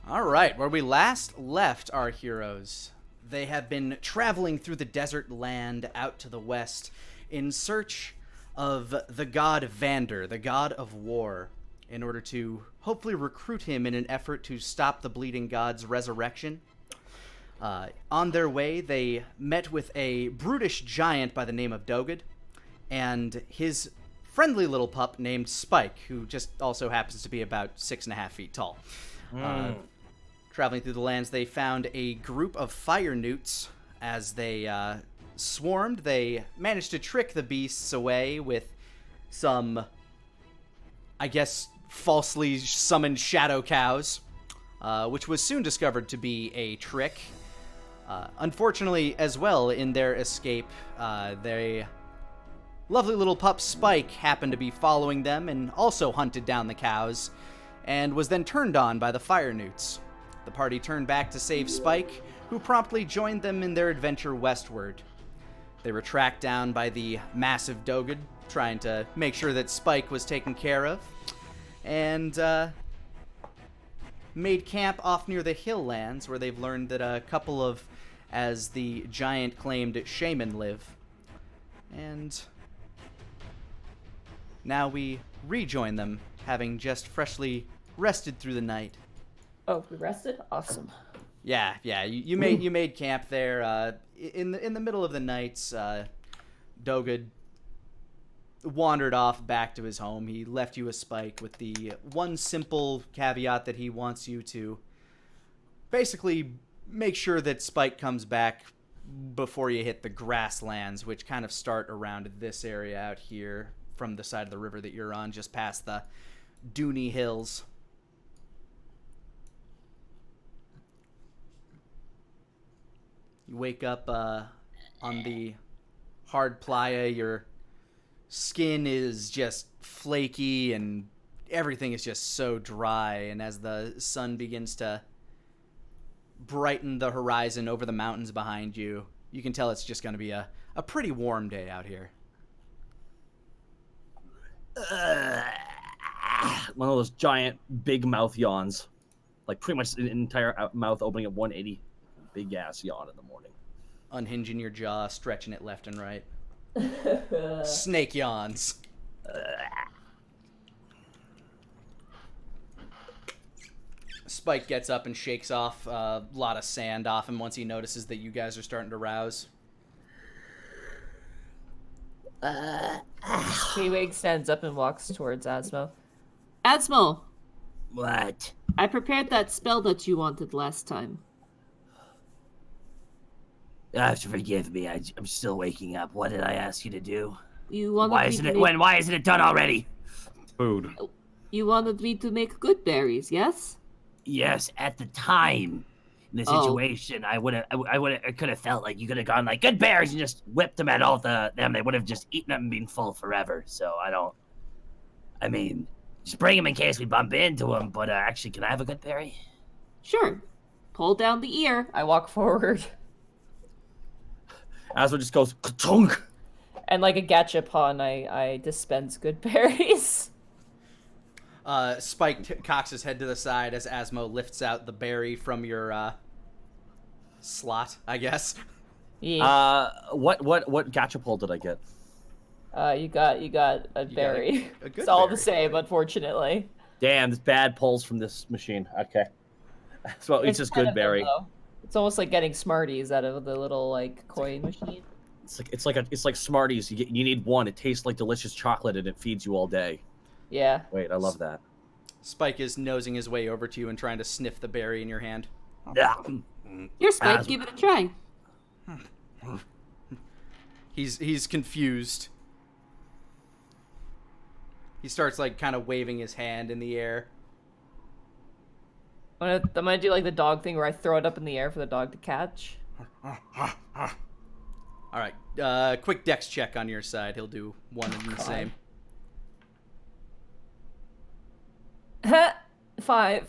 All right, where we last left our heroes, they have been traveling through the desert land out to the west in search of the god Vander, the god of war, in order to hopefully recruit him in an effort to stop the bleeding god's resurrection. On their way, they met with a brutish giant by the name of Doged, and his friendly little pup named Spike, who just also happens to be about 6.5 feet tall. Traveling through the lands, they found a group of fire newts. As they swarmed, they managed to trick the beasts away with some, I guess, falsely summoned shadow cows, which was soon discovered to be a trick. Unfortunately, as well, in their escape, their lovely little pup Spike happened to be following them and also hunted down the cows, and was then turned on by the fire newts. The party turned back to save Spike, who promptly joined them in their adventure westward. They were tracked down by the massive Doged, trying to make sure that Spike was taken care of, and made camp off near the hill lands, where they've learned that a couple of, as the giant claimed, Shaman live. And now we rejoin them, having just freshly rested through the night. Oh, we rested? Awesome. Yeah. You made camp there. In the middle of the night, Doged wandered off back to his home. He left you a Spike with the one simple caveat that he wants you to basically make sure that Spike comes back before you hit the grasslands, which kind of start around this area out here from the side of the river that you're on, just past the Dooney Hills. You wake up on the hard playa. Your skin is just flaky and everything is just so dry. And as the sun begins to brighten the horizon over the mountains behind you, you can tell it's just going to be a pretty warm day out here. One of those giant big mouth yawns. Like pretty much an entire mouth opening at 180. Big ass yawn in the morning. Unhinging your jaw, stretching it left and right. Snake yawns. Spike gets up and shakes off a lot of sand off him once he notices that you guys are starting to rouse. Tweewig stands up and walks towards Asmo. Asmo, What? I prepared that spell that you wanted last time. You have to forgive me. I'm still waking up. What did I ask you to do? You wanted Why me isn't to it? make, Why isn't it done already? Food. You wanted me to make good berries, yes? Yes, at the time, in the Oh. situation, I could have felt like you could have gone like good bears and just whipped them at all them. They would have just eaten them and been full forever. So I mean, just bring them in case we bump into them. But actually, can I have a good berry? Sure. Pull down the ear. I walk forward, Asma just goes ka-chunk. and like a gachapon, I dispense good berries. Spike cocks his head to the side as Asmo lifts out the berry from your slot, I guess. Yeah. What gachapole did I get? You got a berry. a good It's all berry. the same, unfortunately. Damn, this bad pulls from this machine. Okay, so it's just kind good of berry. though. It's almost like getting Smarties out of the little like coin machine. It's like Smarties. You need one. It tastes like delicious chocolate and it feeds you all day. Yeah. Wait, I love that. Spike is nosing his way over to you and trying to sniff the berry in your hand. Here, Spike, Asmo. give it a try. He's confused. He starts like kind of waving his hand in the air. I'm gonna do like the dog thing where I throw it up in the air for the dog to catch. All right, quick dex check on your side. He'll do one and the same. 5.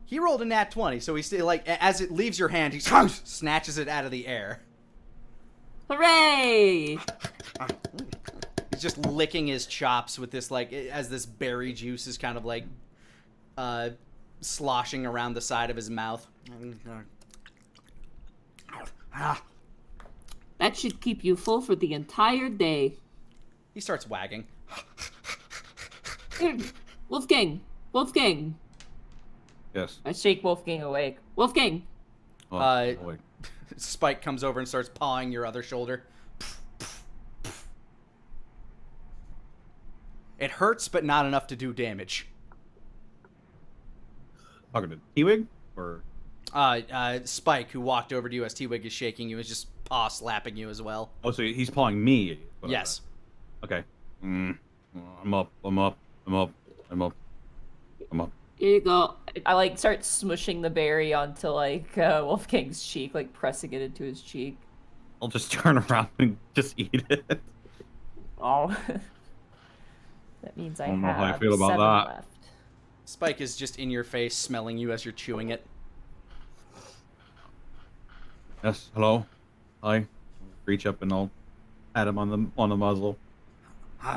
He rolled a nat 20, so he still like as it leaves your hand, he snatches it out of the air. Hooray! He's just licking his chops with this like as this berry juice is kind of like sloshing around the side of his mouth. That should keep you full for the entire day. He starts wagging. Wolfgang! Wolfgang! Yes. I shake Wolfgang awake. Wolfgang! Oh, boy. Spike comes over and starts pawing your other shoulder. It hurts, but not enough to do damage. Talking to T-Wig? Or... Spike, who walked over to you as T-Wig is shaking you, is just paw slapping you as well. Oh, so he's pawing me. Yes. Okay. I'm up. Here you go. I like start smushing the berry onto like Wolfgang's cheek, like pressing it into his cheek. I'll just turn around and just eat it. Oh. That means I don't know have how I feel about 7 that. left. Spike is just in your face, smelling you as you're chewing it. Yes, hello? Hi. Reach up and I'll pat him on the muzzle. He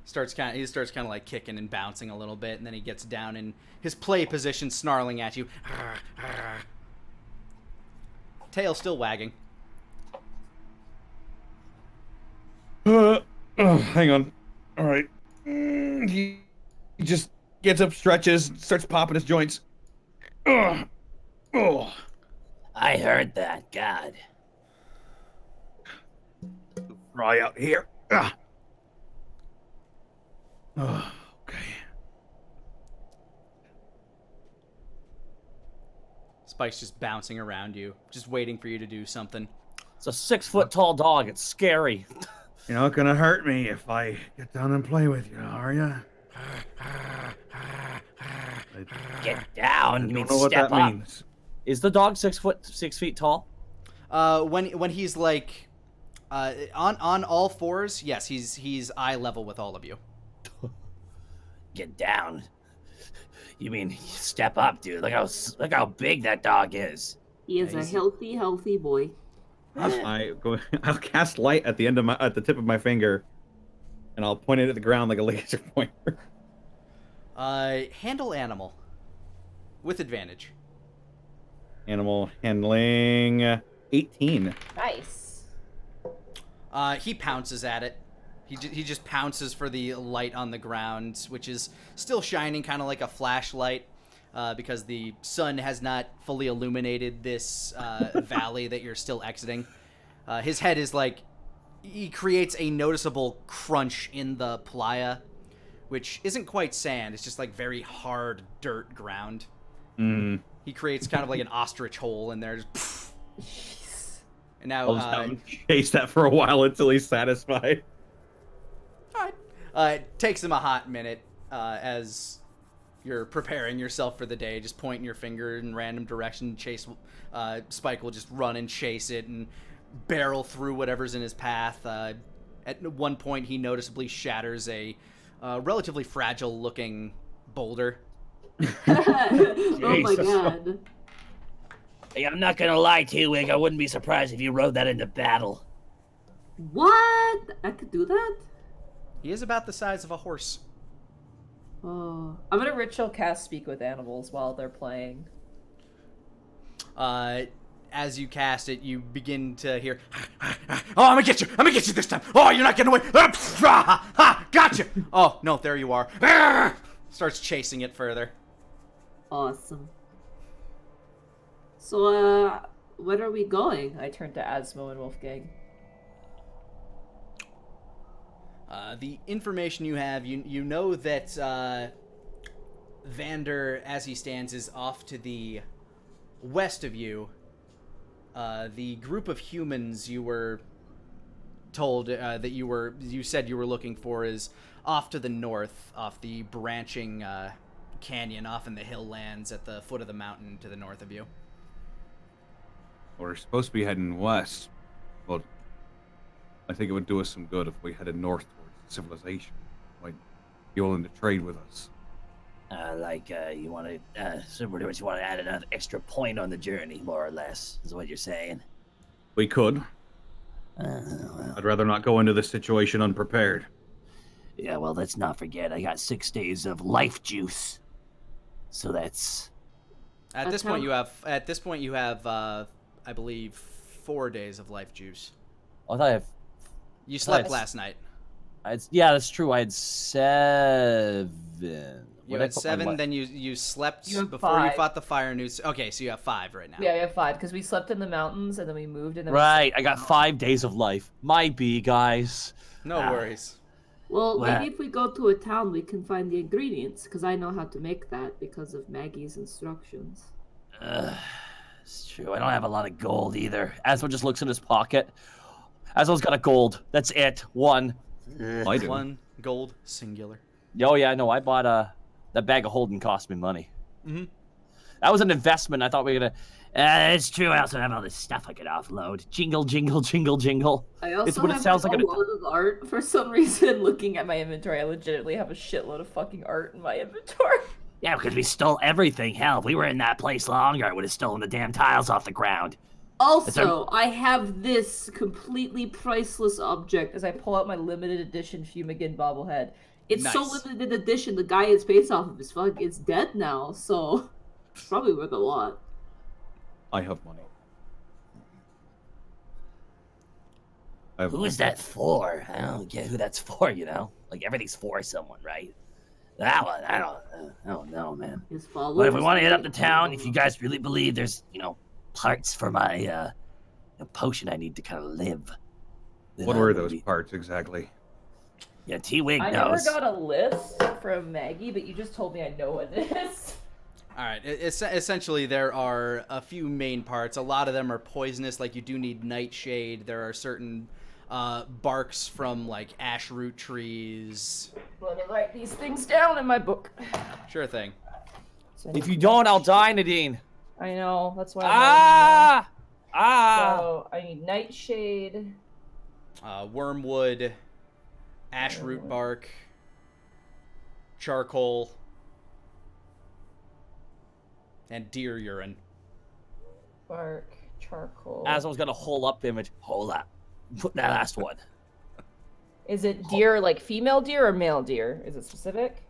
starts kind of like kicking and bouncing a little bit, and then he gets down in his play position, snarling at you. Tail still wagging. Hang on. All right. He just gets up, stretches, starts popping his joints. I heard that. God. Right out here. Okay. Spike's just bouncing around you, just waiting for you to do something. It's a 6-foot-tall dog. It's scary. You're not gonna hurt me if I get down and play with you, are you? Get down. You mean I don't know what step that up. means. Is the dog 6 feet tall? When he's like on all fours, yes, he's eye level with all of you. Get down. You mean step up, dude? Look how big that dog is. He is a healthy boy. I'll cast light at the tip of my finger, and I'll point it at the ground like a laser pointer. Handle animal with advantage. Animal handling 18. Nice. He pounces at it. He just pounces for the light on the ground, which is still shining kind of like a flashlight, because the sun has not fully illuminated this valley that you're still exiting. His head is like... He creates a noticeable crunch in the playa, which isn't quite sand. It's just like very hard dirt ground. Mm. He creates kind of like an ostrich hole in there. Just, and now... I'll just chase that for a while until he's satisfied. It takes him a hot minute as you're preparing yourself for the day, just pointing your finger in random direction. Spike will just run and chase it and barrel through whatever's in his path. At one point, he noticeably shatters a relatively fragile-looking boulder. Oh my god. Hey, I'm not gonna lie to you, Wig. I wouldn't be surprised if you rode that into battle. What? I could do that? He is about the size of a horse. Oh. I'm gonna ritual cast Speak with Animals while they're playing. As you cast it, you begin to hear, "Oh, I'm gonna get you this time! Oh, you're not getting away! Gotcha! Oh, no, there you are." Starts chasing it further. Awesome. So, where are we going? I turn to Asmo and Wolfgang. The information you have, you know that Vander, as he stands, is off to the west of you. The group of humans you were told that you said you were looking for is off to the north, off the branching canyon, off in the hill lands at the foot of the mountain to the north of you. We're supposed to be heading west, but I think it would do us some good if we headed north towards civilization. Might be willing to trade with us. You want to, so pretty much you want to add another extra point on the journey, more or less, is what you're saying. We could. Well, I'd rather not go into this situation unprepared. Yeah, well, let's not forget, I got 6 days of life juice. So that's... At this point, you have, I believe, 4 days of life juice. I thought I have. You slept last night. Yeah, that's true. I had 7. You had 7, then you slept You have before you 5. fought the fire news. Okay, so you have 5 right now. Yeah, we have 5 because we slept in the mountains and then we moved and then Right, I got 5 days of life. Might be, guys. No worries. Well, Well- maybe if we go to a town, we can find the ingredients, because I know how to make that because of Maggie's instructions. It's true. I don't have a lot of gold either. Asmo just looks in his pocket. Asmo's got a gold. That's it. 1. I do. 1 gold singular. Oh yeah, no, I bought that bag of holding cost me money. Mm-hmm. That was an investment. I thought we were gonna. It's true. I also have all this stuff I could offload. Jingle, jingle, jingle, jingle. I also It's what it have sounds a like. load of art for some reason. looking at my inventory, I legitimately have a shitload of fucking art in my inventory. Yeah, because we stole everything. Hell, if we were in that place longer, I would have stolen the damn tiles off the ground. Also, I have this completely priceless object. As I pull out my limited edition Fumigan bobblehead. It's so Nice. limited edition, the guy it's based off of is it's dead now, so it's probably worth a lot. I have money. Who is that for? I don't get who that's for, you know? Like, everything's for someone, right? That one, I don't know, man. His But if we followers want to head up might- to town, if you guys really believe there's, parts for my potion I need to kind of live. then What I were would those be- parts exactly? Yeah, T-Wig I never knows. got a list from Maggie, but you just told me I know what it is. All right. Essentially, there are a few main parts. A lot of them are poisonous. Like you do need nightshade. There are certain barks from like ash root trees. Let me write these things down in my book. Sure thing. So If you don't, I'll die, Nadine. I know, that's why I'm writing Ah! So I need nightshade. Wormwood, ash root bark, charcoal, and deer urine. Bark, charcoal. Asmo's got a whole up image. Hold up. Put that last one. Is it deer like female deer or male deer? Is it specific?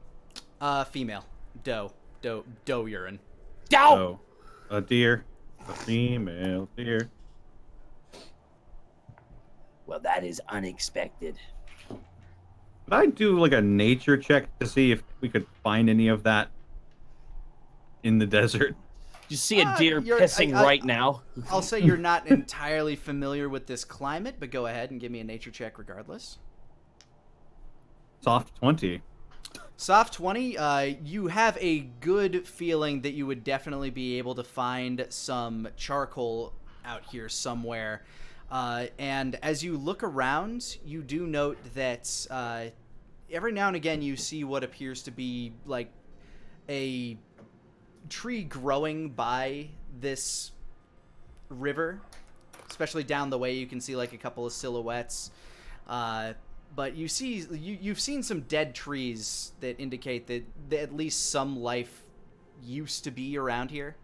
Female. Doe urine. Down! So, a deer, a female deer. Well, that is unexpected. Could I do like a nature check to see if we could find any of that in the desert? You see a deer you're- pissing right now? I'll say you're not entirely familiar with this climate, but go ahead and give me a nature check regardless. Soft 20. Soft 20, you have a good feeling that you would definitely be able to find some charcoal out here somewhere. And as you look around, you do note that every now and again you see what appears to be like a tree growing by this river, especially down the way. You can see like a couple of silhouettes. But you've seen some dead trees that indicate that at least some life used to be around here.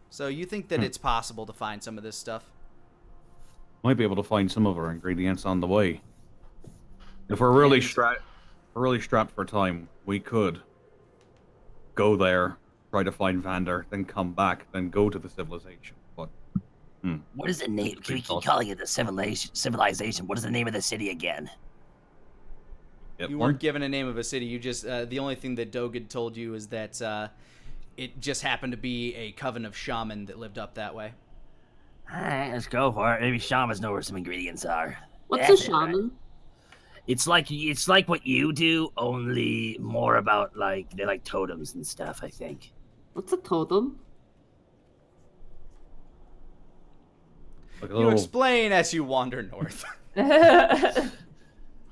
So you think that it's possible to find some of this stuff? Might be able to find some of our ingredients on the way. If we're really strapped for time, we could go there, try to find Vander, then come back, then go to the civilization. But What is the name? Can we keep calling it the civilization? What is the name of the city again? You weren't given a name of a city. You just the only thing that Dogid told you is that it just happened to be a coven of shaman that lived up that way. All right, let's go for it. Maybe shamans know where some ingredients are. What's That's a it, right? shaman? It's like what you do, only more about like they like totems and stuff. I think. What's a totem? like a You little, explain as you wander north.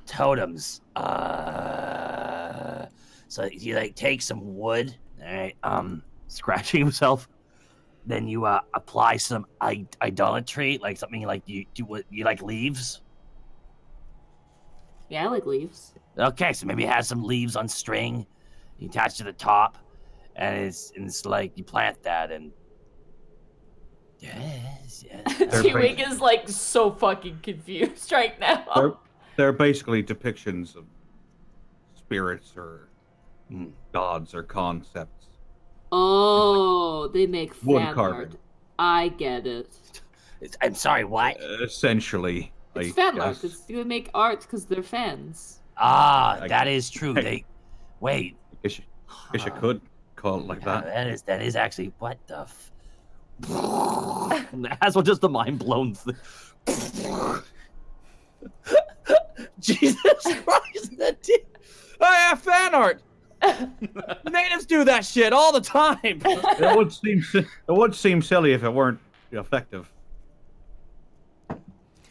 Totems. So you like take some wood, all right? Scratching himself. Then you apply some idolatry, like something like you like leaves. Yeah, I like leaves. Okay, so maybe it has some leaves on string, you attach to the top, and it's like you plant that and. Yes. T-Wig is like so fucking confused right now. They're basically depictions of spirits or gods or concepts. Oh, they make Wood fan carving. art. I get it. I'm sorry, what? Essentially, It's I fan art. guess. It's, they make art because they're fans. Ah, I- that is true. Hey. Wait. I guess you could call it like Yeah, that. that is actually what the. As well, just the mind blown. Jesus Christ! I have fan art. Natives do that shit all the time. It would seem silly if it weren't effective.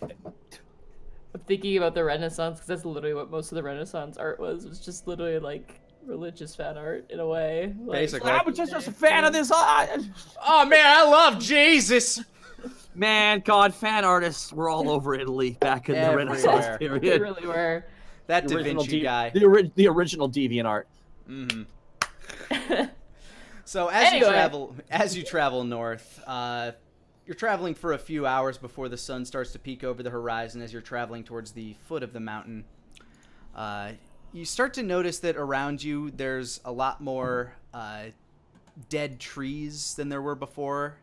I'm thinking about the Renaissance because that's literally what most of the Renaissance art was. It was just literally like religious fan art in a way. Like, Basically. I was just a fan of this. Oh man, I love Jesus. Man, God, fan artists were all over Italy back in the Everywhere. Renaissance they period. really were. That The Da original Vinci guy. The original deviant art. So as Anyway. you travel north, you're traveling for a few hours before the sun starts to peek over the horizon. As you're traveling towards the foot of the mountain, you start to notice that around you there's a lot more dead trees than there were before.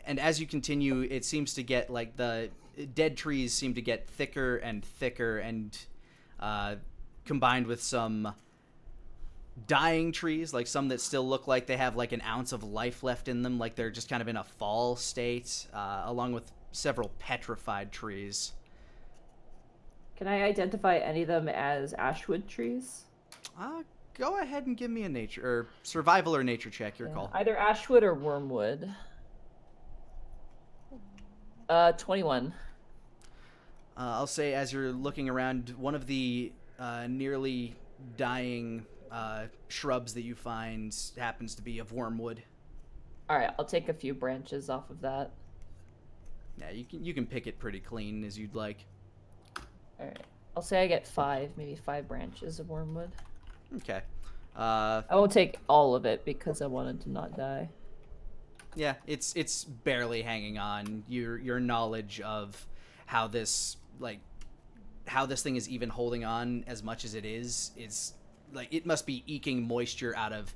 And as you continue, it seems to get like the dead trees seem to get thicker and thicker, and combined with some dying trees, like some that still look like they have like an ounce of life left in them, like they're just kind of in a fall state, along with several petrified trees. Can I identify any of them as ashwood trees? Go ahead and give me a nature or survival or nature check. Your call. Either ashwood or wormwood. 21. I'll say as you're looking around, one of the nearly dying shrubs that you find happens to be of wormwood. All right, I'll take a few branches off of that. Yeah, you can pick it pretty clean as you'd like. All right, I'll say I get maybe 5 branches of wormwood. Okay. I won't take all of it because I wanted to not die. Yeah, it's barely hanging on. Your knowledge of how this thing is even holding on as much as it is like it must be eking moisture out of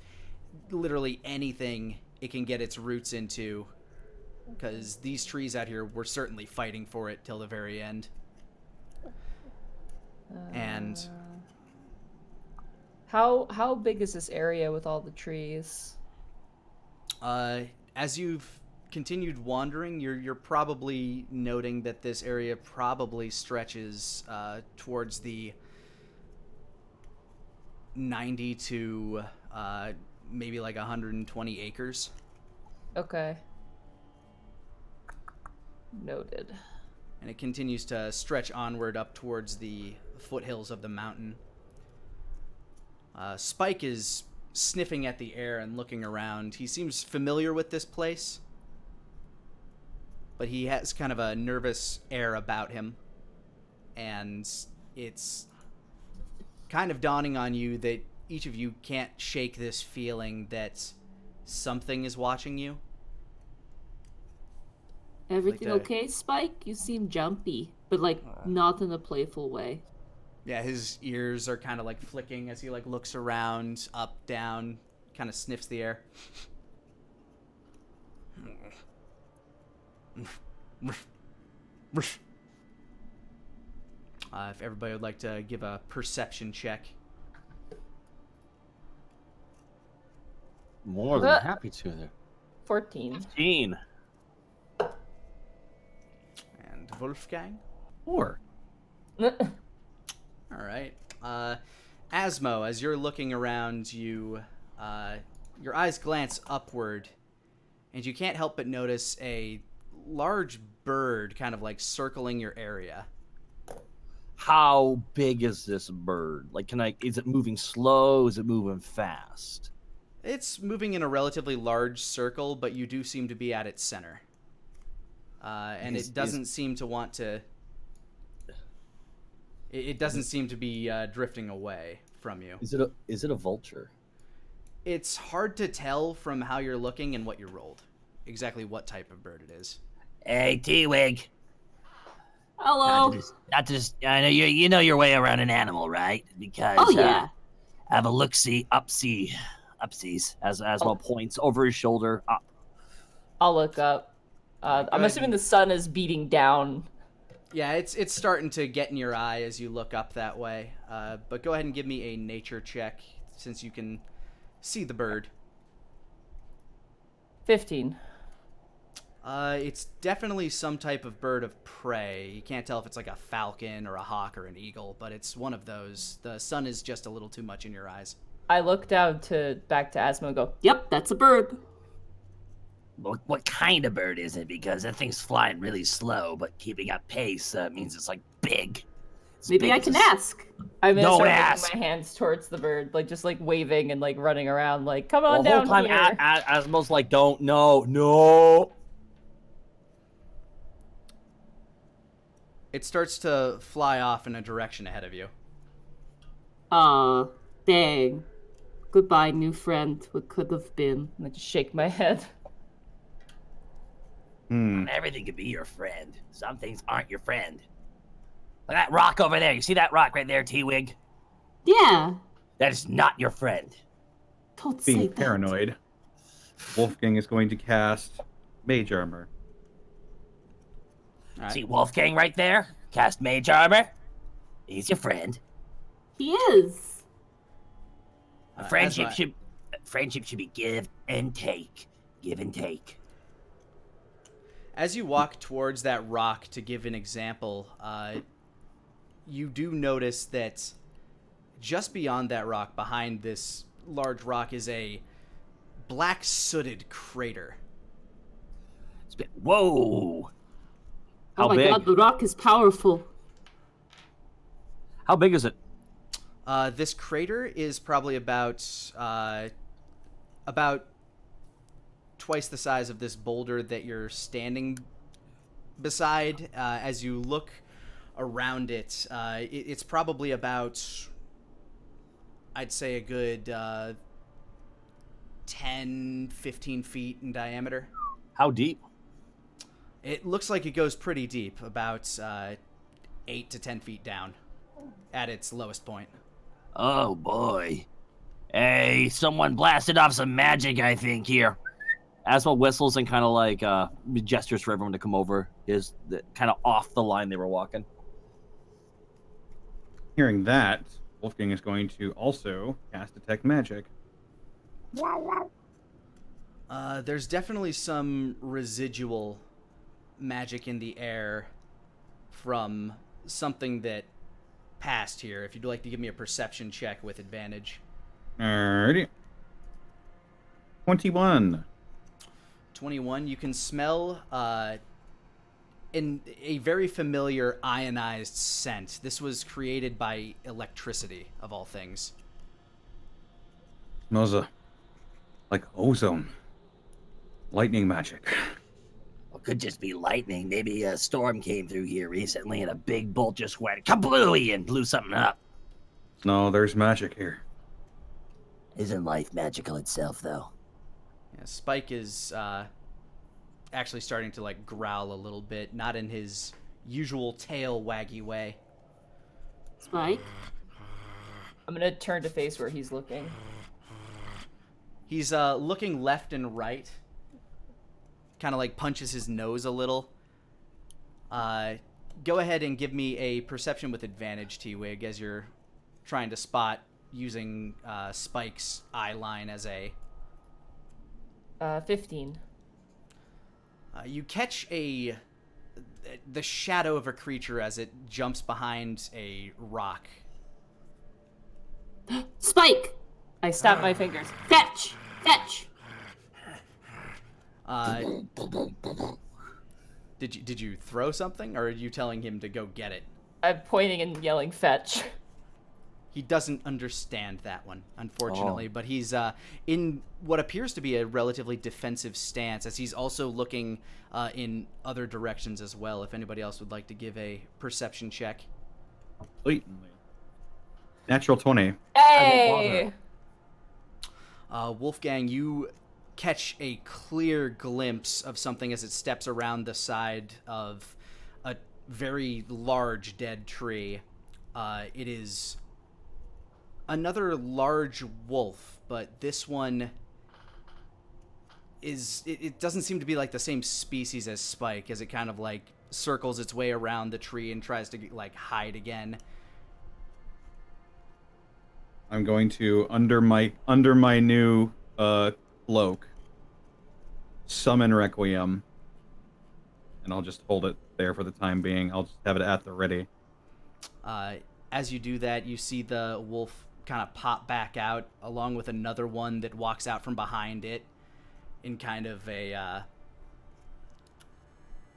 literally anything it can get its roots into, because these trees out here were certainly fighting for it till the very end. And how big is this area with all the trees? as you've continued wandering, you're probably noting that this area probably stretches towards the 90 to maybe like 120 acres. Okay. Noted. And it continues to stretch onward up towards the foothills of the mountain. Spike is sniffing at the air and looking around. He seems familiar with this place, but he has kind of a nervous air about him. And it's kind of dawning on you that each of you can't shake this feeling that something is watching you. Everything Like okay, Spike? You seem jumpy, but like not in a playful way. Yeah, his ears are kind of like flicking as he like looks around, up, down, kind of sniffs the air. If everybody would like to give a perception check. More than happy to. There. 14. 15. And Wolfgang? 4. All right. Asmo, as you're looking around, your eyes glance upward, and you can't help but notice a large bird kind of like circling your area. How big is this bird? Like, is it moving slow? Is it moving fast? It's moving in a relatively large circle, but you do seem to be at its center. And it doesn't seem to want to... It doesn't seem to be drifting away from you. Is it a vulture? It's hard to tell from how you're looking and what you rolled. Exactly what type of bird it is. Hey, T-Wig. Hello. Not to just. I know you know your way around an animal, right? Because Oh yeah. have a look-see, upseas, as well points over his shoulder up. I'll look up. Go I'm ahead assuming and- the sun is beating down. Yeah, it's starting to get in your eye as you look up that way. But go ahead and give me a nature check since you can see the bird. 15. It's definitely some type of bird of prey. You can't tell if it's like a falcon or a hawk or an eagle, but it's one of those. The sun is just a little too much in your eyes. I look down back to Asmo and go, Yep, that's a bird. What kind of bird is it? Because that thing's flying really slow, but keeping up pace means it's like big. It's Maybe big I as can a ask. I'm gonna Don't start ask. moving my hands towards the bird, like just like waving and like running around, like come on The whole down time, here. Asmo's like, don't, no. It starts to fly off in a direction ahead of you. Aw, dang. Goodbye, new friend. What could have been. And I just shake my head. Everything could be your friend. Some things aren't your friend. Look at that rock over there. You see that rock right there, T-Wig? Yeah. That is not your friend. Don't say Being that. paranoid, Wolfgang is going to cast Mage Armor. All right. See Wolfgang right there? Cast Mage Armor. He's your friend. He is. Friendship Asma, should be give and take. Give and take. As you walk towards that rock, to give an example, you do notice that just beyond that rock, behind this large rock, is a black sooted crater. Whoa! Oh How my big? god, the rock is powerful. How big is it? This crater is probably about twice the size of this boulder that you're standing beside. As you look around it, it's probably about, I'd say, a good 10, 15 feet in diameter. How deep? It looks like it goes pretty deep, about 8 to 10 feet down at its lowest point. Oh boy. Hey, someone blasted off some magic, I think, here. Asmo whistles and kind of like gestures for everyone to come over. Is kind of off the line they were walking. Hearing that, Wolfgang is going to also cast Detect Magic. There's definitely some residual magic in the air from something that passed here. If you'd like to give me a perception check with advantage. Alrighty. 21. 21, you can smell in a very familiar ionized scent. This was created by electricity, of all things. Smells like ozone. Lightning magic. Well, could just be lightning. Maybe a storm came through here recently and a big bolt just went kablooey and blew something up. No, there's magic here. Isn't life magical itself, though? Yeah, Spike is actually starting to like growl a little bit, not in his usual tail waggy way. Spike? I'm gonna turn to face where he's looking. He's looking left and right, kind of like punches his nose a little. Go ahead and give me a perception with advantage, T-Wig, as you're trying to spot using Spike's eye line as a... 15. You catch the shadow of a creature as it jumps behind a rock. Spike! I snap my fingers. Fetch! Fetch! Did you throw something, or are you telling him to go get it? I'm pointing and yelling fetch. He doesn't understand that one, unfortunately, but he's in what appears to be a relatively defensive stance, as he's also looking in other directions as well. If anybody else would like to give a perception check. Blatantly. Natural 20. Hey! Wolfgang, you catch a clear glimpse of something as it steps around the side of very large dead tree. It is another large wolf, but this one is... It doesn't seem to be like the same species as Spike, as it kind of like circles its way around the tree and tries to like hide again. I'm going to under my new cloak summon Requiem, and I'll just hold it there for the time being. I'll just have it at the ready. As you do that, you see the wolf kind of pop back out along with another one that walks out from behind it in kind of a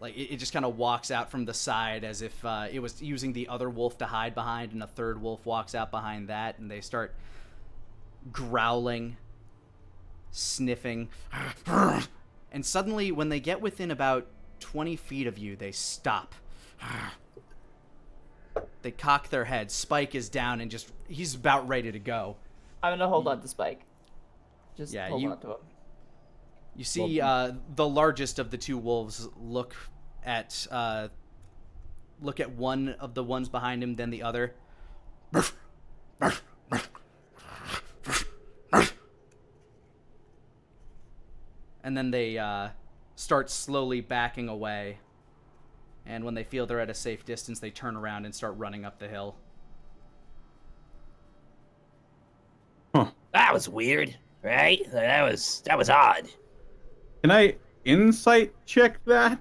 like it just kind of walks out from the side as if it was using the other wolf to hide behind, and a third wolf walks out behind that, and they start growling, sniffing, and suddenly when they get within about 20 feet of you, they stop. They cock their heads. Spike is down and just he's about ready to go. I'm gonna hold on to Spike. Just Yeah, hold on to him. You see the largest of the two wolves look at one of the ones behind him, then the other. And then they start slowly backing away. And when they feel they're at a safe distance, they turn around and start running up the hill. That was weird, right? That was odd. Can I insight check that?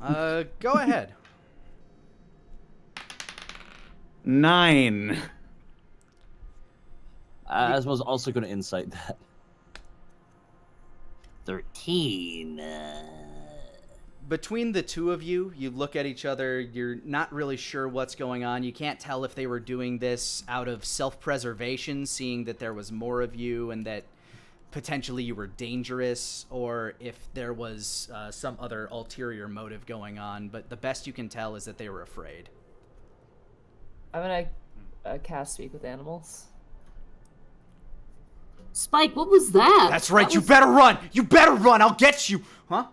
Go ahead. 9. I was also going to insight that. 13. Between the two of you, you look at each other, you're not really sure what's going on. You can't tell if they were doing this out of self-preservation, seeing that there was more of you and that potentially you were dangerous, or if there was some other ulterior motive going on. But the best you can tell is that they were afraid. I'm gonna cast Speak with Animals. Spike, what was that? That's right, That you was- better run! You better run! I'll get you! Huh?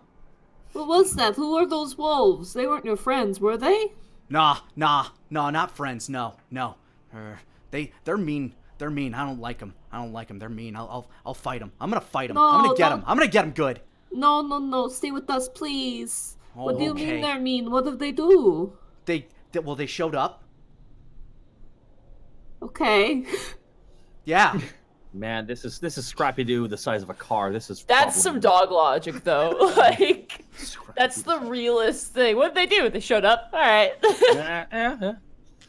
What was that? Who are those wolves? They weren't your friends, were they? Nah, not friends. No. They're mean. They're mean. I don't like them. They're mean. I'll fight them. I'm gonna fight them. No, I'm gonna get don't- them. I'm gonna get them good. No. Stay with us, please. What do you Okay. mean they're mean? What did they do? They showed up. Okay. Yeah. Man, this is Scrappy Doo the size of a car. This is That's some dog logic, though. Like, that's the realest thing. What did they do? They showed up. All right.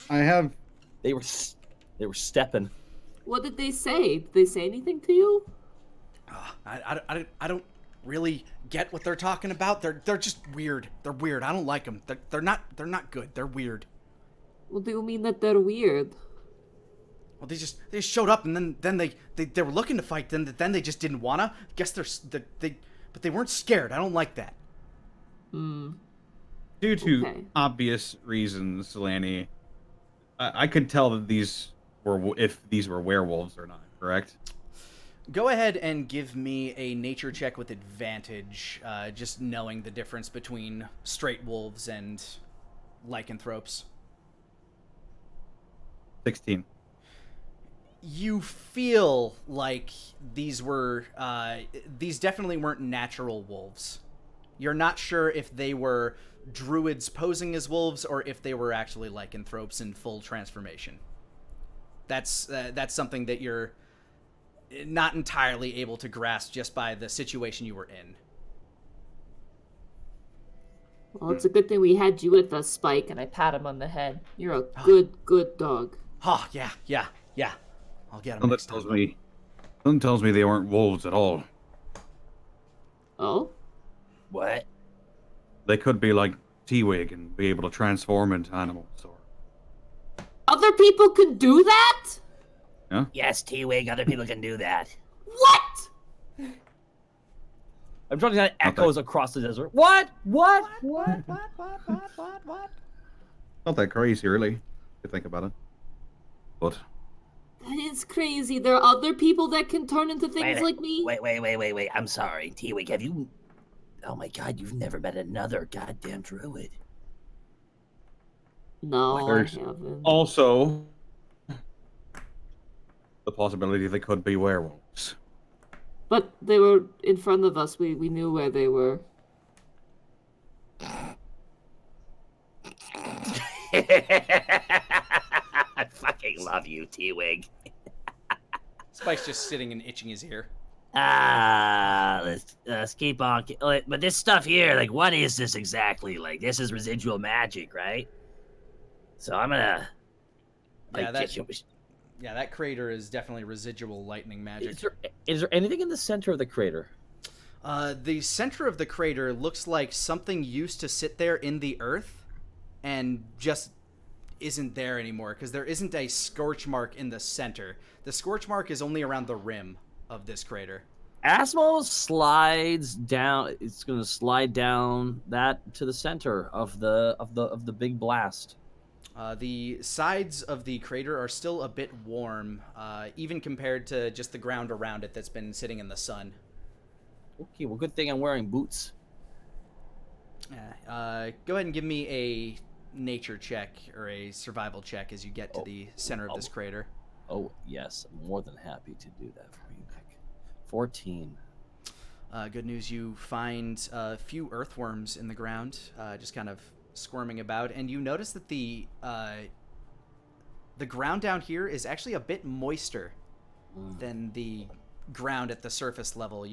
I have. They were stepping. What did they say? Did they say anything to you? I don't really get what they're talking about. They're just weird. They're weird. I don't like them. They're not good. They're weird. What do you mean that they're weird? Well, they just showed up, and then they were looking to fight. Then they just didn't wanna. Guess but they weren't scared. I don't like that. Due to Okay. obvious reasons, Lani, I could tell that these were werewolves or not. Correct? Go ahead and give me a nature check with advantage, just knowing the difference between straight wolves and lycanthropes. 16. You feel like these definitely weren't natural wolves. You're not sure if they were druids posing as wolves or if they were actually lycanthropes in full transformation. That's something that you're not entirely able to grasp just by the situation you were in. Well, it's a good thing we had you with us, Spike. And I pat him on the head. You're a good dog. Oh, yeah. I'll get them Something next time. tells me they weren't wolves at all. Oh? What? They could be like T-Wig and be able to transform into animals. Or Other people can do that? Yes, T-Wig, other people can do that. What? I'm trying to get echoes across the desert. What? not that crazy, really, if you think about it. But That is crazy. There are other people that can turn into things like me? Wait. I'm sorry. T-Wig, have you... Oh my god, you've never met another goddamn druid. No, I There's haven't. also the possibility they could be werewolves. But they were in front of us. We knew where they were. I fucking love you, T-Wig. Spike's just sitting and itching his ear. Let's keep on. But this stuff here, like, what is this exactly? Like, this is residual magic, right? So I'm gonna. Yeah, Like, that crater is definitely residual lightning magic. Is there anything in the center of the crater? The center of the crater looks like something used to sit there in the earth and just isn't there anymore because there isn't a scorch mark in the center. The scorch mark is only around the rim of this crater. Asmo slides down. It's going to slide down that to the center of the big blast. The sides of the crater are still a bit warm, even compared to just the ground around it that's been sitting in the sun. Okay, well, good thing I'm wearing boots. Go ahead and give me a nature check or a survival check as you get to the center of this crater. Oh, yes. I'm more than happy to do that for you, Nick. 14. Good news, you find a few earthworms in the ground, just kind of squirming about, and you notice that the ground down here is actually a bit moister than the ground at the surface level.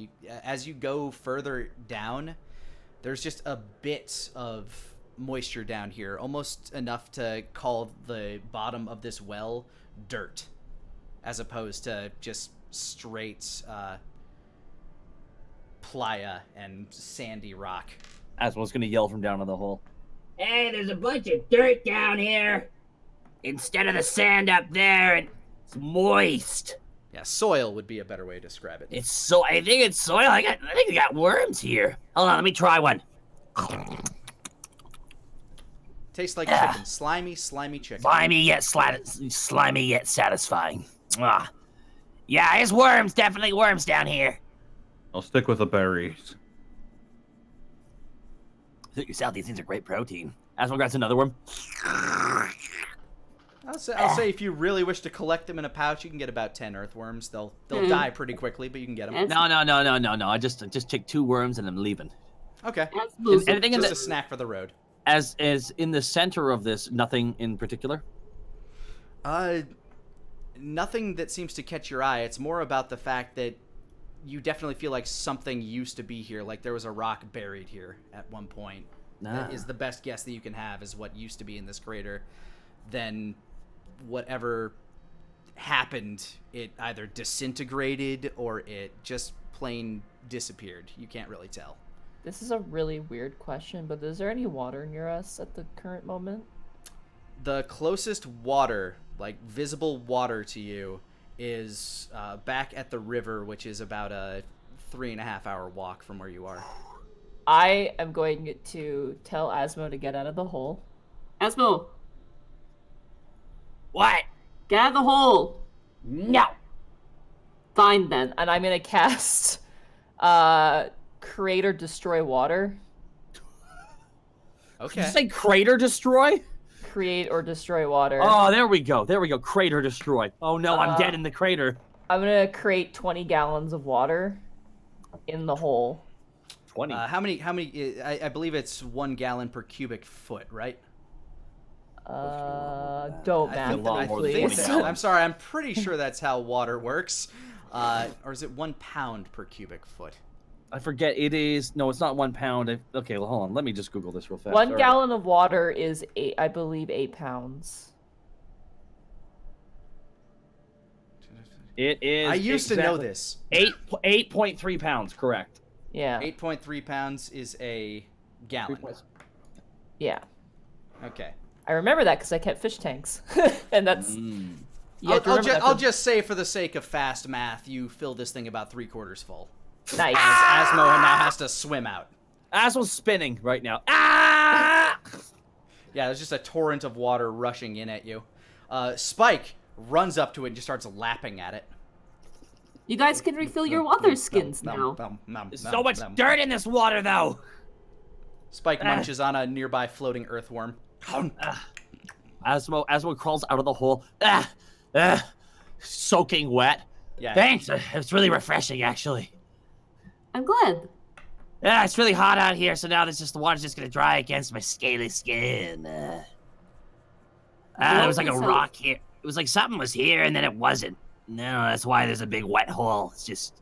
As you go further down, there's just a bit of moisture down here, almost enough to call the bottom of this well dirt, as opposed to just straight playa and sandy rock. Asmo's going to yell from down in the hole. Hey, there's a bunch of dirt down here. Instead of the sand up there, it's moist. Yeah, soil would be a better way to describe it. I think it's soil. I think we got worms here. Hold on, let me try one. Tastes like chicken. Slimy chicken. Slimy yet satisfying. Yeah, there's worms. Definitely worms down here. I'll stick with the berries. Suit yourself. These things are great protein. Asmo grabs another worm. I'll say if you really wish to collect them in a pouch, you can get about 10 earthworms. They'll die pretty quickly, but you can get them. No. I just take 2 worms and I'm leaving. Okay. Anything Just a snack for the road. As in the center of this, nothing in particular? Nothing that seems to catch your eye. It's more about the fact that you definitely feel like something used to be here, like there was a rock buried here at one point. That is the best guess that you can have, is what used to be in this crater. Then whatever happened, it either disintegrated or it just plain disappeared. You can't really tell. This is a really weird question, but is there any water near us at the current moment? The closest water, like visible water to you, is back at the river, which is about a 3.5-hour walk from where you are. I am going to tell Asmo to get out of the hole. Asmo, What? get out of the hole. No. Fine then. And I'm going to cast Create or Destroy Water. Did Okay. you say crater destroy? Create or Destroy Water. Oh, there we go. Crater destroy. Oh no, I'm dead in the crater. I'm going to create 20 gallons of water in the hole. 20. How many? I believe it's 1 gallon per cubic foot, right? Don't math think that- me, more than please. 20 gallons. I'm sorry. I'm pretty sure that's how water works. Or is it 1 pound per cubic foot? I forget. It is. No, it's not 1 pound. Okay, well, hold on. Let me just Google this real fast. 1 All right. gallon of water is 8 pounds. It is. I used to know this. 8.3 pounds. Correct. Yeah. 8.3 pounds is a gallon. Yeah. Okay. I remember that because I kept fish tanks. And that's... Mm. You have to remember that I'll for- just say, for the sake of fast math, you fill this thing about 3/4 full. Nice. Asmo now has to swim out. Asmo's spinning right now. Ah! Yeah, there's just a torrent of water rushing in at you. Spike runs up to it and just starts lapping at it. You guys can refill your water skins now. There's so much dirt in this water, though. Spike munches on a nearby floating earthworm. Asmo crawls out of the hole. Soaking wet. Yeah. Thanks. It's really refreshing, actually. I'm glad. Yeah, it's really hot out here, so now the water's just gonna dry against my scaly skin. There was like a rock here. It was like something was here and then it wasn't. No, that's why there's a big wet hole. It's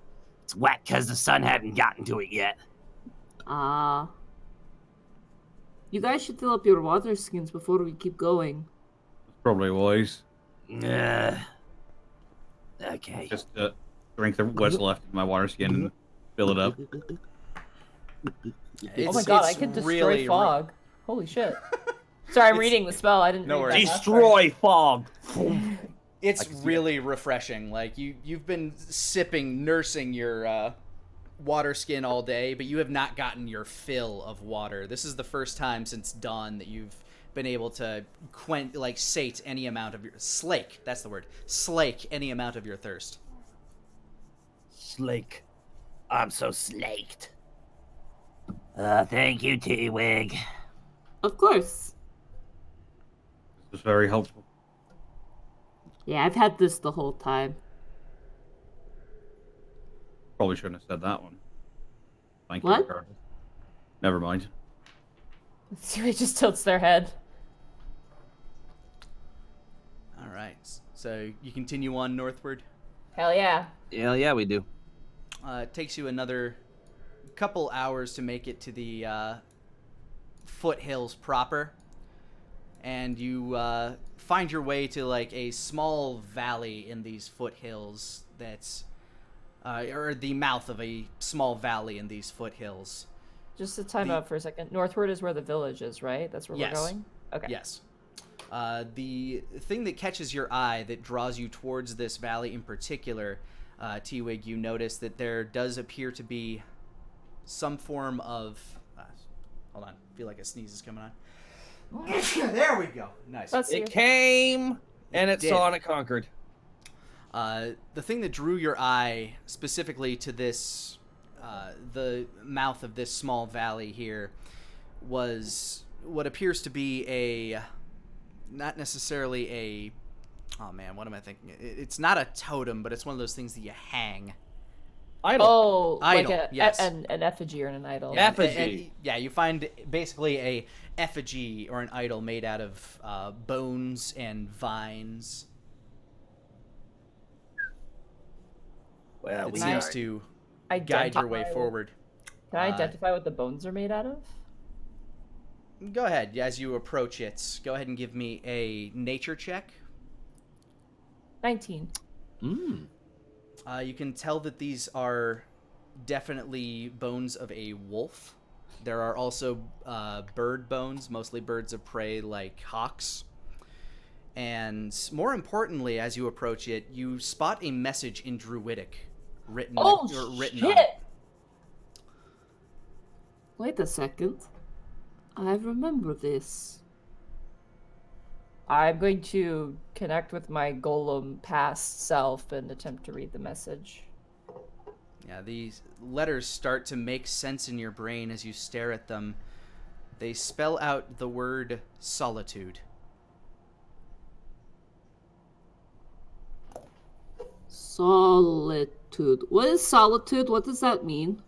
wet because the sun hadn't gotten to it yet. You guys should fill up your water skins before we keep going. Probably wise. Okay. Just drink what's left of my water skin and fill it up. Oh my god, I could destroy fog. Holy shit. Sorry, I'm reading the spell. I didn't No read worries. that. Destroy fog. It's really refreshing. Like you've been nursing your water skin all day, but you have not gotten your fill of water. This is the first time since dawn that you've been able to slake any amount of your slake any amount of your thirst. Slake. I'm so slaked. Thank you, T-Wig. Of course. This was very helpful. Yeah, I've had this the whole time. Probably shouldn't have said that one. Thank you, What? regardless. Never mind. Siri just tilts their head. All right. So you continue on northward. Hell yeah. Hell yeah, we do. It takes you another couple hours to make it to the foothills proper, and you find your way to like a small valley in these foothills that's or the mouth of a small valley in these foothills. Just to time out for a second. Northward is where the village is, right? That's where Yes. we're going? Okay. Yes. The thing that catches your eye that draws you towards this valley in particular, T-Wig, you notice that there does appear to be some form of... hold on. I feel like a sneeze is coming on. There we go. Nice. It came, and it did. saw and it conquered. The thing that drew your eye specifically to this, the mouth of this small valley here, was what appears to be not necessarily a, oh man, what am I thinking? It's not a totem, but it's one of those things that you hang. Idol. Oh, Idol, like yes. an effigy or an idol. Yeah, Effigy. yeah, you find basically a effigy or an idol made out of bones and vines. Well, It we seems are. to guide your way forward. Can I identify what the bones are made out of? Go ahead. As you approach it, go ahead and give me a nature check. 19. You can tell that these are definitely bones of a wolf. There are also bird bones, mostly birds of prey like hawks. And more importantly, as you approach it, you spot a message in Druidic written on shit! it. Wait a second. I remember this. I'm going to connect with my golem past self and attempt to read the message. Yeah, these letters start to make sense in your brain as you stare at them. They spell out the word solitude. Solitude. What is solitude? What does that mean?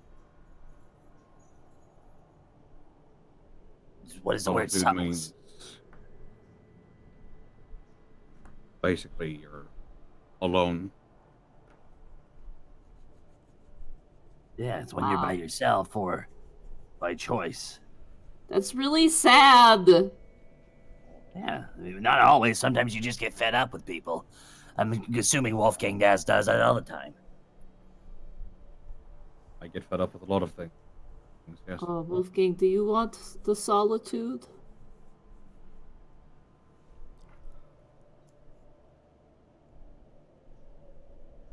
What is the word Solitude summons? means basically you're alone. Yeah, it's when you're by yourself or by choice. That's really sad. Yeah, I mean, not always. Sometimes you just get fed up with people. I'm assuming Wolfgang does that all the time. I get fed up with a lot of things. Yes. Wolfgang, do you want the solitude?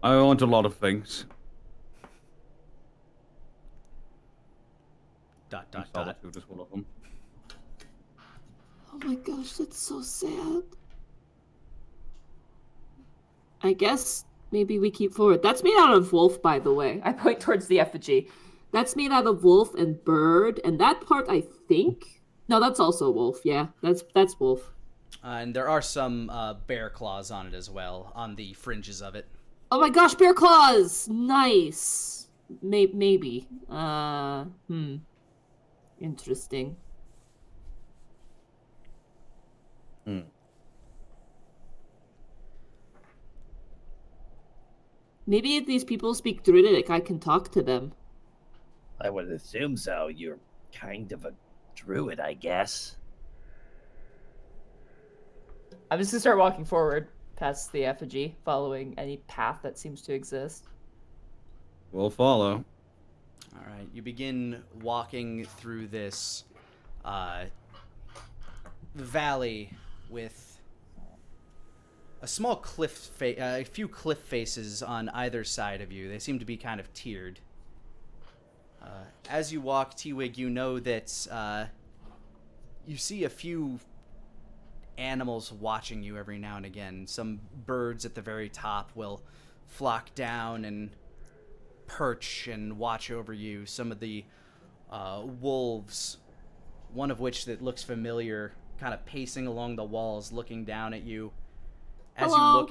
I want a lot of things. Dot, dot, dot. Solitude is one of them. Oh my gosh, that's so sad. I guess maybe we keep forward. That's made out of wolf, by the way. I point towards the effigy. That's made out of wolf and bird, and that part I think. No, that's also wolf. Yeah, that's wolf. And there are some bear claws on it as well, on the fringes of it. Oh my gosh, bear claws! Nice. Maybe. Interesting. Maybe if these people speak Druidic, I can talk to them. I would assume so. You're kind of a druid, I guess. I'm just gonna start walking forward past the effigy, following any path that seems to exist. We'll follow. All right, you begin walking through this valley with a small a few cliff faces on either side of you. They seem to be kind of tiered. As you walk, T-Wig, you know that you see a few animals watching you every now and again. Some birds at the very top will flock down and perch and watch over you. Some of the wolves, one of which that looks familiar, kind of pacing along the walls, looking down at you. Hello?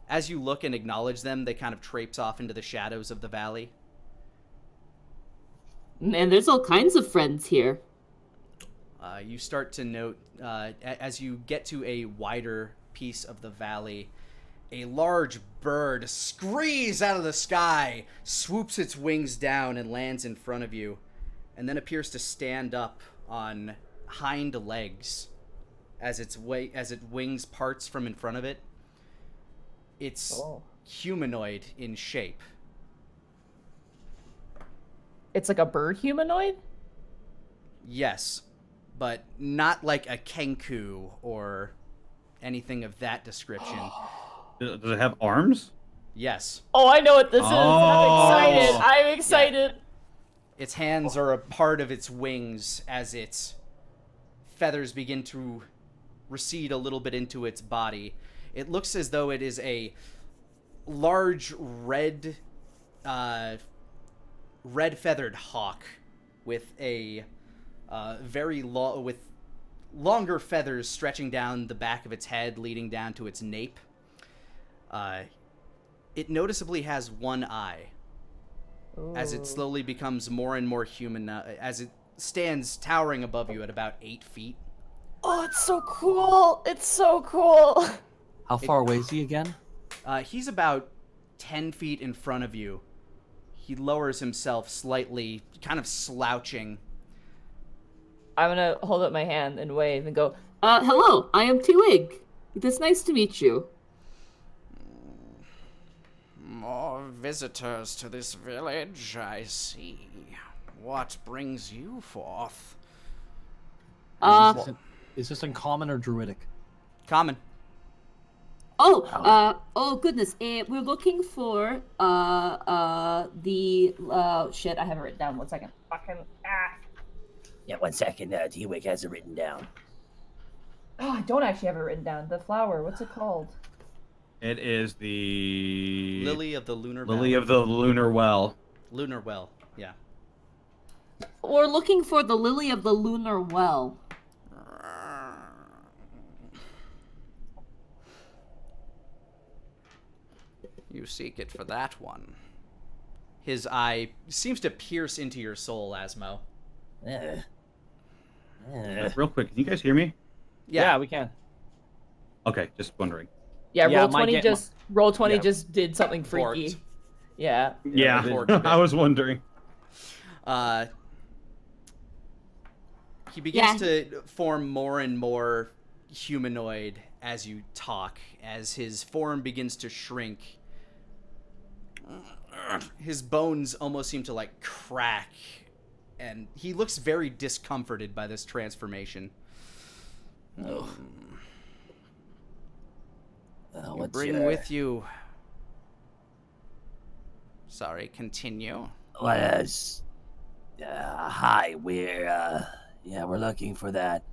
As you look and acknowledge them, they kind of traipse off into the shadows of the valley. Man, there's all kinds of friends here. You start to note, as you get to a wider piece of the valley, a large bird screams out of the sky, swoops its wings down, and lands in front of you, and then appears to stand up on hind legs as its wings parts from in front of it. It's humanoid in shape. It's like a bird humanoid? Yes, but not like a kenku or anything of that description. Does it have arms? Yes. Oh, I know what this is. Oh. I'm excited. I'm excited. Yeah. Its hands are a part of its wings as its feathers begin to recede a little bit into its body. It looks as though it is a large red feathered hawk with a with longer feathers stretching down the back of its head, leading down to its nape. It noticeably has one eye. Ooh. As it slowly becomes more and more human, as it stands towering above you at about 8 feet. Oh, it's so cool. It's so cool. How far away is he again? He's about 10 feet in front of you. He lowers himself slightly, kind of slouching. I'm gonna hold up my hand and wave and go, Hello, I am T-Wig. It is nice to meet you. More visitors to this village, I see. What brings you forth? Is this uncommon or druidic? Common. Oh goodness. We're looking for the shit. I have it written down. 1 second. Yeah, 1 second. T-Wig has it written down. oh, I don't actually have it written down. The flower, what's it called? It is the Lily of the Lunar Lily Valley. of the Lunar Well. Lunar Well, yeah. We're looking for the Lily of the Lunar Well. You seek it for that one. His eye seems to pierce into your soul, Asmo. Real quick, can you guys hear me? Yeah, we can. Okay, just wondering. Yeah, Yeah, roll 20 yeah. just did something freaky. Borked. Yeah. Yeah, Borked a bit. I was wondering. He begins to form more and more humanoid as you talk, as his form begins to shrink. His bones almost seem to like crack, and he looks very discomforted by this transformation. You bring with you. Sorry, continue. Hi, we're looking for that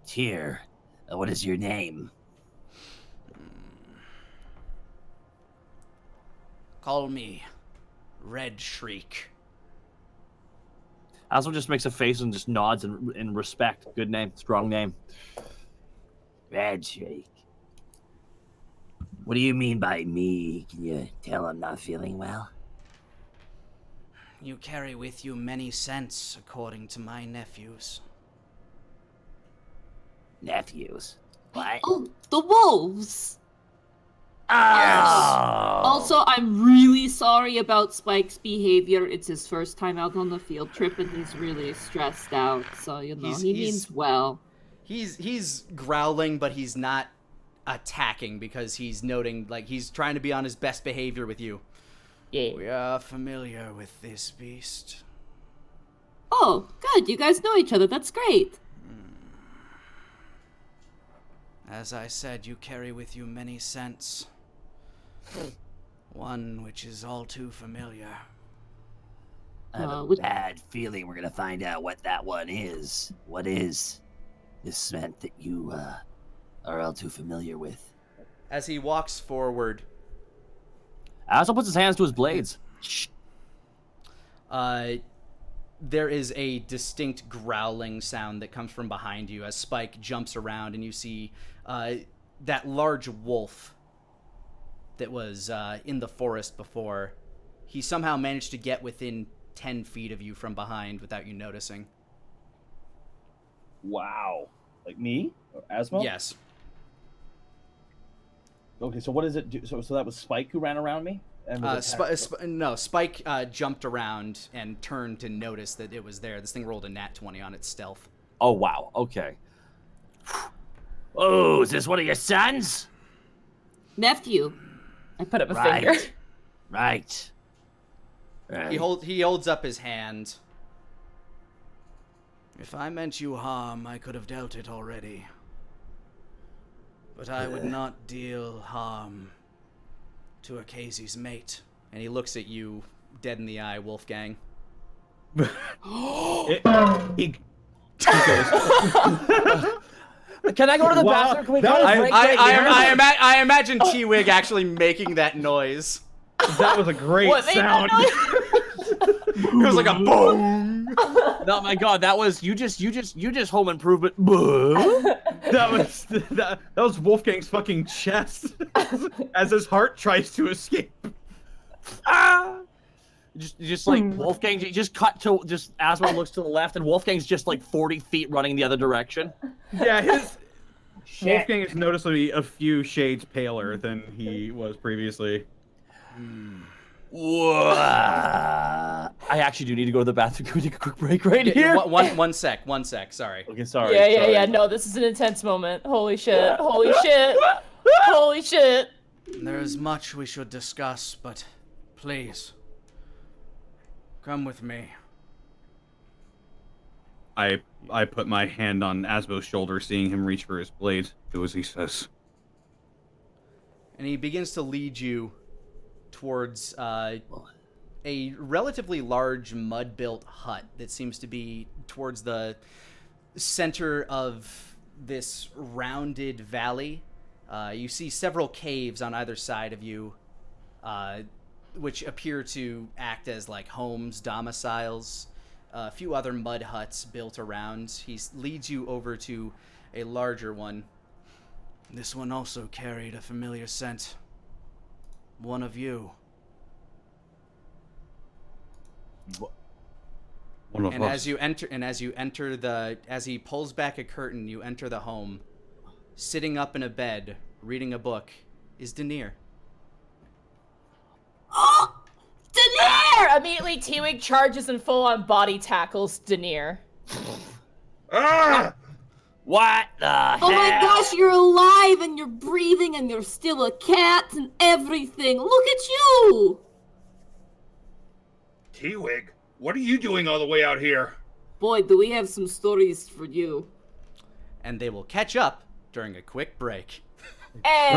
tier. What is your name? Call me Red Shriek. Asmo just makes a face and just nods in respect. Good name, strong name. Radshake. What do you mean by me? Can you tell I'm not feeling well? You carry with you many scents, according to my nephews. Nephews? What? Oh, the wolves! Oh! Also, I'm really sorry about Spike's behavior. It's his first time out on the field trip, and he's really stressed out. So, he means well. He's growling, but he's not attacking because he's noting, like, he's trying to be on his best behavior with you. Yeah. We are familiar with this beast. Oh, good. You guys know each other. That's great. As I said, you carry with you many scents. One which is all too familiar. I have a which- bad feeling we're gonna find out what that one is. What is this scent that you are all too familiar with? As he walks forward, Asshole puts his hands to his blades. Shh. there is a distinct growling sound that comes from behind you as Spike jumps around, and you see that large wolf that was in the forest before. He somehow managed to get within 10 feet of you from behind without you noticing. Wow. Like me? Or Asmo? Yes. Okay, so what does it do? So that was Spike who ran around me? And was attacked? Spike jumped around and turned to notice that it was there. This thing rolled a nat 20 on its stealth. Oh, wow. Okay. Oh, is this one of your sons? Nephew. I put up a Right. finger. Right. He holds up his hand. If I meant you harm, I could have dealt it already. But I would not deal harm to Akazi's mate. And he looks at you, dead in the eye, Wolfgang. He goes, Can I go to the Wow, bathroom? Can we that go to was- break right here? I imagine T-Wig actually making that noise. that was a great What made that sound. It was like a boom. No, my God, that was you just home improvement. that was Wolfgang's fucking chest as his heart tries to escape. Just like Wolfgang, just cut to just Asmo looks to the left, and Wolfgang's just like 40 feet running the other direction. Yeah, Wolfgang is noticeably a few shades paler than he was previously. I actually do need to go to the bathroom. Can we take a quick break right here? One sec. Sorry. Okay, sorry. Yeah. No, this is an intense moment. Holy shit. Holy shit. Holy shit. There is much we should discuss, but please, come with me. I put my hand on Asbo's shoulder, seeing him reach for his blade. Do as he says. And he begins to lead you towards a relatively large mud-built hut that seems to be towards the center of this rounded valley. You see several caves on either side of you, which appear to act as like homes, domiciles. A few other mud huts built around. He leads you over to a larger one. This one also carried a familiar scent. One of you. One of And us. as he pulls back a curtain, you enter the home. Sitting up in a bed, reading a book, is Denier. Oh! Denier! Immediately, T-Wig charges and full-on body tackles Denier. What the hell? Oh my gosh, you're alive and you're breathing and you're still a cat and everything. Look at you! T-Wig, what are you doing all the way out here? Boy, do we have some stories for you. And they will catch up during a quick break. Hey!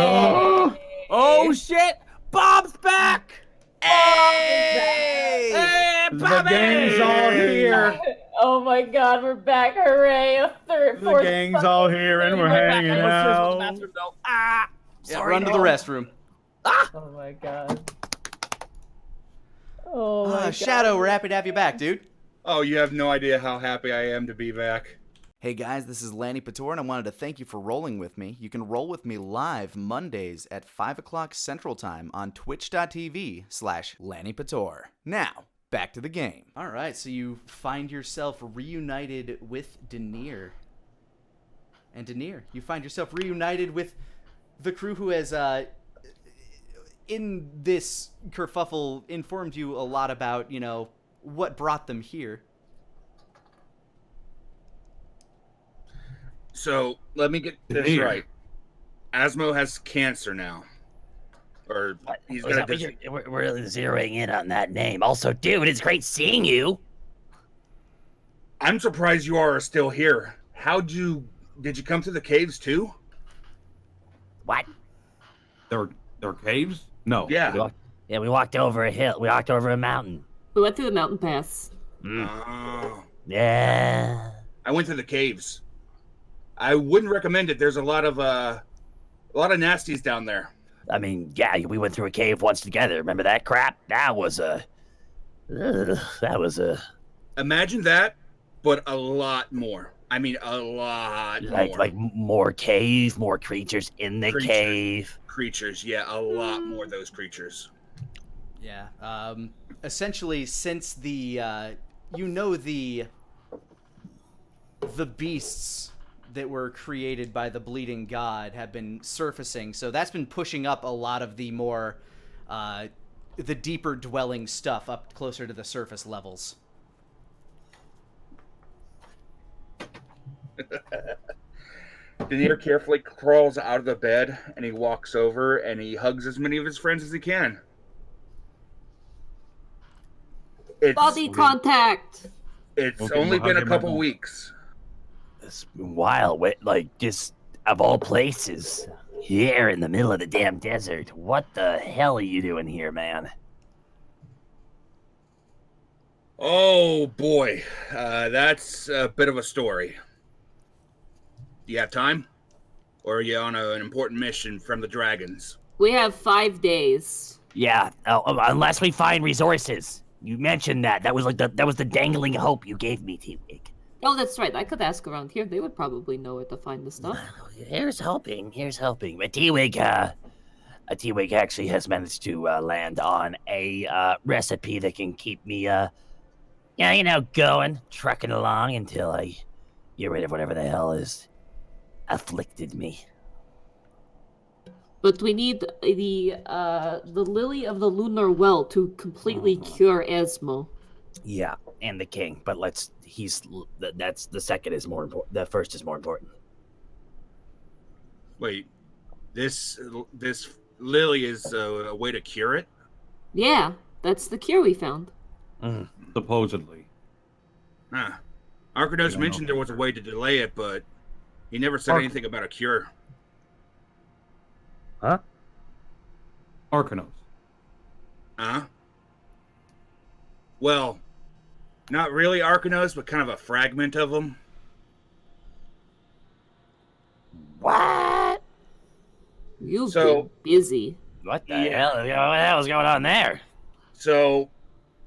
Oh shit! Bob's back! Hey! Hey, The Bobby! gang's all here. Oh my god, we're back. Hooray. A third, The fourth. gang's all here and we're hanging out. Ah! Yeah, Sorry, run to the no. restroom. Oh my god. Oh my god. Shadow, we're happy to have you back, dude. Oh, you have no idea how happy I am to be back. Hey guys, this is Lanipator, and I wanted to thank you for rolling with me. You can roll with me live Mondays at 5 o'clock Central Time on twitch.tv/Lanipator. Now, back to the game. All right, so you find yourself reunited with Denier. And Denier, you find yourself reunited with the crew who has, in this kerfuffle, informed you a lot about, what brought them here. So let me get this Here. right. Asmo has cancer now, or he's Is gonna. that what we're really zeroing in on that name. Also, dude, it's great seeing you. I'm surprised you are still here. Did you come to the caves too? What? There are caves? No. Yeah. We walked over a hill. We walked over a mountain. We went through the mountain pass. Oh. Yeah. I went to the caves. I wouldn't recommend it. There's a lot of nasties down there. I mean, yeah, we went through a cave once together. Remember that crap? That was a. Imagine that, but a lot more. I mean, a lot more. Like more cave, more creatures in the cave. Creatures, yeah, a lot more of those creatures. Yeah. Essentially, since the beasts that were created by the bleeding god have been surfacing, so that's been pushing up a lot of the more the deeper dwelling stuff up closer to the surface levels. Denier carefully crawls out of the bed and he walks over and he hugs as many of his friends as he can. Body contact. It's Okay, only we'll been a hug him couple right now. weeks. It's wild. Like, just of all places, here in the middle of the damn desert. What the hell are you doing here, man? Oh boy, that's a bit of a story. Do you have time? Or are you on an important mission from the dragons? We have 5 days. Yeah, unless we find resources. You mentioned that. That was the dangling hope you gave me, T-Wig. Oh, that's right. I could ask around here. They would probably know where to find the stuff. Here's hoping. But T-Wig actually has managed to land on a recipe that can keep me, going, trucking along until I get rid of whatever the hell is afflicted me. But we need the Lily of the Lunar Well to completely cure Asmo. Yeah, and the king. But that's the second is more important. The first is more important. Wait, this lily is a way to cure it? Yeah, that's the cure we found. Supposedly. Huh. Arkanos don't mentioned know. there was a way to delay it, but he never said anything about a cure. Huh? Arcanos. Huh? Well, not really Arkanos, but kind of a fragment of them. What? You've So- been busy. What the hell? What the hell is going on there? So,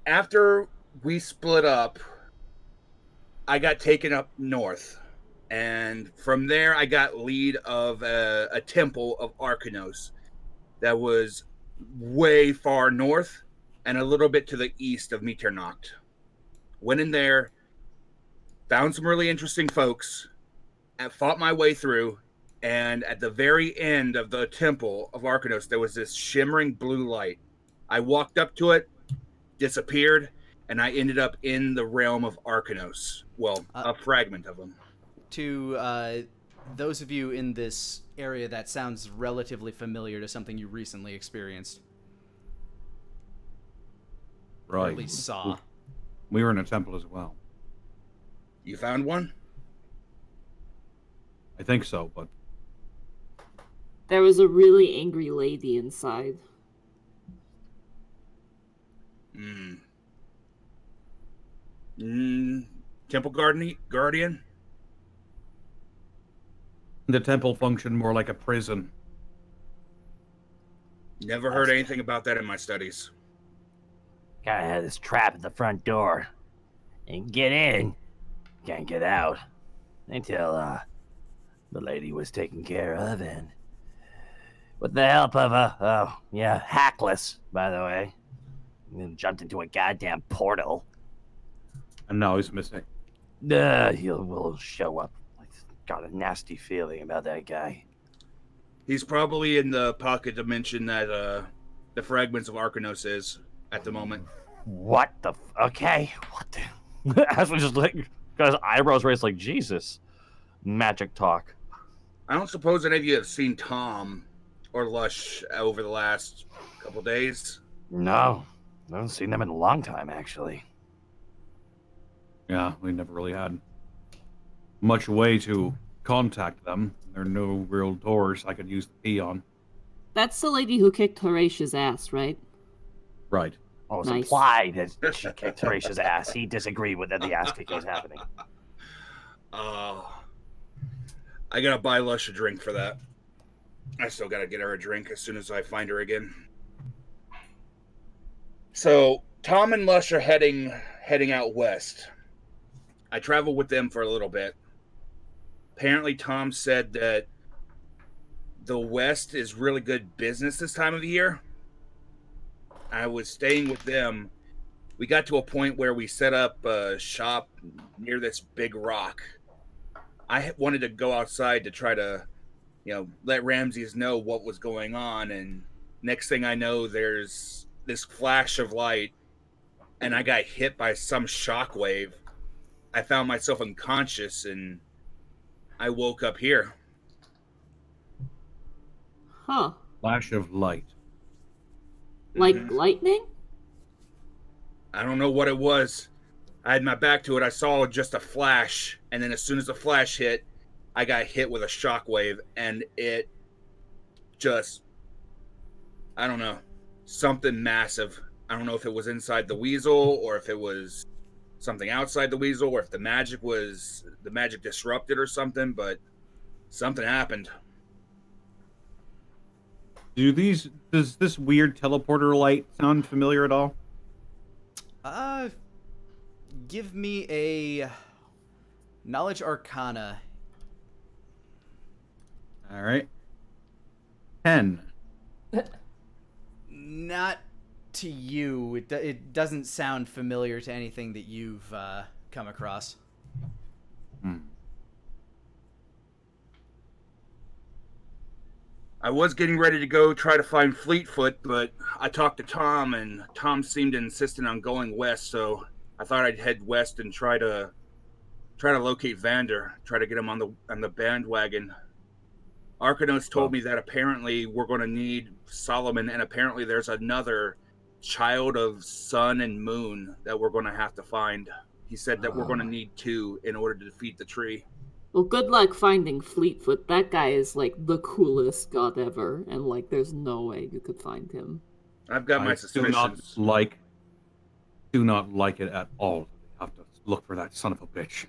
after we split up, I got taken up north. And from there, I got lead of a temple of Arkanos that was way far north and a little bit to the east of Mitternacht. Went in there, found some really interesting folks, and fought my way through. And at the very end of the temple of Arkanos, there was this shimmering blue light. I walked up to it, disappeared, and I ended up in the realm of Arkanos. Well, a fragment of them. To those of you in this area, that sounds relatively familiar to something you recently experienced. Or Right. at least saw. We were in a temple as well. You found one? I think so, but There was a really angry lady inside. Temple Guardian? the temple functioned more like a prison. Never heard anything about that in my studies. Gotta have this trap at the front door. And get in, can't get out. until the lady was taken care of, and with the help of Hackless, by the way, and then jumped into a goddamn portal. And now he's missing. Will show up. Got a nasty feeling about that guy. He's probably in the pocket dimension that the fragments of Arcanos is at the moment. What the? Okay. What the? As we just like, got his eyebrows raised like Jesus. Magic talk. I don't suppose any of you have seen Tom or Lush over the last couple days. No, I haven't seen them in a long time, actually. Yeah, we never really had much way to contact them. There are no real doors I could use the key on. That's the lady who kicked Horatia's ass, right? Right. Oh, it's Nice. implied that she kicked Horatia's ass. He disagreed with that the ass kicking was happening. I gotta buy Lush a drink for that. I still gotta get her a drink as soon as I find her again. So Tom and Lush are heading out west. I traveled with them for a little bit. Apparently, Tom said that the West is really good business this time of the year. I was staying with them. We got to a point where we set up a shop near this big rock. I wanted to go outside to try to, let Ramses know what was going on. And next thing I know, there's this flash of light, and I got hit by some shockwave. I found myself unconscious, and I woke up here. Huh. Flash of light. Like lightning? I don't know what it was. I had my back to it. I saw just a flash, and then as soon as the flash hit, I got hit with a shockwave, and it just, I don't know, something massive. I don't know if it was inside the weasel, or if it was something outside the weasel, or if the magic disrupted or something, but something happened. Does this weird teleporter light sound familiar at all? Give me a knowledge arcana. All right. 10. Not to you. It doesn't sound familiar to anything that you've come across. I was getting ready to go try to find Fleetfoot, but I talked to Tom, and Tom seemed insistent on going west, so I thought I'd head west and try to locate Vander, try to get him on the bandwagon. Arcanos told me that apparently we're going to need Solomon, and apparently there's another child of sun and moon that we're going to have to find. He said that we're going to need 2 in order to defeat the tree. Well, good luck finding Fleetfoot. That guy is, the coolest god ever, and, there's no way you could find him. I've got my suspicions. Do not like it at all. You have to look for that son of a bitch.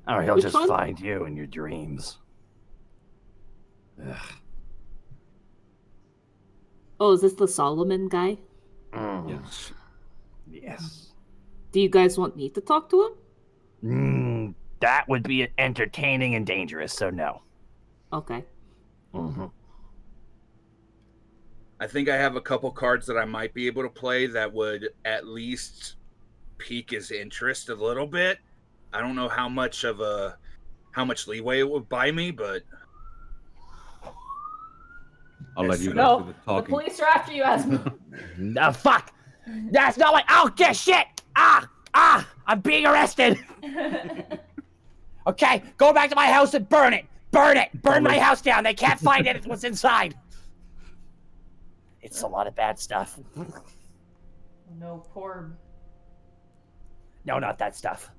Or he'll Which just one? find you in your dreams. Ugh. Oh, is this the Solomon guy? Yes. Yes. Do you guys want me to talk to him? That would be entertaining and dangerous, so no. Okay. Mm-hmm. I think I have a couple cards that I might be able to play that would at least pique his interest a little bit. I don't know how much leeway it would buy me, but I'll let you guys No, do the the talking. police are after you, Asma. No, fuck! That's not like. Oh, get shit! I'm being arrested! Okay, go back to my house and burn it! Burn it! Burn my house down! They can't find it! What's inside! It's a lot of bad stuff. No, poor. No, not that stuff.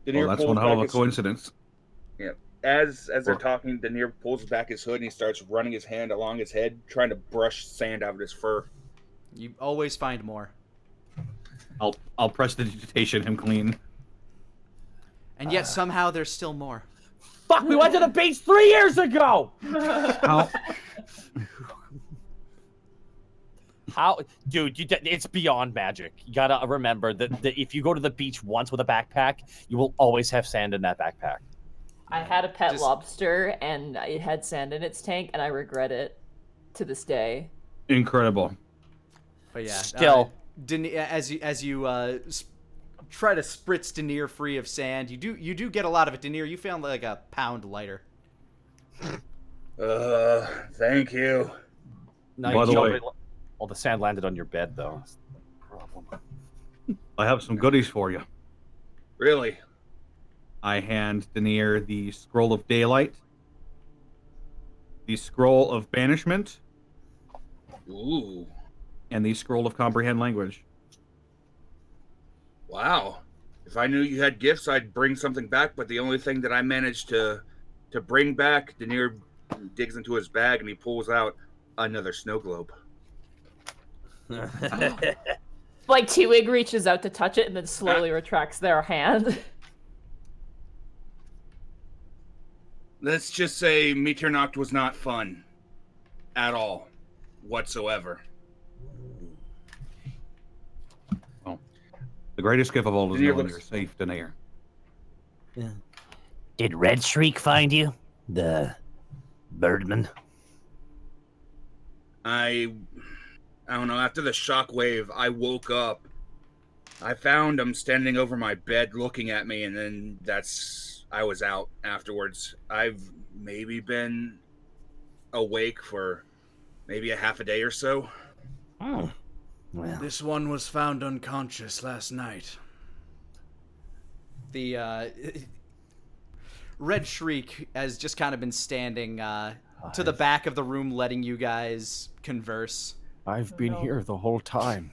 Well, that's one hell of a coincidence. Yeah. As they're talking, Denier pulls back his hood and he starts running his hand along his head, trying to brush sand out of his fur. You always find more. I'll press the digitation him clean. And yet somehow there's still more. Fuck, we went to the beach 3 years ago! How How, dude? It's beyond magic. You gotta remember that if you go to the beach once with a backpack, you will always have sand in that backpack. I had a pet Just- lobster, and it had sand in its tank, and I regret it to this day. Incredible. But yeah, Still. as you try to spritz Denier free of sand, you do get a lot of it. Denier, you found like a pound lighter. Thank you. No, By the way, all the sand landed on your bed, though. Problem. I have some goodies for you. Really? I hand Denier the Scroll of Daylight, the Scroll of Banishment, Ooh. and the Scroll of Comprehend Language. Wow. If I knew you had gifts, I'd bring something back, but the only thing that I managed to bring back, Denier digs into his bag and he pulls out another snow globe. Like T-Wig reaches out to touch it and then slowly retracts their hand. Let's just say Meteor Noct was not fun. At all. Whatsoever. Well, the greatest gift of all is Denier knowing looks- you're safe, Denier. Did Red Shriek find you? The birdman? I don't know, after the shockwave, I woke up. I found him standing over my bed looking at me, and then I was out afterwards. I've maybe been awake for maybe a half a day or so. Oh. Well, This one was found unconscious last night. The Red Shriek has just kind of been standing to the back of the room, letting you guys converse. I've been here the whole time.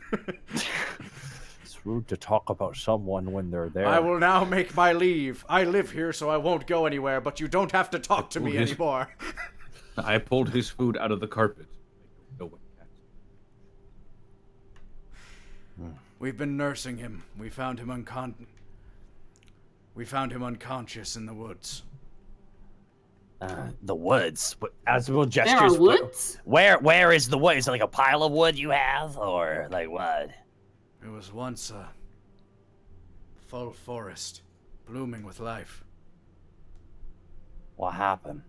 It's rude to talk about someone when they're there. I will now make my leave. I live here, so I won't go anywhere, but you don't have to talk to me Yes. anymore. I pulled his food out of the carpet. No one can. We've been nursing him. We found him unconscious in the woods. the woods. As well, There gestures. are woods? Where is the wood? Is it like a pile of wood you have, or like what? It was once a full forest, blooming with life. What happened?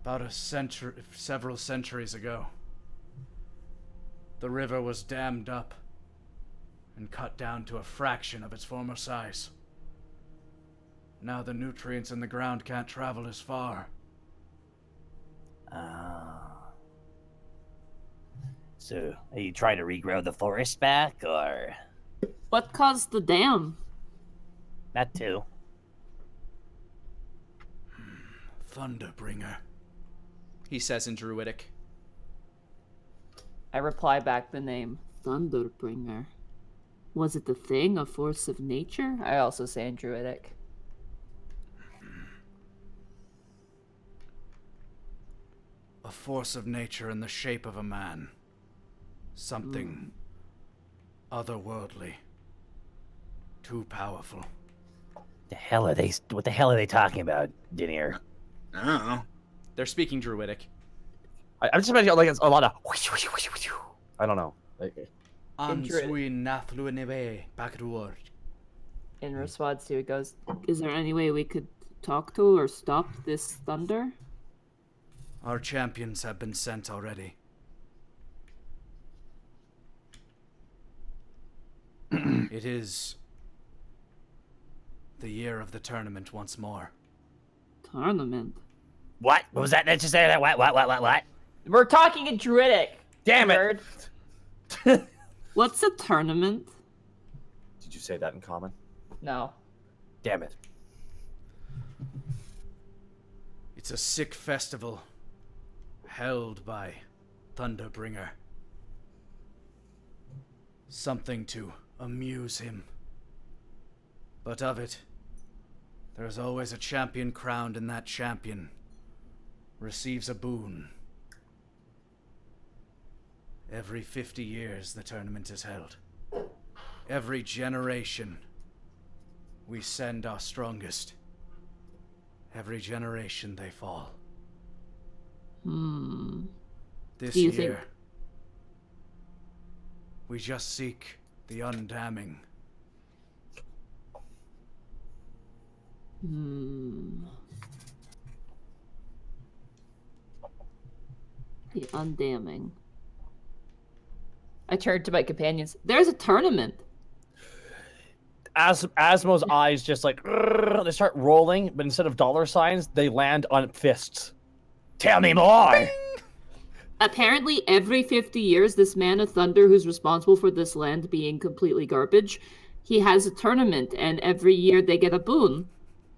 About several centuries ago, the river was dammed up and cut down to a fraction of its former size. Now the nutrients in the ground can't travel as far. So, are you trying to regrow the forest back, or What caused the dam? that too? Thunderbringer, he says in Druidic. I reply back the name. Thunderbringer. Was it a thing, a force of nature? I also say in Druidic. A force of nature in the shape of a man. Something otherworldly. Too powerful. The hell are they? What the hell are they talking about, Denier? I don't know. They're speaking Druidic. I'm just imagining like it's a lot of. I don't know. Like, Ansui nathluinebe bakruor. In response to it goes, Is there any way we could talk to or stop this thunder? Our champions have been sent already. It is the year of the tournament once more. Tournament? What? What was that? Let's just say that. What? we're talking in Druidic. Damn it! nerd." What's a tournament? Did you say that in common? No. Damn it! It's a sick festival held by Thunderbringer. Something to amuse him. But of it, there's always a champion crowned, and that champion receives a boon. Every 50 years the tournament is held. Every generation we send our strongest. Every generation they fall. This Do you year, think- we just seek the undamning. The undamning. I turned to my companions. There's a tournament. Asmo's eyes just like they start rolling, but instead of dollar signs, they land on fists. Tell me more. Apparently, every 50 years, this man of thunder who's responsible for this land being completely garbage, he has a tournament, and every year they get a boon.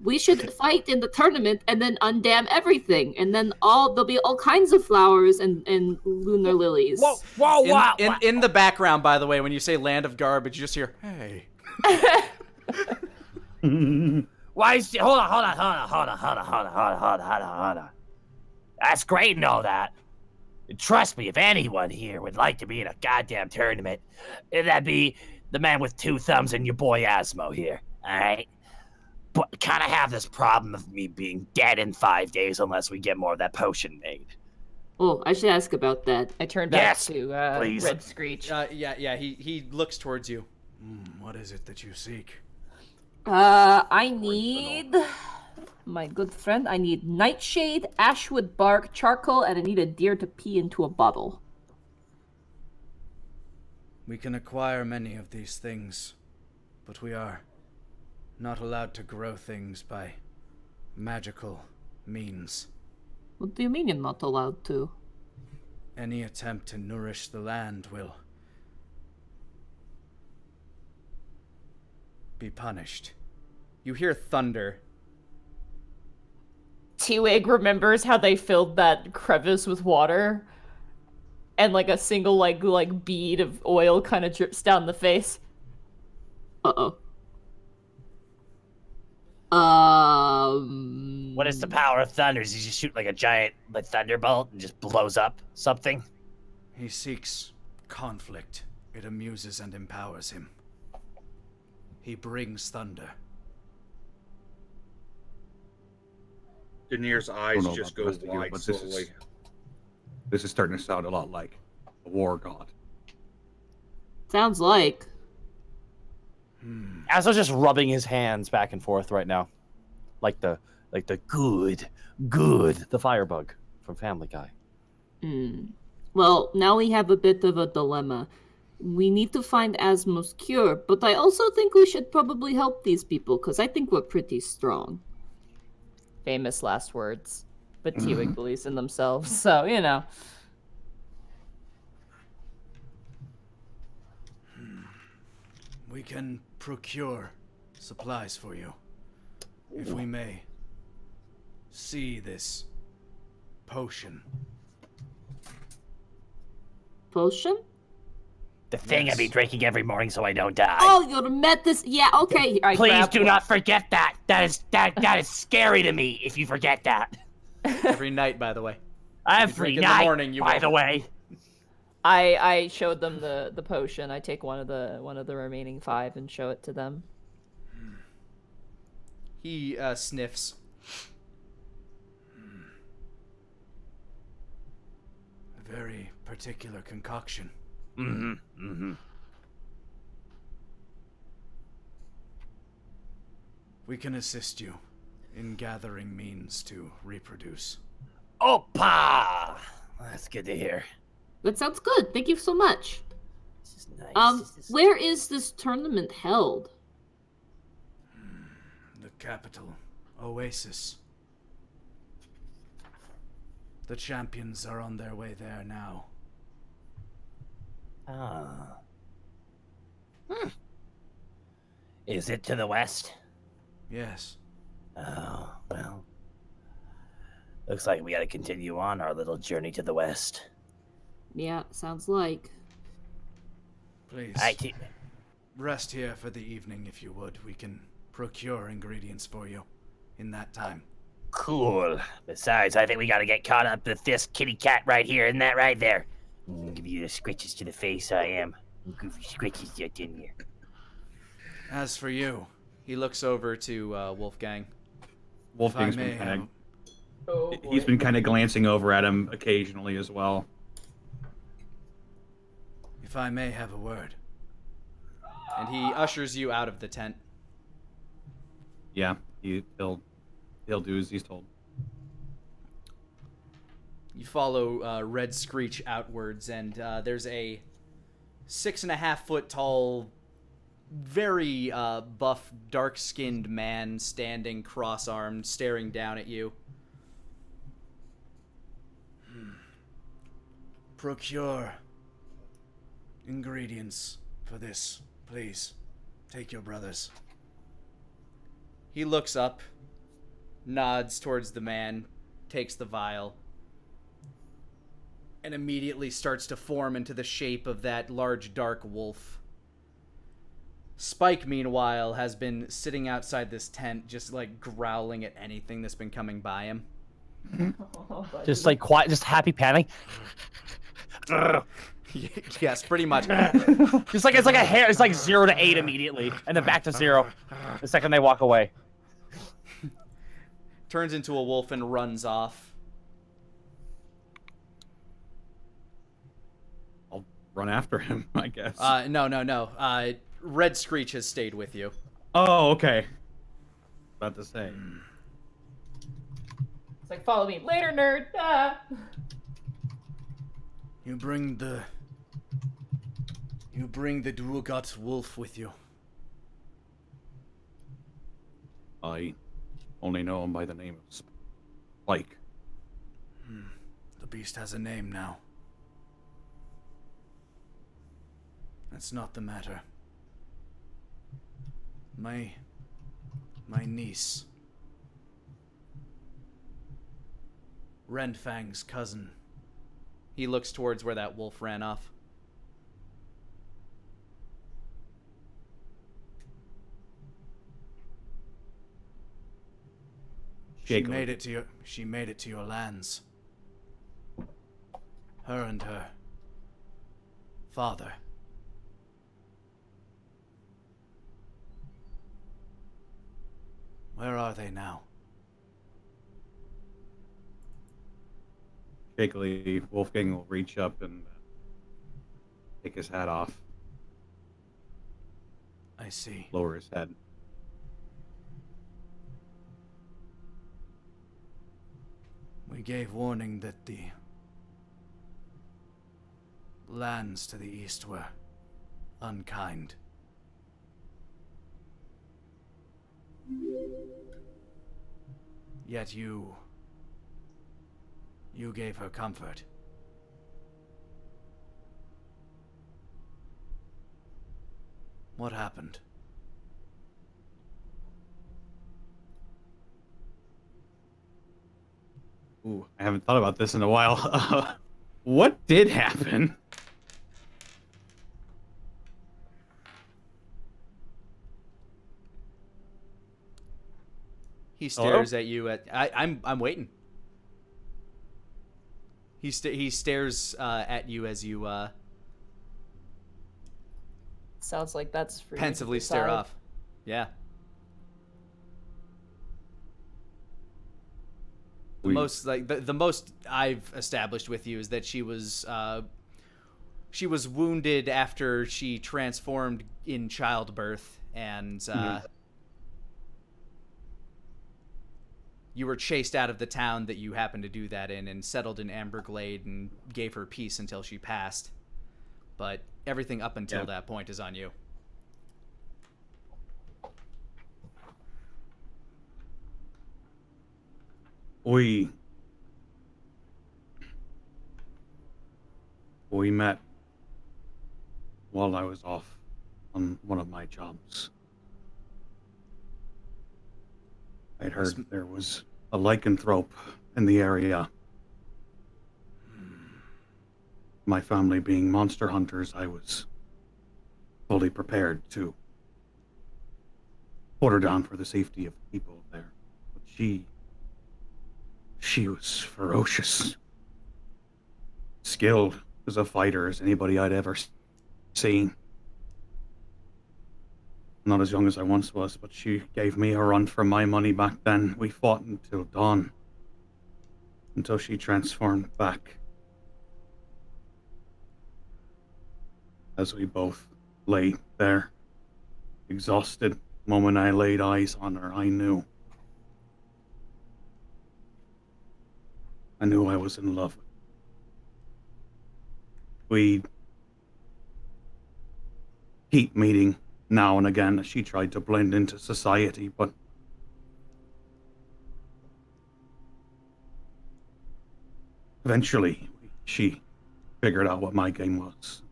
We should fight in the tournament and then undam everything, and then there'll be all kinds of flowers and lunar lilies. Whoa! In the background, by the way, when you say land of garbage, you just hear, hey. Why is hold on. That's great and all that. Trust me, if anyone here would like to be in a goddamn tournament, that'd be the man with two thumbs and your boy Asmo here. All right. But kind of have this problem of me being dead in 5 days unless we get more of that potion made. Oh, I should ask about that. I turned back Yes, to please. Red Screech. Yeah, he looks towards you. What is it that you seek? I need... My good friend, I need nightshade, ashwood bark, charcoal, and I need a deer to pee into a bottle. We can acquire many of these things, but we are not allowed to grow things by magical means. What do you mean you're not allowed to? Any attempt to nourish the land will be punished. You hear thunder. T-Wig remembers how they filled that crevice with water, and like a single like bead of oil kind of drips down the face. Uh-oh. What is the power of thunder? Does he just shoot like a giant thunderbolt and just blows up something? He seeks conflict. It amuses and empowers him. He brings thunder. Daenerys' eyes know just about the go rest of you, wide but slowly. This is starting to sound a lot like a war god. Sounds like. Asmo's just rubbing his hands back and forth right now, like the good, the firebug from Family Guy. Well, now we have a bit of a dilemma. We need to find Asmo's cure, but I also think we should probably help these people, because I think we're pretty strong. Famous last words. But T-Wig believes in themselves, so, you know. We can procure supplies for you, if we may. See this potion. Potion? The thing Yes. I be drinking every morning so I don't die. Oh, you're met this. Yeah, okay. I Please grab do one. not forget that. That is scary to me if you forget that. Every night, by the way. Every drink in the night, morning, you by won't. the way. I showed them the potion. I take one of the remaining 5 and show it to them. He sniffs. A very particular concoction. We can assist you in gathering means to reproduce. Opa! That's good to hear. That sounds good. Thank you so much. This is nice. Where is this tournament held? The capital, Oasis. The champions are on their way there now. Ah. Is it to the west? Yes. Oh, well. Looks like we gotta continue on our little journey to the west. Yeah, sounds like. Please, rest here for the evening if you would. We can procure ingredients for you in that time. Cool. Besides, I think we gotta get caught up with this kitty cat right here. Isn't that right there? I'm gonna give you the scritches to the face, I am. Goofy scritches just in here. As for you, he looks over to Wolfgang. Wolfgang's If I been may, kind Oh, He's boy. been kind of glancing over at him occasionally as well. If I may have a word. And he ushers you out of the tent. Yeah, he'll do as he's told. You follow Red Screech outwards, and there's a 6.5-foot tall, very buff, dark-skinned man standing cross-armed, staring down at you. Procure ingredients for this, please. Take your brothers. He looks up, nods towards the man, takes the vial, and immediately starts to form into the shape of that large dark wolf. Spike, meanwhile, has been sitting outside this tent, just like growling at anything that's been coming by him. Oh, buddy. Just like quiet, just happy panning. Yes, pretty much. It's like a hair. It's like 0 to 8 immediately, and then back to 0 the second they walk away. Turns into a wolf and runs off. I'll run after him, I guess. No. Red Screech has stayed with you. Oh, okay. About to say. It's like, follow me later, nerd. Ah. You bring the Duogot wolf with you. I only know him by the name of Spike. The beast has a name now. That's not the matter. My niece, Renfang's cousin. He looks towards where that wolf ran off. She made it to your lands. Her and her father. Where are they now? Shakily, Wolfgang will reach up and take his hat off, I see. lower his head. We gave warning that the lands to the east were unkind. Yet you gave her comfort. What happened? Ooh, I haven't thought about this in a while. What did happen? He stares at you. I'm waiting. He stares at you as you Sounds like that's for you to pensively stare decide. off. Yeah. The most I've established with you is that she was wounded after she transformed in childbirth, and you were chased out of the town that you happened to do that in, and settled in Amberglade and gave her peace until she passed. But everything up until that point is on you. We met while I was off on one of my jobs. I'd heard there was a lycanthrope in the area. My family being monster hunters, I was fully prepared to put her down for the safety of the people there. But she was ferocious. Skilled as a fighter as anybody I'd ever seen. Not as young as I once was, but she gave me a run for my money back then. We fought until dawn. until she transformed back. As we both lay there, exhausted, the moment I laid eyes on her, I knew I was in love. We keep meeting now and again as she tried to blend into society, but eventually she figured out what my game was,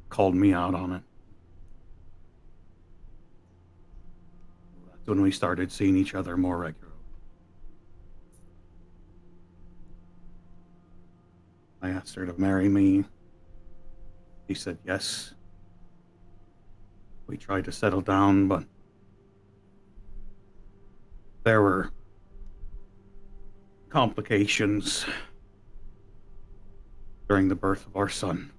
called me out on it. That's when we started seeing each other more regularly. I asked her to marry me. She said yes. We tried to settle down, but there were complications during the birth of our son.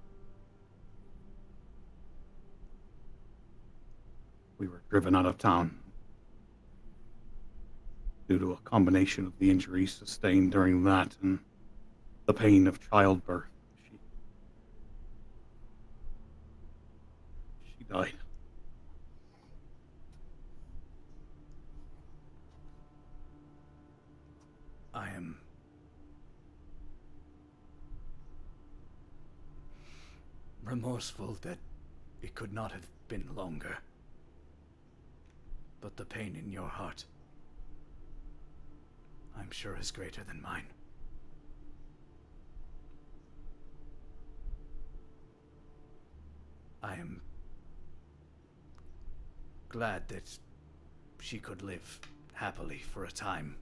We were driven out of town due to a combination of the injuries sustained during that and the pain of childbirth. She died. I am remorseful that it could not have been longer. But the pain in your heart, I'm sure, is greater than mine. I am glad that she could live happily for a time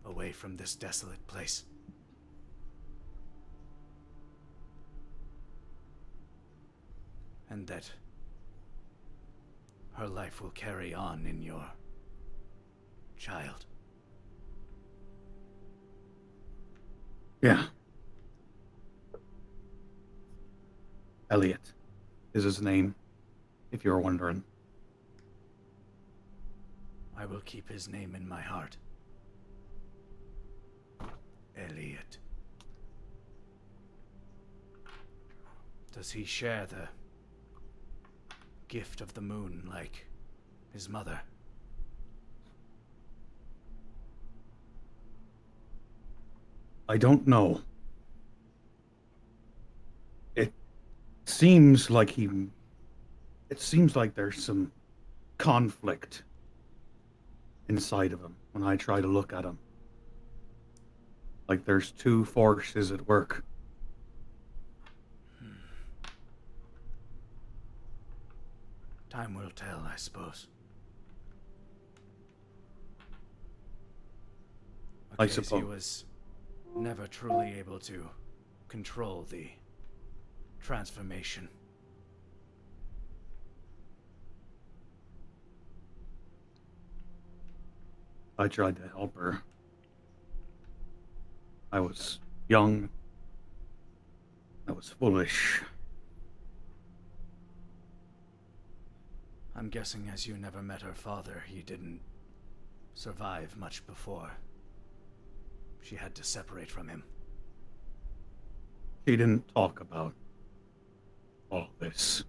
away from this desolate place. And that her life will carry on in your child. Yeah. Elliot is his name, if you're wondering. I will keep his name in my heart. Elliot. Does he share the gift of the moon like his mother? I don't know. It seems like there's some conflict inside of him when I try to look at him. Like there's two forces at work. Time will tell, I suppose. I He suppose. was never truly able to control the transformation. I tried to help her. I was young. I was foolish. I'm guessing as you never met her father, he didn't survive much before she had to separate from him. She didn't talk about all this.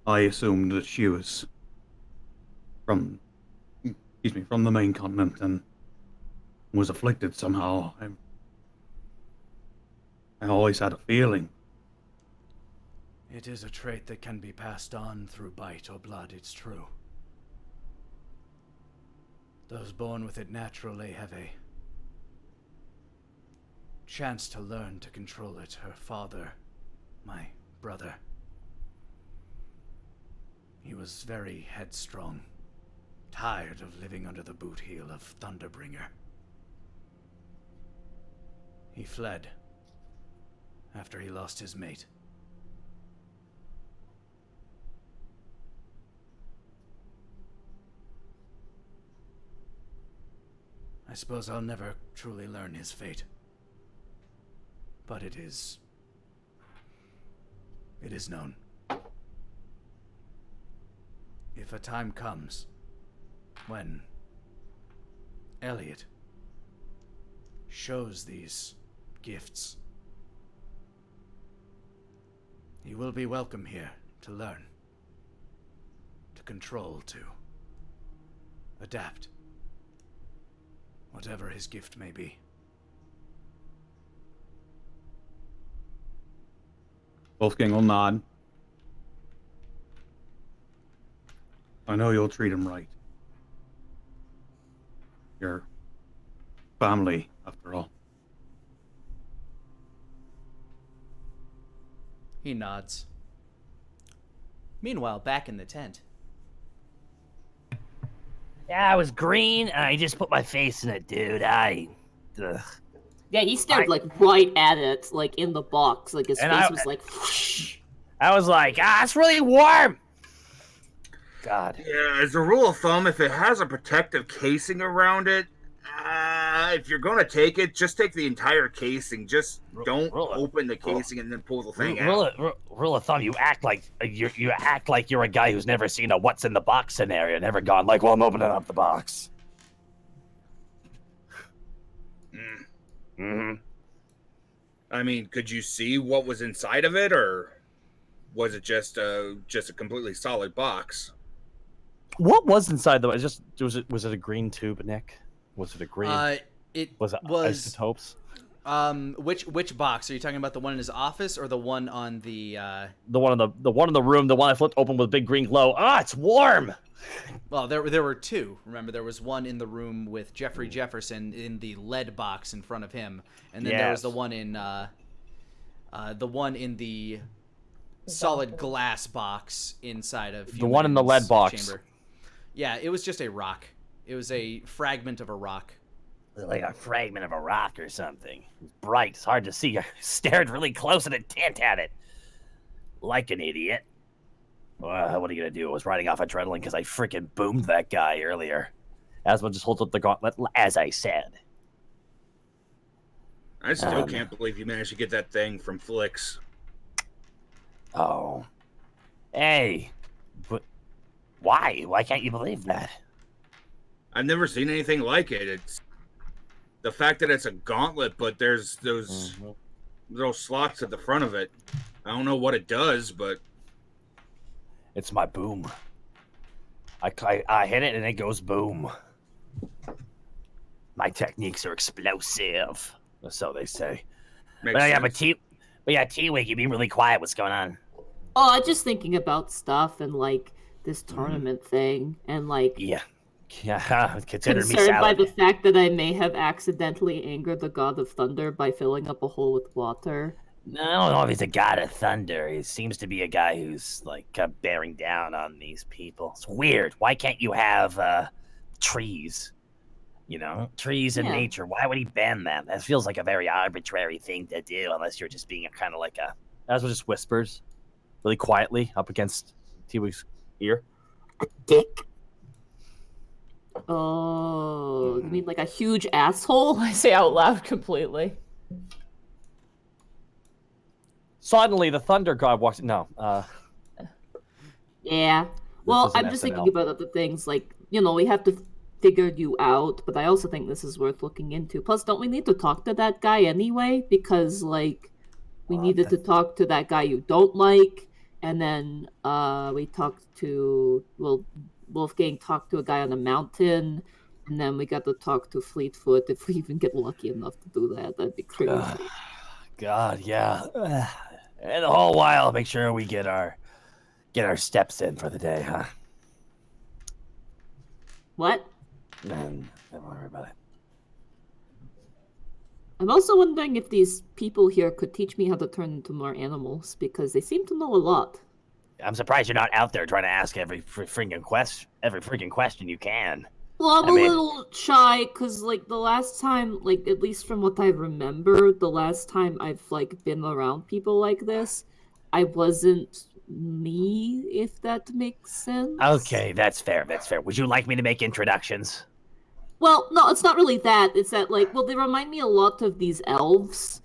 I assumed that she was from the main continent and was afflicted somehow. I always had a feeling. It is a trait that can be passed on through bite or blood, it's true. Those born with it naturally have a chance to learn to control it. Her father, my brother, he was very headstrong, tired of living under the boot heel of Thunderbringer. He fled after he lost his mate. I suppose I'll never truly learn his fate. But it is known. If a time comes when Elliot shows these gifts, he will be welcome here to learn, to control, to adapt, whatever his gift may be. Wolfgang will nod. I know you'll treat him right. Your family, after all. He nods. Meanwhile, back in the tent. Yeah, I was green, and I just put my face in it, dude. Ugh. Yeah, he stared like right at it, like in the box. Like his And face I- was like. Whoosh. I was like, it's really warm. God. Yeah, as a rule of thumb, if it has a protective casing around it, if you're going to take it, just take the entire casing. Just don't open the casing and then pull the thing out. Rule of thumb: you act like you're a guy who's never seen a "what's in the box" scenario, never gone like, "Well, I'm opening up the box." Mm. I mean, could you see what was inside of it, or was it just a completely solid box? What was inside though? Was it a green tube, Nick? Was it a green? It was isotopes? Which box are you talking about? The one in his office or the one on the? The one in the room. The one I flipped open with a big green glow. It's warm. Well, there were two. Remember, there was one in the room with Jeffrey Jefferson in the lead box in front of him, and then there was the one in the solid glass box inside of the one in the lead box. Chamber. Yeah, it was just a rock. It was a fragment of a rock. Like a fragment of a rock or something. It's bright. It's hard to see. I stared really close at it. Like an idiot. Well, what are you going to do? I was riding off adrenaline because I freaking boomed that guy earlier. Asma just holds up the gauntlet, as I said. I still can't believe you managed to get that thing from Flix. Oh. Hey. But why? Why can't you believe that? I've never seen anything like it. It's the fact that it's a gauntlet, but there's those little slots at the front of it. I don't know what it does, but it's my boom. I hit it and it goes boom. My techniques are explosive, so they say. Makes sense. But T-Wig, you've been really quiet. What's going on? Oh, just thinking about stuff and like this tournament thing and like. Yeah, consider me concerned by salad. the fact that I may have accidentally angered the god of thunder by filling up a hole with water. No, I don't know if he's a god of thunder. He seems to be a guy who's like bearing down on these people. It's weird. Why can't you have trees? You know, trees in nature. Why would he ban them? That feels like a very arbitrary thing to do, unless you're just being kind of like a. Asma just whispers, really quietly, up against T-Wig's ear. A dick. Oh, you mean like a huge asshole? I say out loud completely. Suddenly, the thunder god walks. No. Yeah. Well, I'm just thinking about other things. Like, we have to figure you out, but I also think this is worth looking into. Plus, don't we need to talk to that guy anyway? Because, like, we needed to talk to that guy you don't like, and then we talked to, Wolfgang talked to a guy on a mountain, and then we got to talk to Fleetfoot if we even get lucky enough to do that. That'd be crazy. God, yeah. And the whole while, make sure we get our steps in for the day, huh? What? Don't worry about it. I'm also wondering if these people here could teach me how to turn into more animals, because they seem to know a lot. I'm surprised you're not out there trying to ask every freaking question you can. Well, I'm a little shy, because, like, the last time, like, at least from what I remember, the last time I've, like, been around people like this, I wasn't me, if that makes sense. Okay, that's fair. Would you like me to make introductions? Well, no, it's not really that. It's that, like, they remind me a lot of these elves,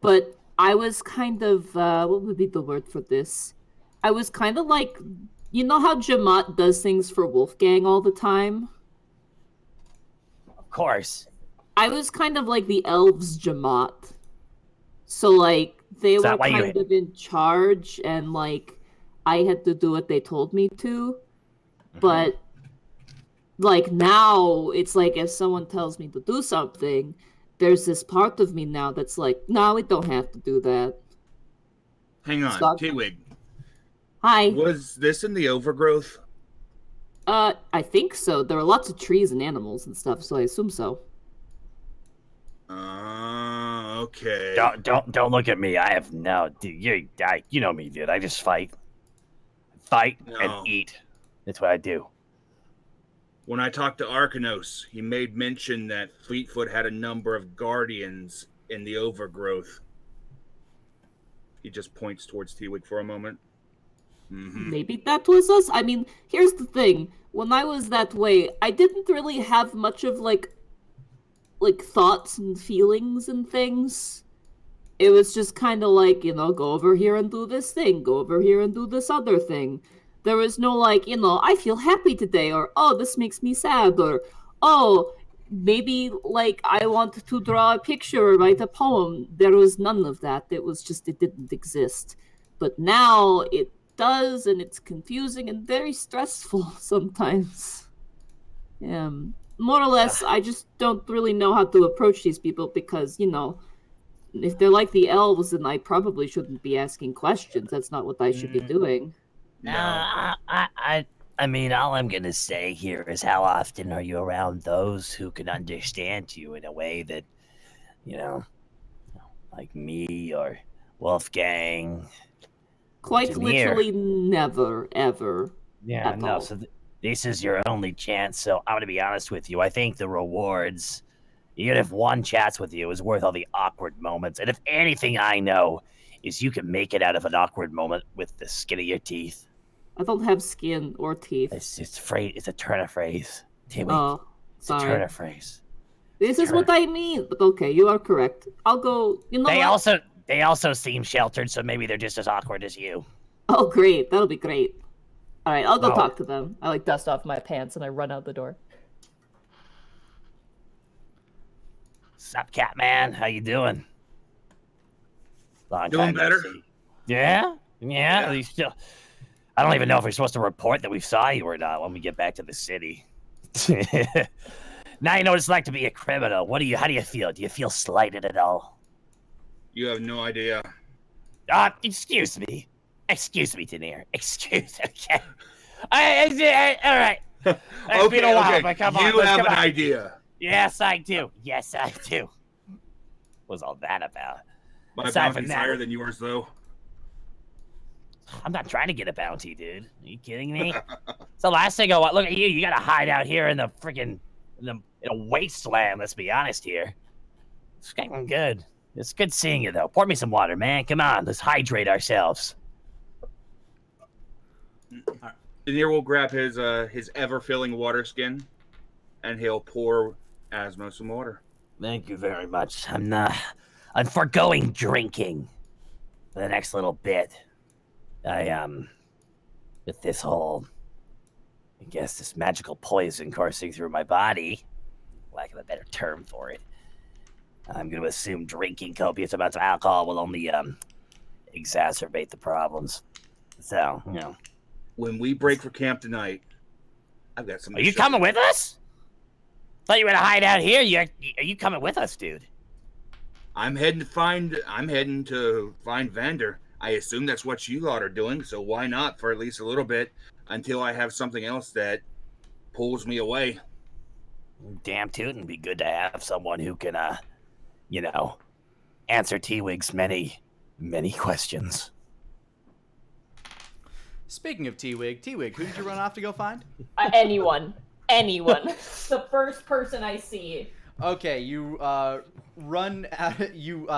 but I was kind of, what would be the word for this? I was kind of like, you know how Jamat does things for Wolfgang all the time? Of course. I was kind of like the elves' Jamaat. So, like, they Is were that why you- kind of in charge, and, like, I had to do what they told me to. But, like, now, it's like if someone tells me to do something, there's this part of me now that's like, no, we don't have to do that. Hang on, Stop. T-Wig. Hi. Was this in the overgrowth? I think so. There are lots of trees and animals and stuff, so I assume so. Okay. Don't look at me. I have no. Dude, you know me, dude. I just fight No. and eat. That's what I do. When I talked to Arcanos, he made mention that Fleetfoot had a number of guardians in the overgrowth. He just points towards T-Wig for a moment. Maybe that was us. I mean, here's the thing. When I was that way, I didn't really have much of like thoughts and feelings and things. It was just kind of like, go over here and do this thing, go over here and do this other thing. There was no like, I feel happy today, or oh, this makes me sad, or oh, maybe like I want to draw a picture or write a poem. There was none of that. It was just, it didn't exist. But now it does, and it's confusing and very stressful sometimes. More or less, I just don't really know how to approach these people because, if they're like the elves, then I probably shouldn't be asking questions. That's not what I should be doing. No. I mean, all I'm gonna say here is, how often are you around those who can understand you in a way that, like me or Wolfgang? Quite Engineer. literally never, ever. Yeah, at no. all. So this is your only chance. So I'm gonna be honest with you. I think the rewards, even if one chats with you, is worth all the awkward moments. And if anything I know is you can make it out of an awkward moment with the skin of your teeth. I don't have skin or teeth. It's a turn of phrase. Timmy. Oh, It's a turn sorry. of phrase. This is what I mean. But okay, you are correct. I'll go. You know what? They also seem sheltered, so maybe they're just as awkward as you. Oh, great. That'll be great. All right, I'll go Oh. talk to them. I like dust off my pants and I run out the door. Sup, Catman? How you doing? Long Doing time no better. see. Yeah? Yeah. You still... I don't even know if we're supposed to report that we saw you or not when we get back to the city. Now you know what it's like to be a criminal. How do you feel? Do you feel slighted at all? You have no idea. Excuse me. Excuse me, Daenerys. Excuse me. Okay. All right. It's been a while, but come on. You let's have come an on. idea. Yes, I do. Yes, I do. What's all that about? My Aside from bounty's that- higher than yours, though. I'm not trying to get a bounty, dude. Are you kidding me? It's the last thing I want. Look at you. You got to hide out here in the freaking in a wasteland. Let's be honest here. It's getting good. It's good seeing you, though. Pour me some water, man. Come on. Let's hydrate ourselves. Daenerys will grab his ever-filling water skin, and he'll pour Asmo some water. Thank you very much. I'm foregoing drinking for the next little bit. With this whole, I guess, this magical poison coursing through my body, lack of a better term for it, I'm going to assume drinking copious amounts of alcohol will only exacerbate the problems. So, When we break for camp tonight, I've got some. Are you coming with us? Thought you were gonna hide out here. Are you coming with us, dude? I'm heading to find Vander. I assume that's what you lot are doing, so why not for at least a little bit until I have something else that pulls me away. Damn tootin', be good to have someone who can, answer T-Wig's many, many questions. Speaking of T-Wig, who did you run off to go find? Anyone. The first person I see. Okay, you run out. You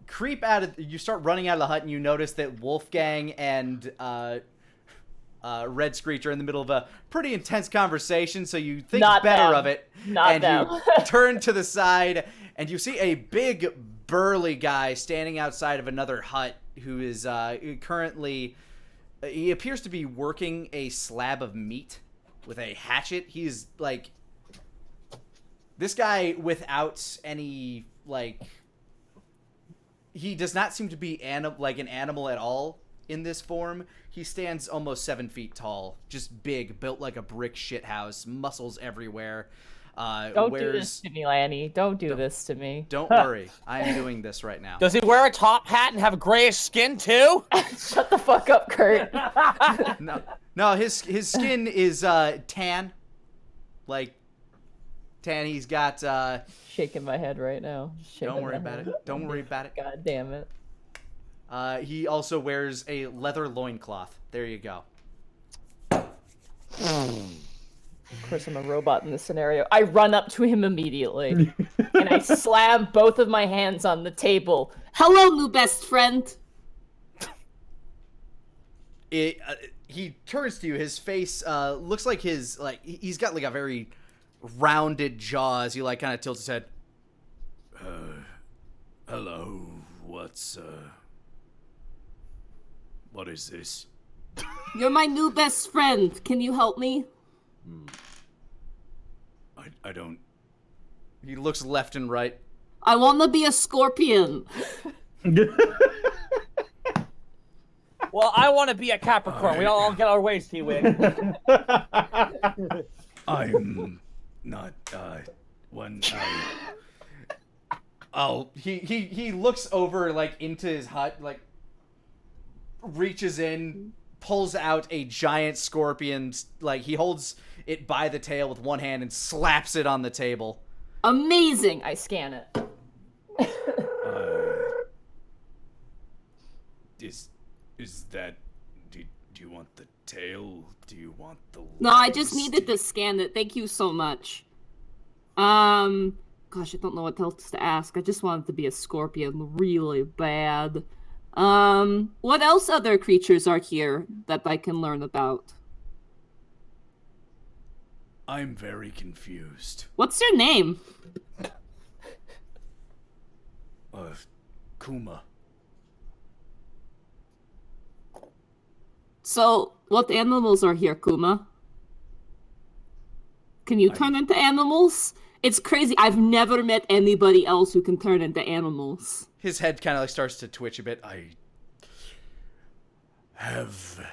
creep out of. You start running out of the hut, and you notice that Wolfgang and Red Screech are in the middle of a pretty intense conversation. So you think Not better them. of it, Not and them. you turn to the side, and you see a big burly guy standing outside of another hut who is currently. He appears to be working a slab of meat with a hatchet. He's like This guy, without any, like... He does not seem to be like an animal at all in this form. He stands almost 7 feet tall. Just big, built like a brick shithouse, muscles everywhere. Don't do this to me, Lani. Don't do this to me. Don't worry. I am doing this right now. Does he wear a top hat and have grayish skin too? Shut the fuck up, Kurt. No, his skin is tan. Like, tan. He's got... Shaking my head right now. Don't worry about it. Don't worry about it. God damn it. He also wears a leather loincloth. There you go. Of course, I'm a robot in this scenario. I run up to him immediately, and I slam both of my hands on the table. Hello, new best friend. He turns to you. His face looks like he's got like a very rounded jaws. He like kind of tilts his head. Hello. What is this? You're my new best friend. Can you help me? I don't. He looks left and right. I want to be a scorpion. Well, I want to be a Capricorn. We all get our ways, T-Wig. I'm not one. He looks over like into his hut, like reaches in, pulls out a giant scorpion, like he holds it by the tail with one hand and slaps it on the table. Amazing! I scan it. Is that... Do you want the tail? Do you want the legs? No, I just needed to scan it. Thank you so much. Gosh, I don't know what else to ask. I just wanted to be a scorpion really bad. What else other creatures are here that I can learn about? I'm very confused. What's your name? Kuma. So, what animals are here, Kuma? Can you turn into animals? It's crazy. I've never met anybody else who can turn into animals. His head kind of like starts to twitch a bit. I have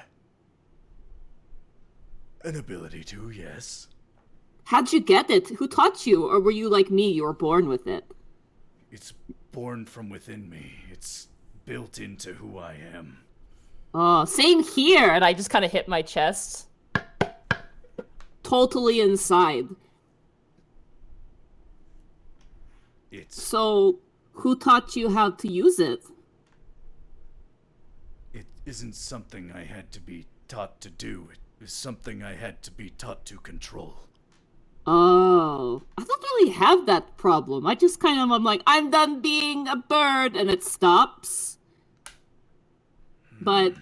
an ability to, yes. How'd you get it? Who taught you? Or were you like me, you were born with it? It's born from within me. It's built into who I am. Oh, same here. And I just kind of hit my chest. Totally inside. So, who taught you how to use it? It isn't something I had to be taught to do. It is something I had to be taught to control. Oh, I don't really have that problem. I just kind of, I'm like, I'm done being a bird, and it stops. But,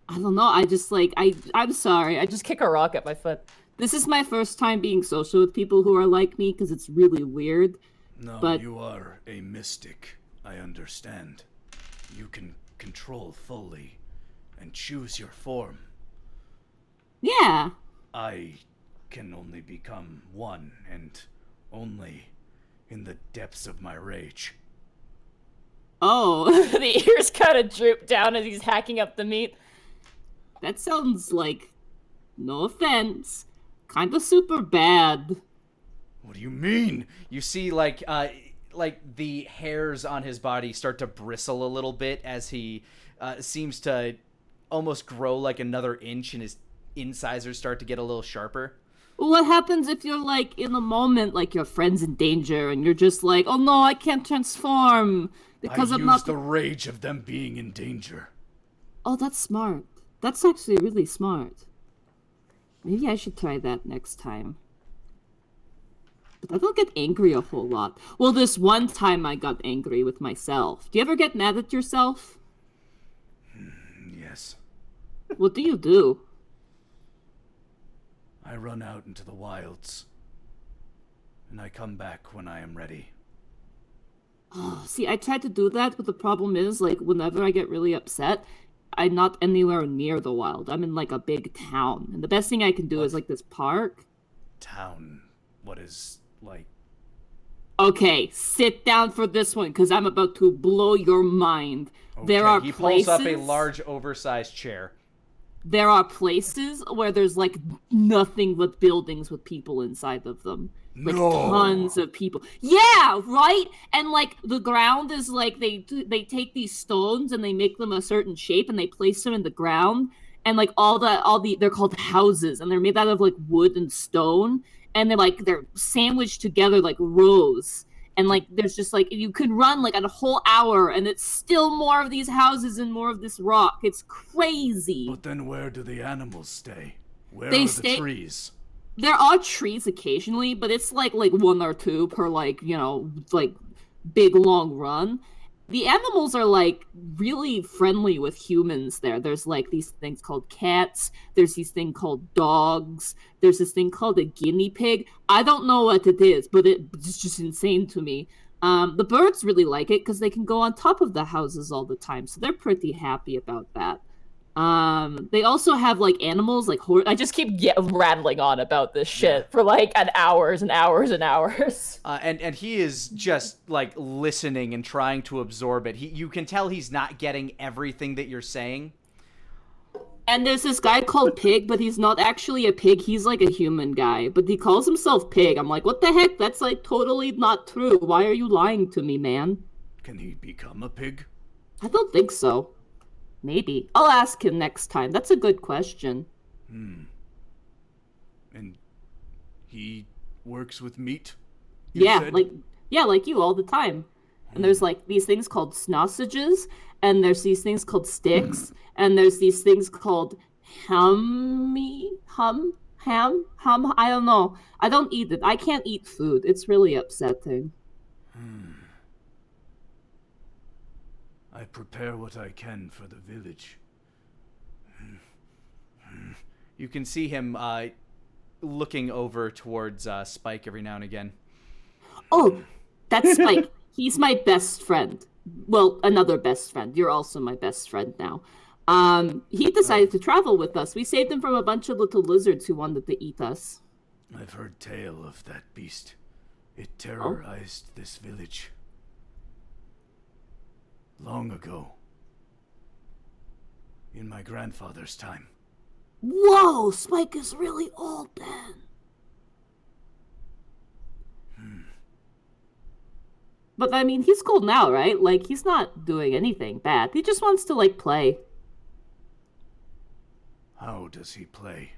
I don't know, I just like, I'm sorry. I just kick a rock at my foot. This is my first time being social with people who are like me, because it's really weird. No, but... you are a mystic. I understand. You can control fully and choose your form. Yeah. I can only become one, and only in the depths of my rage. Oh. The ears kind of droop down as he's hacking up the meat. That sounds like, no offense, kind of super bad. What do you mean? You see, like the hairs on his body start to bristle a little bit as he seems to almost grow like another inch, and his incisors start to get a little sharper. What happens if you're, like, in the moment, like, your friend's in danger, and you're just like, oh no, I can't transform, because I'm not... the rage of them being in danger. Oh, that's smart. That's actually really smart. Maybe I should try that next time. But I don't get angry a whole lot. Well, this one time I got angry with myself. Do you ever get mad at yourself? Yes. What do you do? I run out into the wilds, and I come back when I am ready. Oh, see, I tried to do that, but the problem is, like, whenever I get really upset, I'm not anywhere near the wild. I'm in, like, a big town. And the best thing I can do is, like, this park. Town. what is like? Okay, sit down for this one, because I'm about to blow your mind. Okay. There are He places... pulls up a large, oversized chair. There are places where there's, like, nothing but buildings with people inside of them. Like, tons of people. Yeah, right? And, like, the ground is, like, they take these stones and they make them a certain shape and they place them in the ground. And, like, they're called houses, and they're made out of, like, wood and stone. And they're sandwiched together like rows. And, like, there's just, like, you could run, like, a whole hour, and it's still more of these houses and more of this rock. It's crazy. But then where do the animals stay? Where They are stay- the trees? There are trees occasionally, but it's, like one or two per, like, you know, like, big, long run. The animals are, like, really friendly with humans there. There's, like, these things called cats. There's these things called dogs. There's this thing called a guinea pig. I don't know what it is, but it's just insane to me. The birds really like it because they can go on top of the houses all the time, so they're pretty happy about that. They also have, like, animals, like I just keep rattling on about this shit for like hours and hours and hours. And he is just like listening and trying to absorb it. You can tell he's not getting everything that you're saying. And there's this guy called Pig, but he's not actually a pig. He's like a human guy, but he calls himself Pig. I'm like, what the heck? That's like totally not true. Why are you lying to me, man? Can he become a pig? I don't think so. Maybe. I'll ask him next time. That's a good question. And he works with meat? Yeah, said? like you all the time. And there's like these things called sausages, and there's these things called sticks, and there's these things called ham. I don't know. I don't eat it. I can't eat food. It's really upsetting. I prepare what I can for the village. You can see him looking over towards Spike every now and again. Oh, that's Spike. He's my best friend. Well, another best friend. You're also my best friend now. He decided to travel with us. We saved him from a bunch of little lizards who wanted to eat us. I've heard tale of that beast. It terrorized this village. Long ago. In my grandfather's time. Whoa, Spike is really old then. But I mean, he's cool now, right? Like, he's not doing anything bad. He just wants to, like, play. How does he play?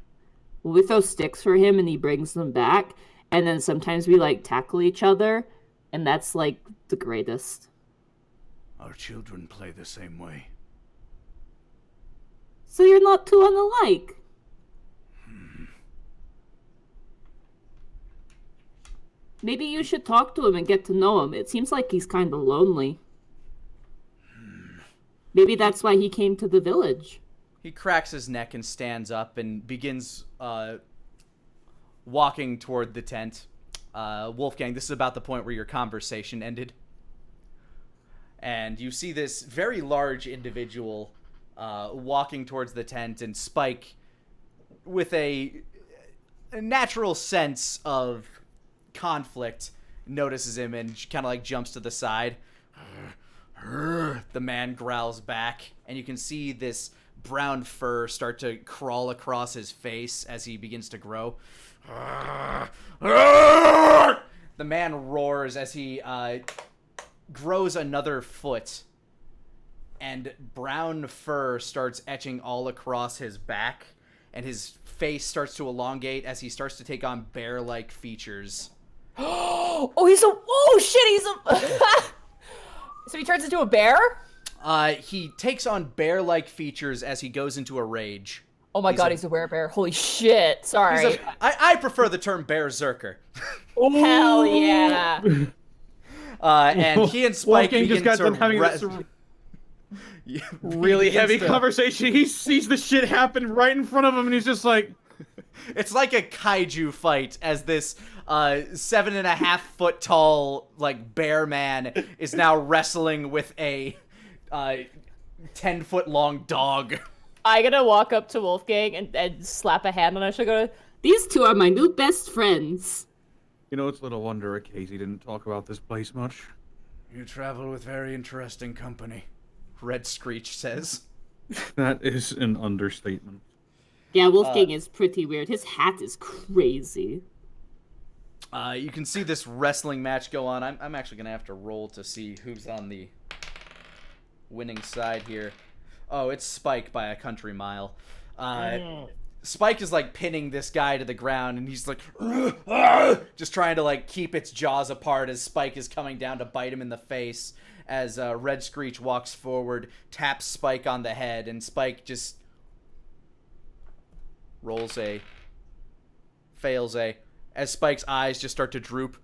Well, we throw sticks for him and he brings them back. And then sometimes we, like, tackle each other. And that's, like, the greatest. Our children play the same way. So you're not too unalike. Maybe you should talk to him and get to know him. It seems like he's kind of lonely. Maybe that's why he came to the village. He cracks his neck and stands up and begins walking toward the tent. Wolfgang, this is about the point where your conversation ended. And you see this very large individual walking towards the tent, and Spike, with a natural sense of conflict, notices him and kind of like jumps to the side. The man growls back, and you can see this brown fur start to crawl across his face as he begins to grow. The man roars as he grows another foot, and brown fur starts etching all across his back, and his face starts to elongate as he starts to take on bear-like features. Oh shit, he's a... So he turns into a bear? He takes on bear-like features as he goes into a rage. Oh my god, he's a werebear. Holy shit, sorry. I prefer the term berserker. Hell yeah. And he and Spike Wolfgang just got them having this really heavy conversation. He sees the shit happen right in front of him, and he's just like... It's like a kaiju fight as this 7.5 foot tall like bear man is now wrestling with a 10 foot long dog. I gotta walk up to Wolfgang and slap a hand on his shoulder. These two are my new best friends. You know, it's little wonder Casey didn't talk about this place much. You travel with very interesting company. Red Screech says. That is an understatement. Yeah, Wolfgang is pretty weird. His hat is crazy. You can see this wrestling match go on. I'm actually going to have to roll to see who's on the winning side here. Oh, it's Spike by a country mile. Spike is like pinning this guy to the ground, and he's like just trying to like keep its jaws apart as Spike is coming down to bite him in the face. As Red Screech walks forward, taps Spike on the head, and Spike just fails a, as Spike's eyes just start to droop.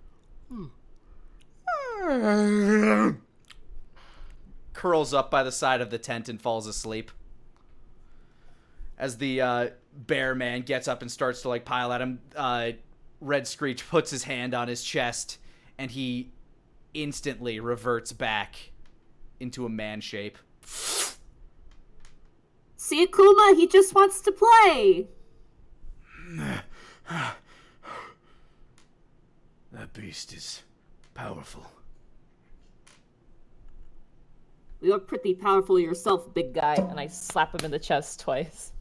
Curls up by the side of the tent and falls asleep. As the bear man gets up and starts to like pile at him, Red Screech puts his hand on his chest, and he instantly reverts back into a man shape. See, Akuma, he just wants to play. That beast is powerful. You're pretty powerful yourself, big guy. And I slap him in the chest twice.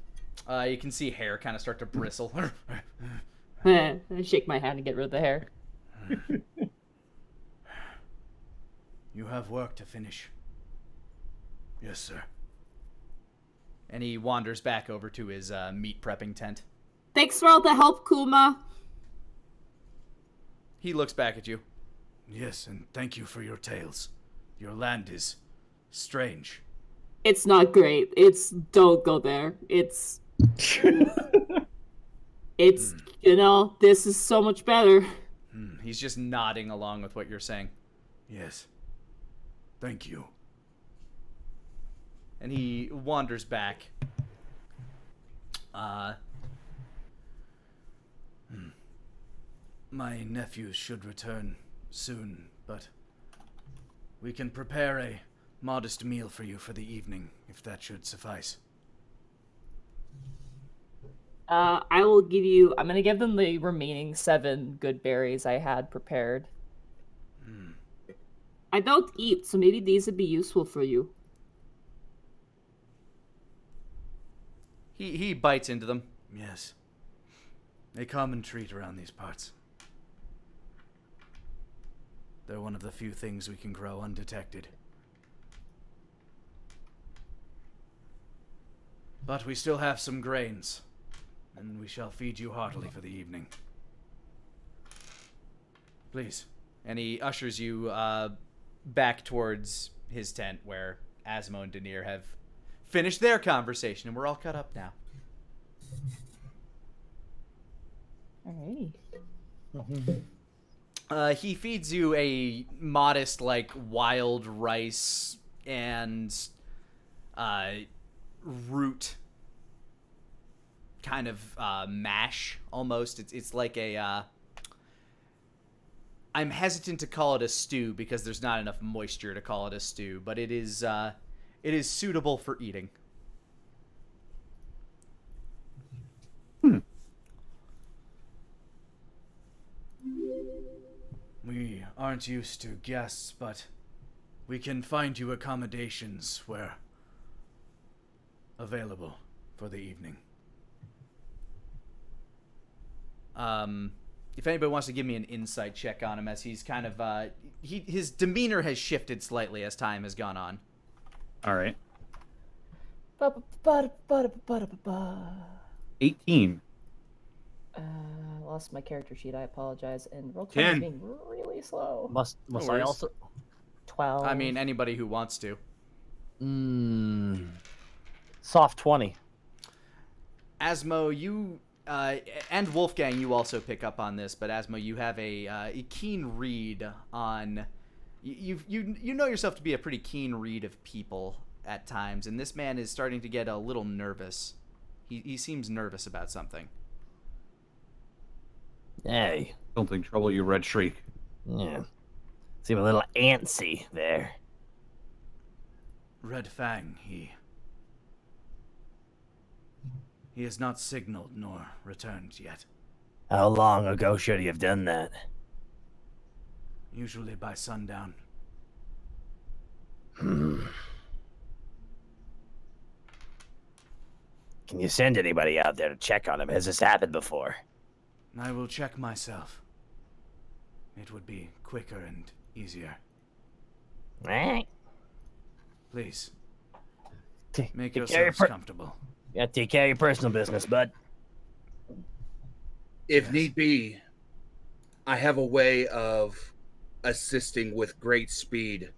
You can see hair kind of start to bristle. I shake my hand and get rid of the hair. You have work to finish. Yes, sir. And he wanders back over to his meat prepping tent. Thanks for all the help, Kuma. He looks back at you. Yes, and thank you for your tales. Your land is strange. It's not great. Don't go there. It's this is so much better. He's just nodding along with what you're saying. Yes. Thank you. And he wanders back. My nephews should return soon, but we can prepare a modest meal for you for the evening, if that should suffice. I'm gonna give them the remaining 7 good berries I had prepared. I don't eat, so maybe these would be useful for you. He bites into them. Yes. A common treat around these parts. They're one of the few things we can grow undetected. But we still have some grains, and we shall feed you heartily for the evening. Please. And he ushers you back towards his tent where Asmo and Denier have finished their conversation, and we're all cut up now. Alrighty. He feeds you a modest, like, wild rice and root kind of mash, almost. It's like a... I'm hesitant to call it a stew because there's not enough moisture to call it a stew, but it is suitable for eating. We aren't used to guests, but we can find you accommodations where available for the evening. If anybody wants to give me an insight check on him, as he's kind of his demeanor has shifted slightly as time has gone on. All right. 18. Lost my character sheet. I apologize. And roll 10. 20 being really slow. Must I worries. also? 12. I mean, anybody who wants to. Soft 20. Asmo, you and Wolfgang, you also pick up on this, but Asmo, you have a keen read on. You know yourself to be a pretty keen read of people at times, and this man is starting to get a little nervous. He seems nervous about something. Hey. Something trouble you, Red Shriek. Yeah. Seem a little antsy there. Red Fang, he has not signaled nor returned yet. How long ago should he have done that? Usually by sundown. Can you send anybody out there to check on him? Has this happened before? I will check myself. It would be quicker and easier. Alright. Please, Take make care of yourselves your comfortable. Yeah, take care of your personal business, bud. If Yes. need be, I have a way of assisting with great speed.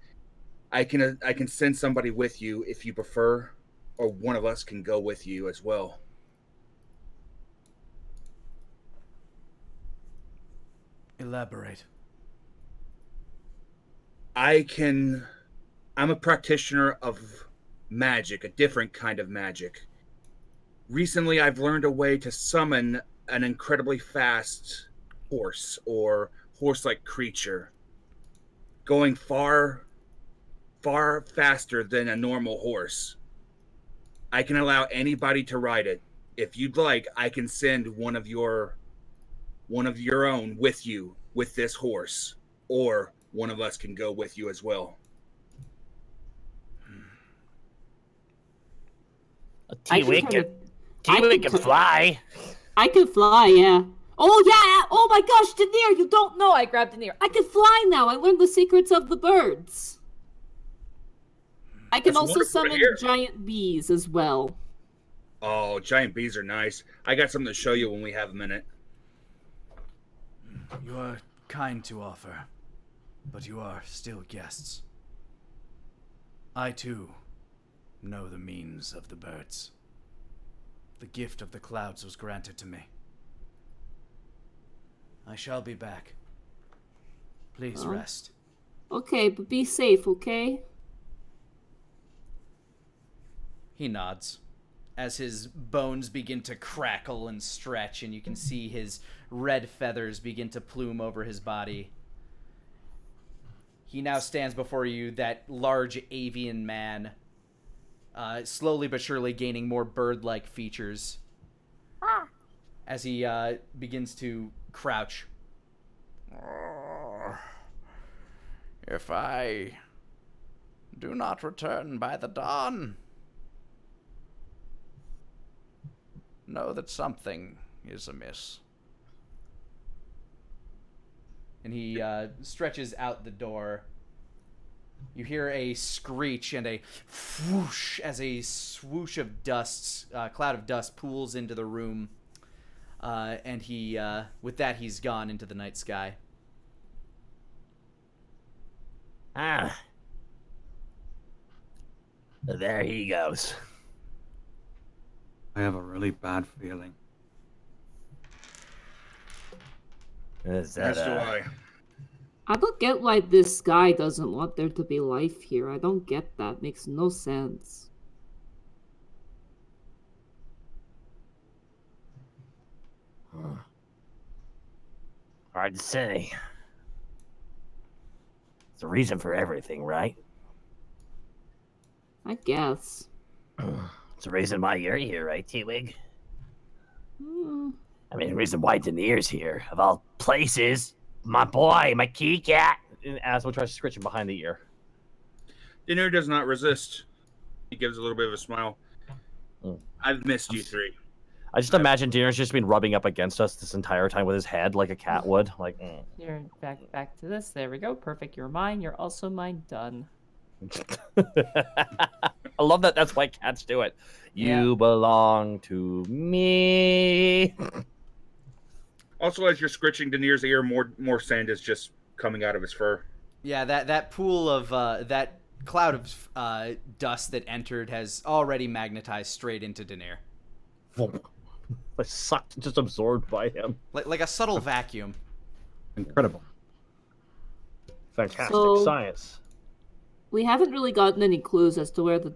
I can send somebody with you if you prefer, or one of us can go with you as well. Elaborate. I'm a practitioner of magic, a different kind of magic. Recently, I've learned a way to summon an incredibly fast horse or horse-like creature, going far faster than a normal horse. I can allow anybody to ride it. If you'd like, I can send one of your own with you with this horse, or one of us can go with you as well. T-Wig kinda- can can- fly. I can fly, yeah. Oh yeah! Oh my gosh, Daenerys, you don't know! No, I grabbed Daenerys. I can fly now. I learned the secrets of the birds. I can That's also wonderful to summon hear. giant bees as well. Oh, giant bees are nice. I got something to show you when we have a minute. You are kind to offer, but you are still guests. I, too, know the means of the birds. The gift of the clouds was granted to me. I shall be back. Please Oh. rest. Okay, but be safe, okay? He nods as his bones begin to crackle and stretch, and you can see his red feathers begin to plume over his body. He now stands before you, that large avian man, slowly but surely gaining more bird-like features as he begins to crouch. If I do not return by the dawn, know that something is amiss. And he stretches out the door. You hear a screech and a whoosh as a swoosh of dust, cloud of dust pools into the room. And he, with that, he's gone into the night sky. Ah. There he goes. I have a really bad feeling. Is that, As do I. I don't get why this guy doesn't want there to be life here. I don't get that. Makes no sense. Hard to say. It's a reason for everything, right? I guess. It's a reason why you're here, right, T-Wig? Hmm. I mean, the reason why Daenerys here, of all places. My boy, my kitty cat. And Asmo tries to scratch him behind the ear. Dinner does not resist. He gives a little bit of a smile. Mm. I've missed you three. I just imagine Daenerys just been rubbing up against us this entire time with his head like a cat would. Like, You're back to this. There we go. Perfect. You're mine. You're also mine. Done. I love that. That's why cats do it. You Yeah. belong to me. Also, as you're scritching Daenerys' ear, more sand is just coming out of his fur. Yeah, that pool of that cloud of dust that entered has already magnetized straight into Daenerys, Like sucked, just absorbed by him. like a subtle vacuum. Incredible. Fantastic So- science. We haven't really gotten any clues as to where the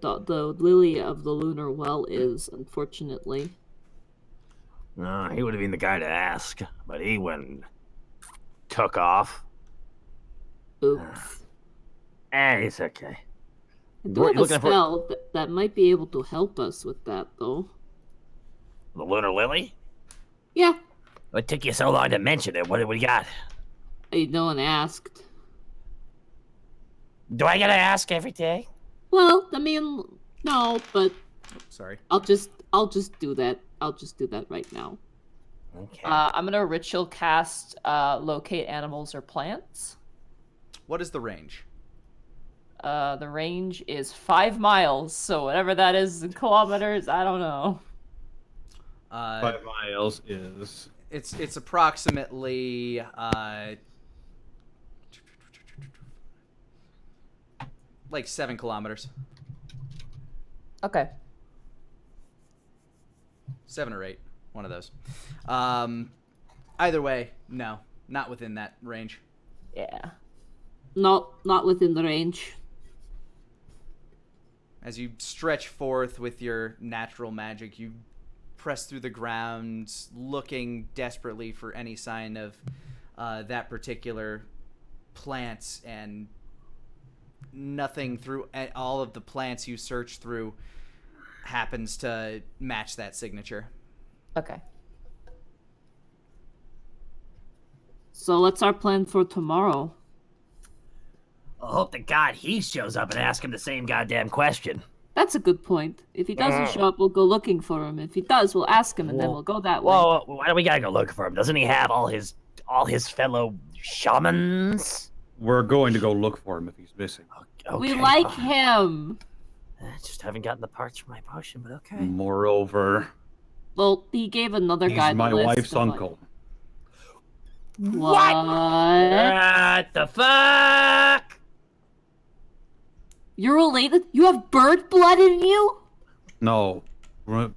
lily of the lunar well is, unfortunately. No, he would have been the guy to ask, but he went and took off. Oops. It's okay. I What, do you have a looking for- spell that might be able to help us with that, though. The Lunar Lily? Yeah, What took you so long to mention it? What do we got? no one asked. Do I gotta ask every day? Well, I mean, no, but Sorry. I'll just do that. I'll just do that right now. Okay. I'm gonna ritual cast locate animals or plants. What is the range? The range is 5 miles, so whatever that is in kilometers, I don't know. 5 miles is... It's approximately like 7 kilometers. Okay. 7 or 8, one of those. Either way, no, not within that range. Yeah. Not within the range. As you stretch forth with your natural magic, you press through the ground, looking desperately for any sign of that particular plant, and nothing through all of the plants you search through happens to match that signature. Okay. So what's our plan for tomorrow? I hope to God he shows up and asks him the same goddamn question. That's a good point. If he doesn't show up, we'll go looking for him. If he does, we'll ask him, and then we'll go that way. Well, why do we gotta go look for him? Doesn't he have all his fellow shamans? We're going to go look for him if he's missing. Okay, We like fine. him. I just haven't gotten the parts for my potion, but okay. Moreover, Well, he gave another he's guy the my list wife's of, like- uncle. What? What the fuck? You're related? You have bird blood in you? No, we're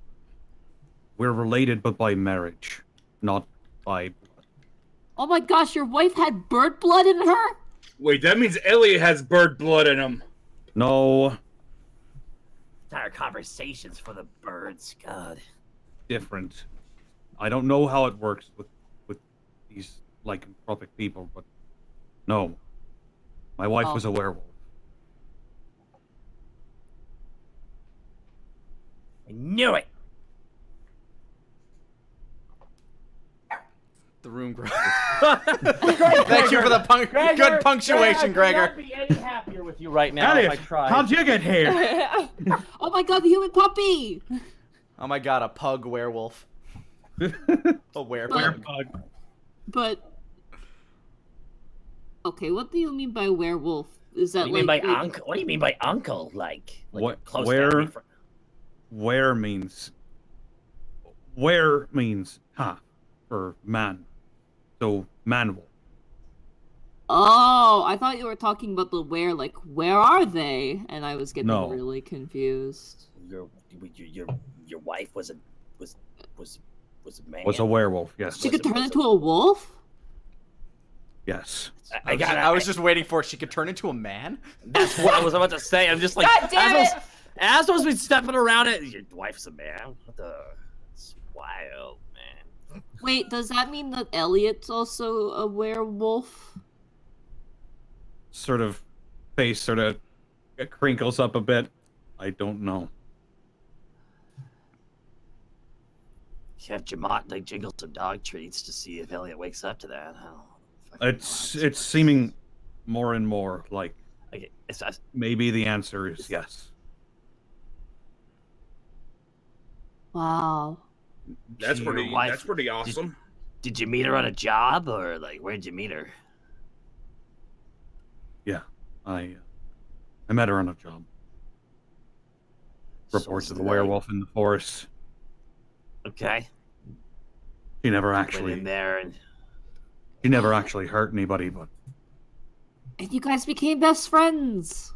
related, but by marriage, not by blood. Oh my gosh, your wife had bird blood in her? Wait, that means Elliot has bird blood in him. No, Entire conversations for the birds. God. different. I don't know how it works with these lycanthropic people, but no, my wife was a werewolf. I knew it. The room grows. Thank you for the good punctuation, Gregor. I could not be any happier with you right now if I tried. How'd you get here? Oh my god, the human puppy! Oh my god, a pug werewolf. A werepug. But okay, what do you mean by werewolf? Is that What do you mean like by uncle? What do you mean by uncle? Like What- a close where- family friend? Where means ha for man. So man wolf. Oh, I thought you were talking about the where, like where are they? And I was getting No. really confused. Your wife was a man. Was a werewolf, yes. She could turn into a wolf? Yes. I was just waiting for it. She could turn into a man? That's what I was about to say. I'm just like, God damn it! as those be stepping around it, your wife's a man. What the? It's wild, man. Wait, does that mean that Elliot's also a werewolf? Sort of face sort of crinkles up a bit. I don't know. You have Jamot like jiggle some dog treats to see if Elliot wakes up to that. It's seeming more and more like Okay, maybe the answer is yes. Wow. That's your pretty. wife- That's pretty awesome. Did you meet her on a job or like where'd you meet her? Yeah. I met her on a job. Reports So of the like- werewolf in the forest. Okay. She never Went actually in there and hurt anybody, but And you guys became best friends.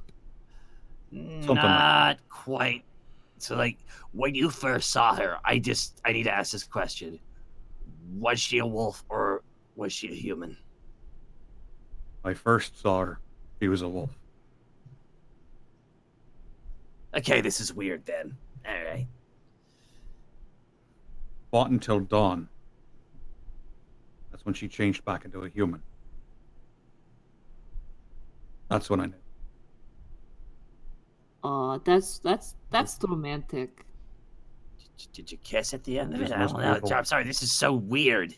Something like not quite. So like when you first saw her, I need to ask this question. Was she a wolf or was she a human? I first saw her. She was a wolf. Okay, this is weird then. Alright. Fought until dawn. That's when she changed back into a human. That's when I knew. That's romantic. Did you kiss at the end of it? It was I most don't know. beautiful. I'm sorry, this is so weird.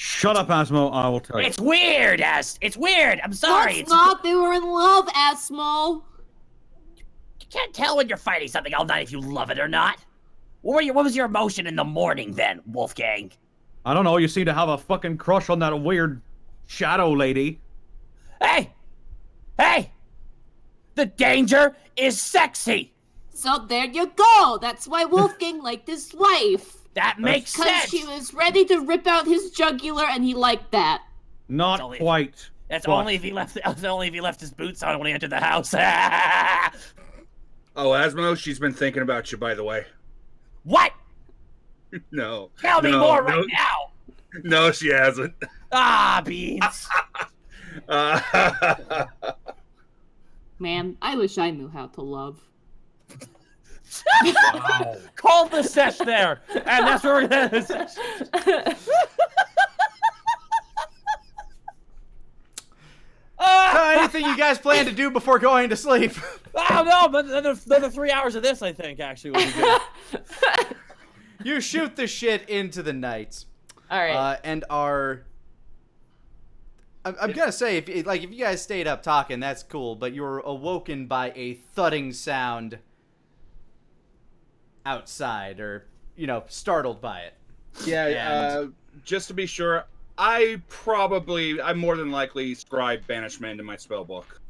Shut up, Asmo. I will tell you. It's weird, It's weird. I'm sorry. It's not. They were in love, Asmo. You can't tell when you're fighting something all night if you love it or not. What was your emotion in the morning then, Wolfgang? I don't know. You seem to have a fucking crush on that weird shadow lady. Hey! The danger is sexy. So there you go. That's why Wolfgang liked his wife. That makes sense. Because she was ready to rip out his jugular, and he liked that. Not quite. That's but... only if he left. That's only if he left his boots on when he entered the house. Oh, Asmo, she's been thinking about you, by the way. What? No. Tell me more right now. No, she hasn't. Ah, beans. Man, I wish I knew how to love. Wow. Call the sesh there, and that's where we're gonna sesh. Anything you guys plan to do before going to sleep? I don't know, but another 3 hours of this, I think, actually would be good. You shoot the shit into the night. All right. And are... I'm gonna say, if you guys stayed up talking, that's cool, but you were awoken by a thudding sound outside, or, startled by it. Yeah, just to be sure, I'm more than likely scribe banishment in my spell book.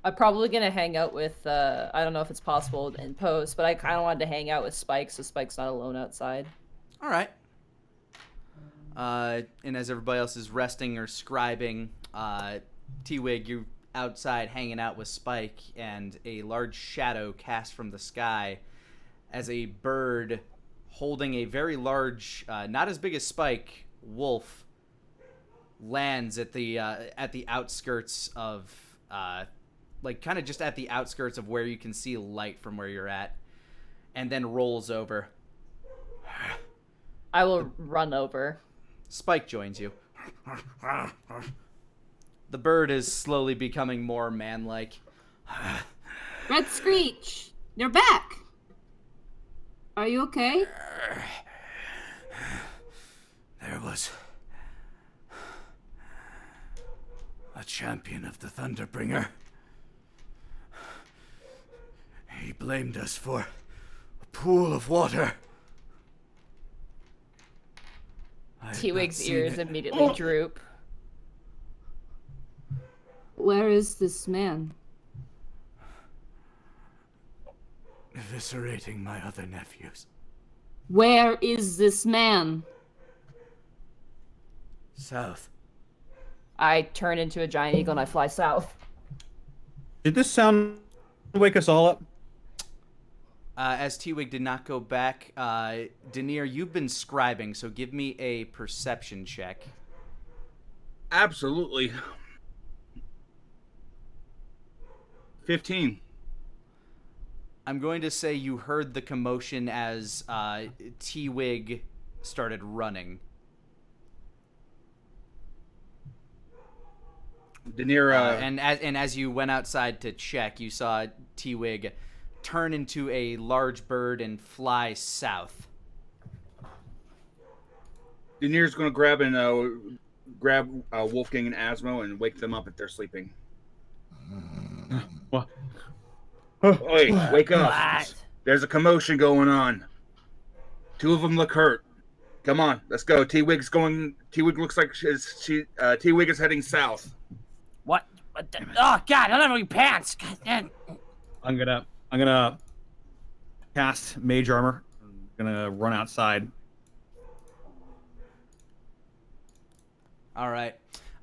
I'm probably gonna hang out with, I don't know if it's possible in post, but I kind of wanted to hang out with Spike, so Spike's not alone outside. All right. And as everybody else is resting or scribing, T-Wig, you're outside hanging out with Spike, and a large shadow cast from the sky as a bird holding a very large, not as big as Spike, wolf, lands at the outskirts of, kind of just at the outskirts of where you can see light from where you're at, and then rolls over. I will run over. Spike joins you. The bird is slowly becoming more man-like. Red Screech, you're back. Are you okay? There was a champion of the Thunderbringer. He blamed us for a pool of water. T-Wig's ears immediately droop. Where is this man? Eviscerating my other nephews. Where is this man? South. I turn into a giant eagle and I fly south. Did this sound wake us all up? As T-Wig did not go back, Denier, you've been scribing, so give me a perception check. Absolutely. 15. I'm going to say you heard the commotion as T-Wig started running. Denier, and as you went outside to check, you saw T-Wig turn into a large bird and fly south. Denier's going to grab Wolfgang and Asmo and wake them up if they're sleeping. What? Oi, wake up. What? There's a commotion going on. 2 of them look hurt. Come on, let's go. T-Wig looks like T-Wig is heading south. What? Oh, God, I don't have any pants. God damn. I'm gonna cast Mage Armor. I'm gonna run outside. All right.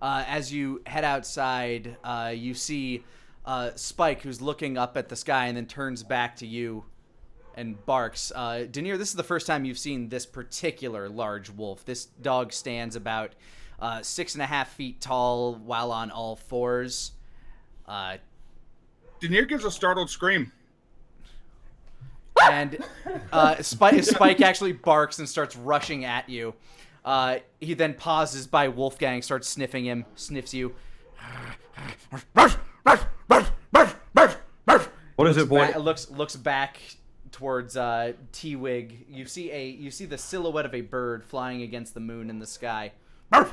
As you head outside, you see Spike, who's looking up at the sky and then turns back to you and barks. Denier, this is the first time you've seen this particular large wolf. This dog stands about 6.5 feet tall while on all fours. Denier gives a startled scream. And Spike actually barks and starts rushing at you. He then pauses by Wolfgang, starts sniffing him, sniffs you. What is it, boy? Looks back towards T-Wig. You see the silhouette of a bird flying against the moon in the sky. Do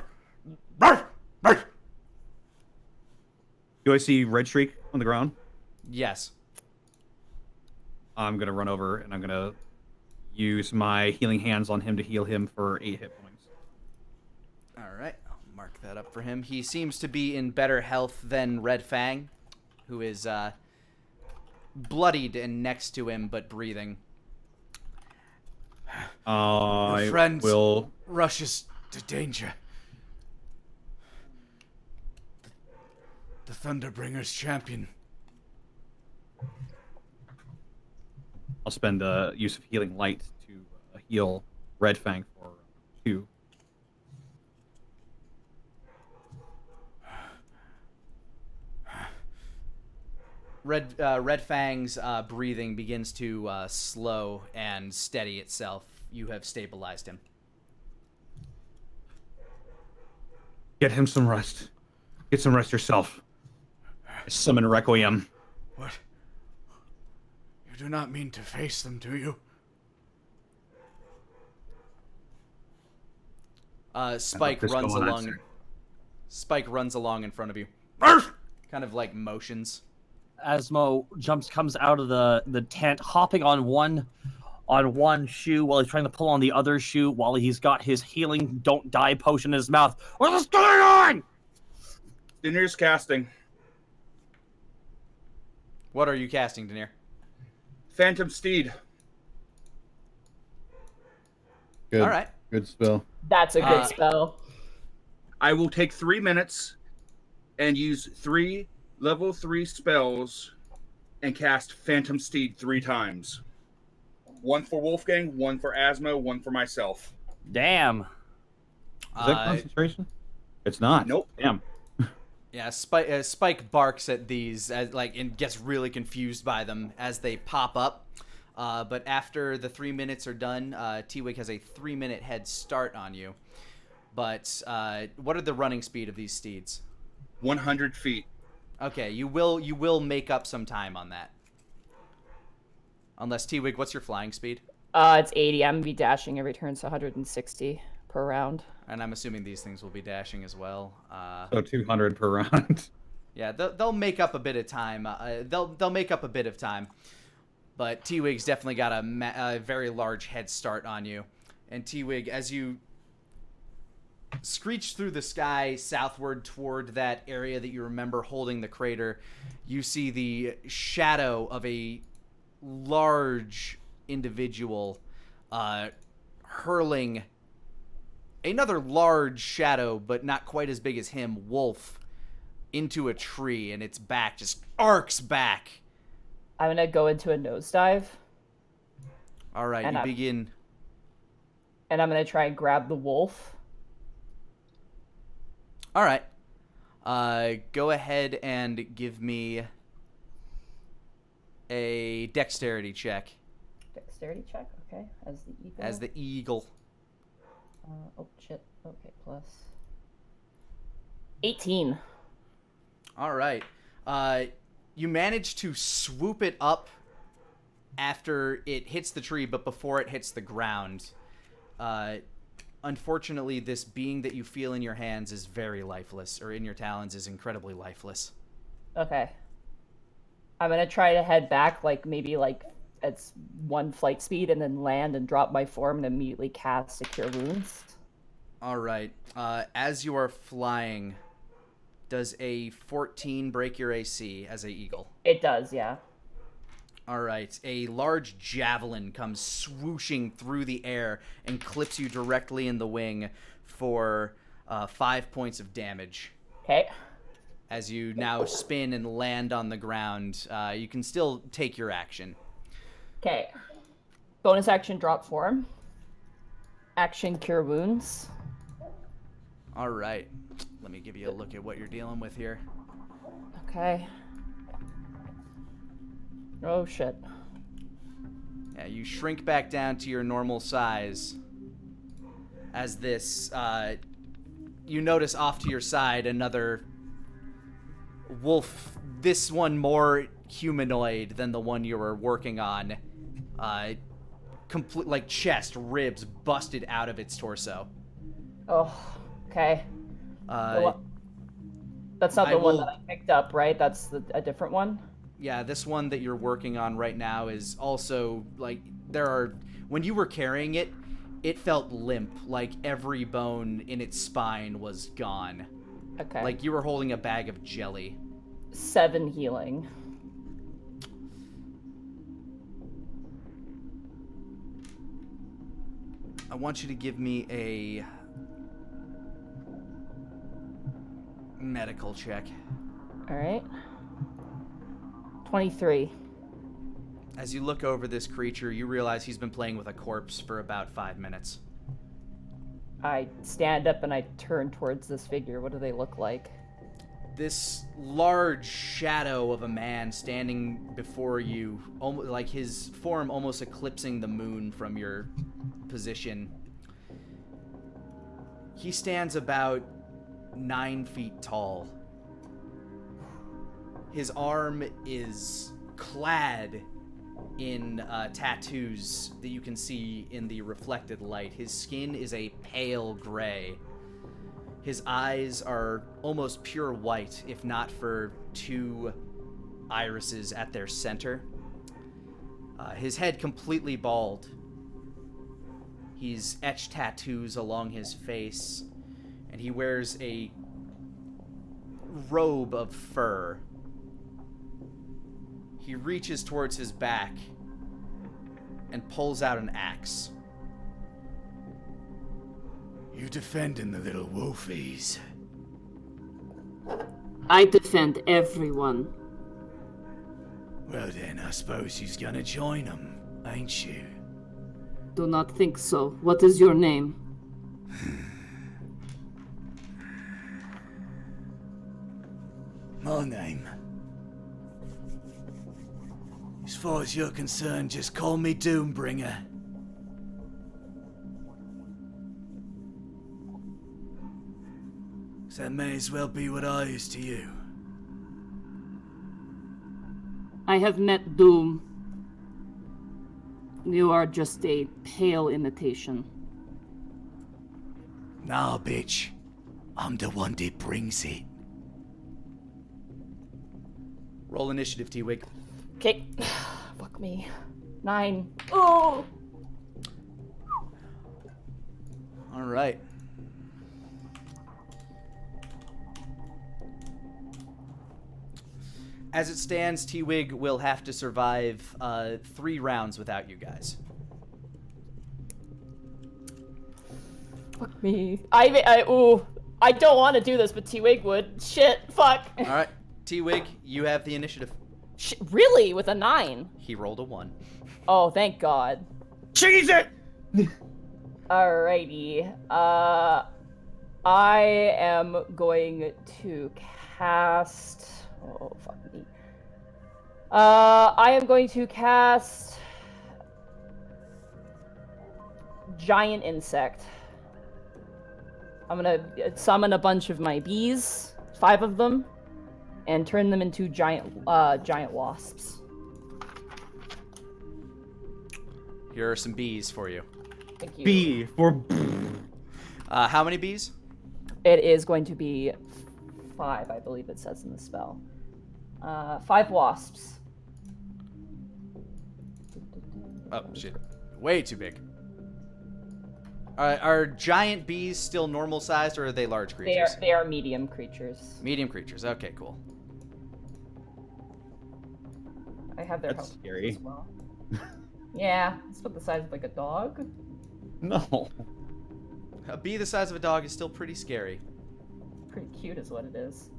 I see Red Streak on the ground? Yes. I'm gonna run over and I'm gonna use my healing hands on him to heal him for 8 hit points. All right, I'll mark that up for him. He seems to be in better health than Red Fang, who is bloodied and next to him but breathing. I friends will. rushes to danger. The Thunderbringer's champion. I'll spend use of healing light to heal Red Fang for 2. Red Fang's breathing begins to slow and steady itself. You have stabilized him. Get him some rest. Get some rest yourself. Summon Requiem. What? You do not mean to face them, do you? Spike This runs go on along. answer. Spike runs along in front of you. Kind of like motions. Asmo comes out of the tent, hopping on one shoe while he's trying to pull on the other shoe while he's got his healing don't die potion in his mouth. What is going on? Daenerys casting. What are you casting, Daenerys? Phantom Steed. Good. All right. Good spell. That's a good spell. I will take 3 minutes and use 3 level 3 spells and cast Phantom Steed 3 times. 1 for Wolfgang, 1 for Asmo, 1 for myself. Damn. Is that concentration? It's not. Nope. Damn. Yeah, Spike barks at these and gets really confused by them as they pop up. But after the 3 minutes are done, T-Wig has a 3-minute head start on you. But what are the running speed of these steeds? 100 feet. Okay, you will make up some time on that. Unless T-Wig, what's your flying speed? It's 80. I'm gonna be dashing every turn, so 160 per round. And I'm assuming these things will be dashing as well. So 200 per round. Yeah, they'll make up a bit of time. They'll make up a bit of time. But T-Wig's definitely got a very large head start on you. And T-Wig, as you screech through the sky southward toward that area that you remember holding the crater, you see the shadow of a large individual hurling another large shadow, but not quite as big as him, wolf, into a tree, and its back just arcs back. I'm gonna go into a nosedive. All right, you begin. And I'm gonna try and grab the wolf. All right. Go ahead and give me a dexterity check. Dexterity check, okay. As the eagle. As the eagle. Oh shit. Okay, plus 18. All right. You manage to swoop it up after it hits the tree, but before it hits the ground. Unfortunately, this being that you feel in your hands is very lifeless, or in your talons is incredibly lifeless. Okay. I'm gonna try to head back, maybe it's 1 flight speed, and then land and drop my form and immediately cast Cure Wounds. All right. As you are flying, does a 14 break your AC as a eagle? It does, yeah. All right. A large javelin comes swooshing through the air and clips you directly in the wing for 5 points of damage. Okay. As you now spin and land on the ground, you can still take your action. Okay. Bonus action, drop form. Action, Cure Wounds. All right. Let me give you a look at what you're dealing with here. Okay. Oh, shit. Yeah, you shrink back down to your normal size. As this, you notice off to your side another wolf, this one more humanoid than the one you were working on. Complete, chest, ribs busted out of its torso. Oh, Okay. Uh, That's not I the one will- that I picked up, right? That's a different one? Yeah, this one that you're working on right now is also, like, when you were carrying it, it felt limp, like every bone in its spine was gone. Okay. Like you were holding a bag of jelly. 7 healing. I want you to give me a medical check. Alright. 23. As you look over this creature, you realize he's been playing with a corpse for about 5 minutes. I stand up and I turn towards this figure. What do they look like? This large shadow of a man standing before you, almost like his form almost eclipsing the moon from your position. He stands about 9 feet tall. His arm is clad in tattoos that you can see in the reflected light. His skin is a pale gray. His eyes are almost pure white, if not for 2 irises at their center. His head completely bald. He's etched tattoos along his face, and he wears a robe of fur. He reaches towards his back and pulls out an axe. You defending the little wolfies? I defend everyone. Well then, I suppose she's gonna join them, ain't you? Do not think so. What is your name? My name. As far as you're concerned, just call me Doombringer. So that may as well be what I is to you. I have met Doom. You are just a pale imitation. Nah, bitch. I'm the one that brings it. Roll initiative, T-Wig. Okay. Fuck me. 9. Oh! All right. As it stands, T-Wig will have to survive 3 rounds without you guys. Fuck me. I don't want to do this, but T-Wig would. Shit. Fuck. All right, T-Wig, you have the initiative. Really? With a 9? He rolled a 1. Oh, thank God. Cheese it! Alrighty. I am going to cast... Oh, fuck me. I am going to cast... Giant Insect. I'm gonna summon a bunch of my bees, 5 of them, and turn them into giant wasps. Here are some bees for you. Thank you. B for... How many bees? It is going to be 5, I believe it says in the spell. 5 wasps. Oh, shit. Way too big. Are giant bees still normal sized, or are they large creatures? They are medium creatures. Medium creatures. Okay, cool. I have their That's health scary. as well. Yeah, it's about the size of like a dog. No. A bee the size of a dog is still pretty scary. Pretty cute is what it is.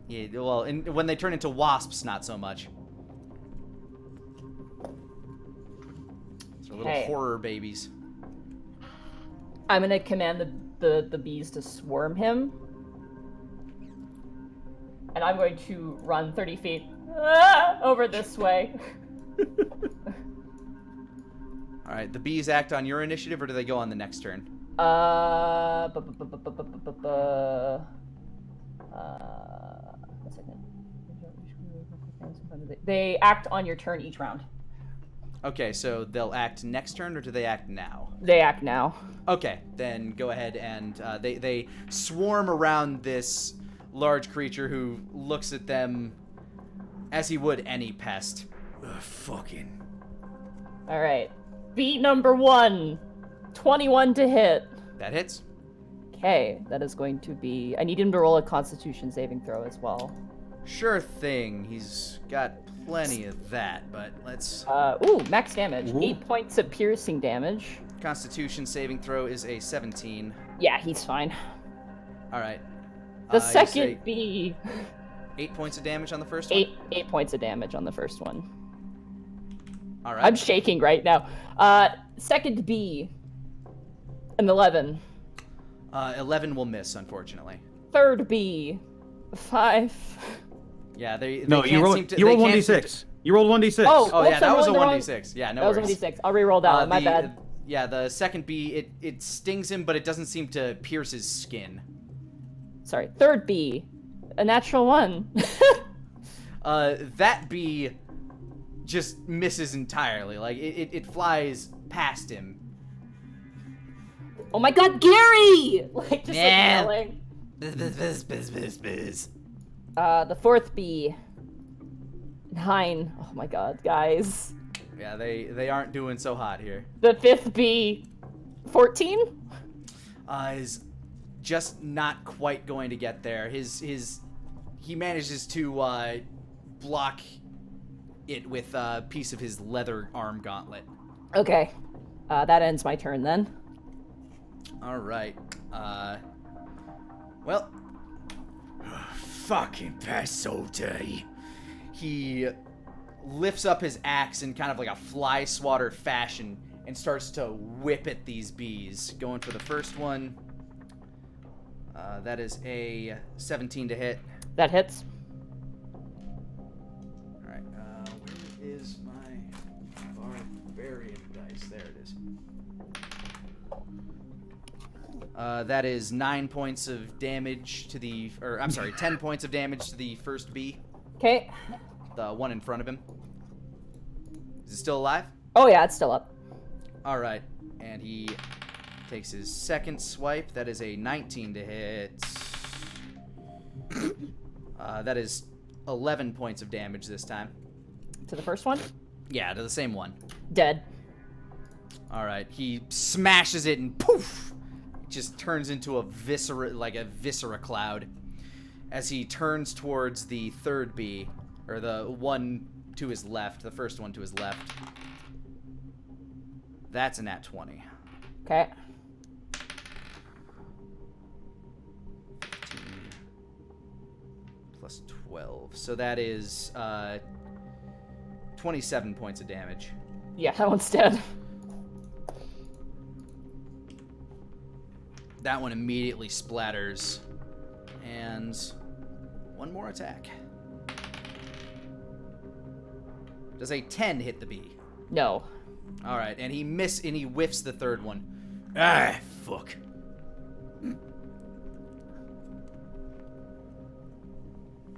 Yeah, well, and when they turn into wasps, not so much. They're little Okay. horror babies. I'm gonna command the bees to swarm him. And I'm going to run 30 feet over this way. All right, the bees act on your initiative, or do they go on the next turn? One second. They act on your turn each round. Okay, so they'll act next turn, or do they act now? They act now. Okay, then go ahead and they swarm around this large creature who looks at them as he would any pest. Fucking. All right. Beat number 1. 21 to hit. That hits. Okay, that is going to be... I need him to roll a Constitution saving throw as well. Sure thing. He's got plenty of that, but let's... Ooh, max damage. Ooh. 8 points of piercing damage. Constitution saving throw is a 17. Yeah, he's fine. All right. The You second say bee... 8 points of damage on the first one? 8 points of damage on the first one. All right. I'm shaking right now. Second bee... An 11. 11 will miss, unfortunately. Third bee... 5. Yeah, they No, can't you roll. seem to, You roll they one can't seem d6. You rolled 1d6. Oh, Oh, yeah, Oops, that I'm was a rolling the wrong- 1d6. Yeah, no That was a worries. 1d6. I'll re-roll that one. My bad. Yeah, the second bee, it stings him, but it doesn't seem to pierce his skin. Sorry. Third bee... A natural 1. That bee just misses entirely. Like, it flies past him. Oh my god, Gary! Like, just Yeah. like yelling. Buzz. The fourth bee... 9. Oh my god, guys. Yeah, they aren't doing so hot here. The fifth bee... 14? Is just not quite going to get there. He manages to block it with a piece of his leather arm gauntlet. Okay. That ends my turn then. All right. Well, Fucking pesote. he lifts up his axe in kind of like a fly swatter fashion and starts to whip at these bees. Going for the first one. That is a 17 to hit. That hits. All right. Where is my barbarian dice? There it is. That is 9 points of damage to the, or I'm sorry, 10 points of damage to the first bee, Okay. the one in front of him. Is it still alive? Oh yeah, it's still up. All right, and he takes his second swipe. That is a 19 to hit. That is 11 points of damage this time. To the first one? Yeah, to the same one. Dead. All right, he smashes it and poof, it just turns into a viscera cloud. As he turns towards the third bee, or the one to his left, the first one to his left. That's a nat 20. Okay. 15 plus 12. So that is 27 points of damage. Yeah, that one's dead. That one immediately splatters. And one more attack. Does a 10 hit the bee? No. All right, and he whiffs the third one. Ah, fuck.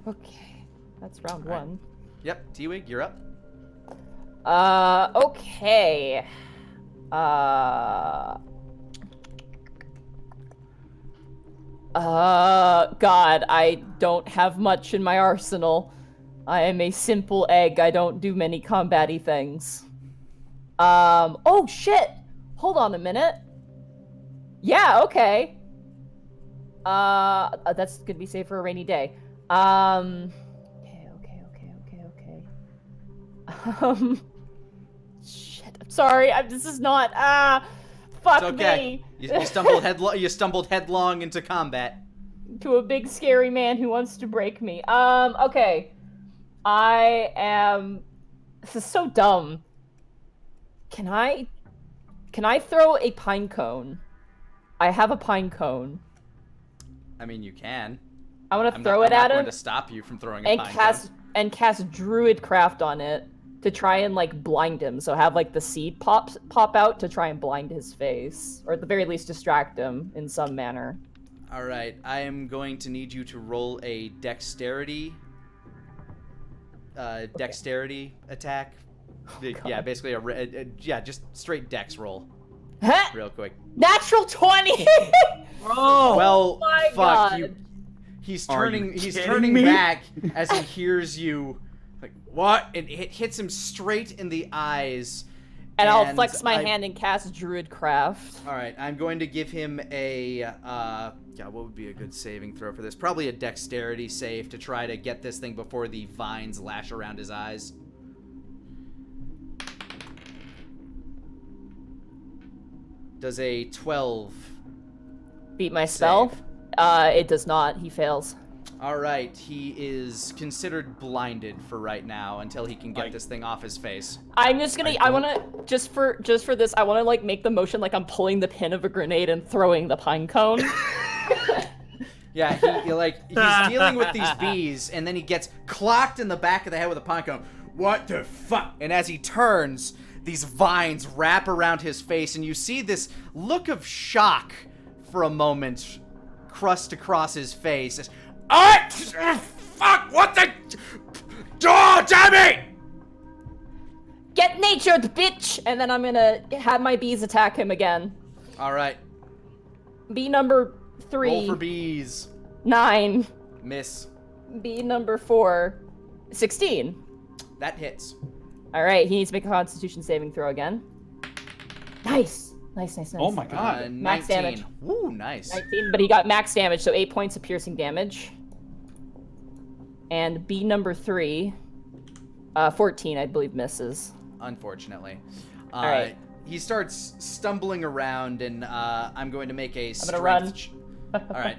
Okay. That's round All right. 1. Yep, T-Wig, you're up. Okay. God, I don't have much in my arsenal. I am a simple egg. I don't do many combat-y things. Oh shit! Hold on a minute. Yeah, okay. That's gonna be saved for a rainy day. Okay. Shit, I'm sorry. This is not, fuck It's okay. me. You stumbled headlong into combat. To a big scary man who wants to break me. Okay. This is so dumb. Can I throw a pine cone? I have a pine cone. I mean, you can. I want to I'm throw not, it I'm at not going him to stop you from throwing a and pine cast cone. druidcraft on it to try and like blind him. So have like the seed pop out to try and blind his face, or at the very least distract him in some manner. All right, I am going to need you to roll a dexterity attack Yeah, basically yeah, just straight dex roll, Huh? real quick. Natural 20. Oh, Well, my fuck God. you. He's Are you turning. He's kidding turning me? back as he hears you. Like what? And it hits him straight in the eyes. And I'll flex my hand and cast Druidcraft. All right, I'm going to give him a. Yeah, what would be a good saving throw for this? Probably a dexterity save to try to get this thing before the vines lash around his eyes. Does a 12 Beat my spell? save? It does not. He fails. All right, he is considered blinded for right now until he can get this thing off his face. I'm just gonna. I wanna just for this. I wanna like make the motion like I'm pulling the pin of a grenade and throwing the pine cone. Yeah, he's dealing with these bees, and then he gets clocked in the back of the head with a pine cone. What the fuck? And as he turns, these vines wrap around his face, and you see this look of shock for a moment crust across his face. As, fuck! What the? Oh, damn it! Get natured, bitch! And then I'm gonna have my bees attack him again. All right, Bee number 3. roll for bees. 9. Miss. Bee number 4. 16. That hits. All right, he needs to make a Constitution saving throw again. Nice. Nice. Oh my god. 19. Max damage. Woo, nice. 19, but he got max damage, so 8 points of piercing damage. And bee number 3, 14, I believe, misses. Unfortunately. All right. He starts stumbling around, and I'm going to make a gonna run. All right,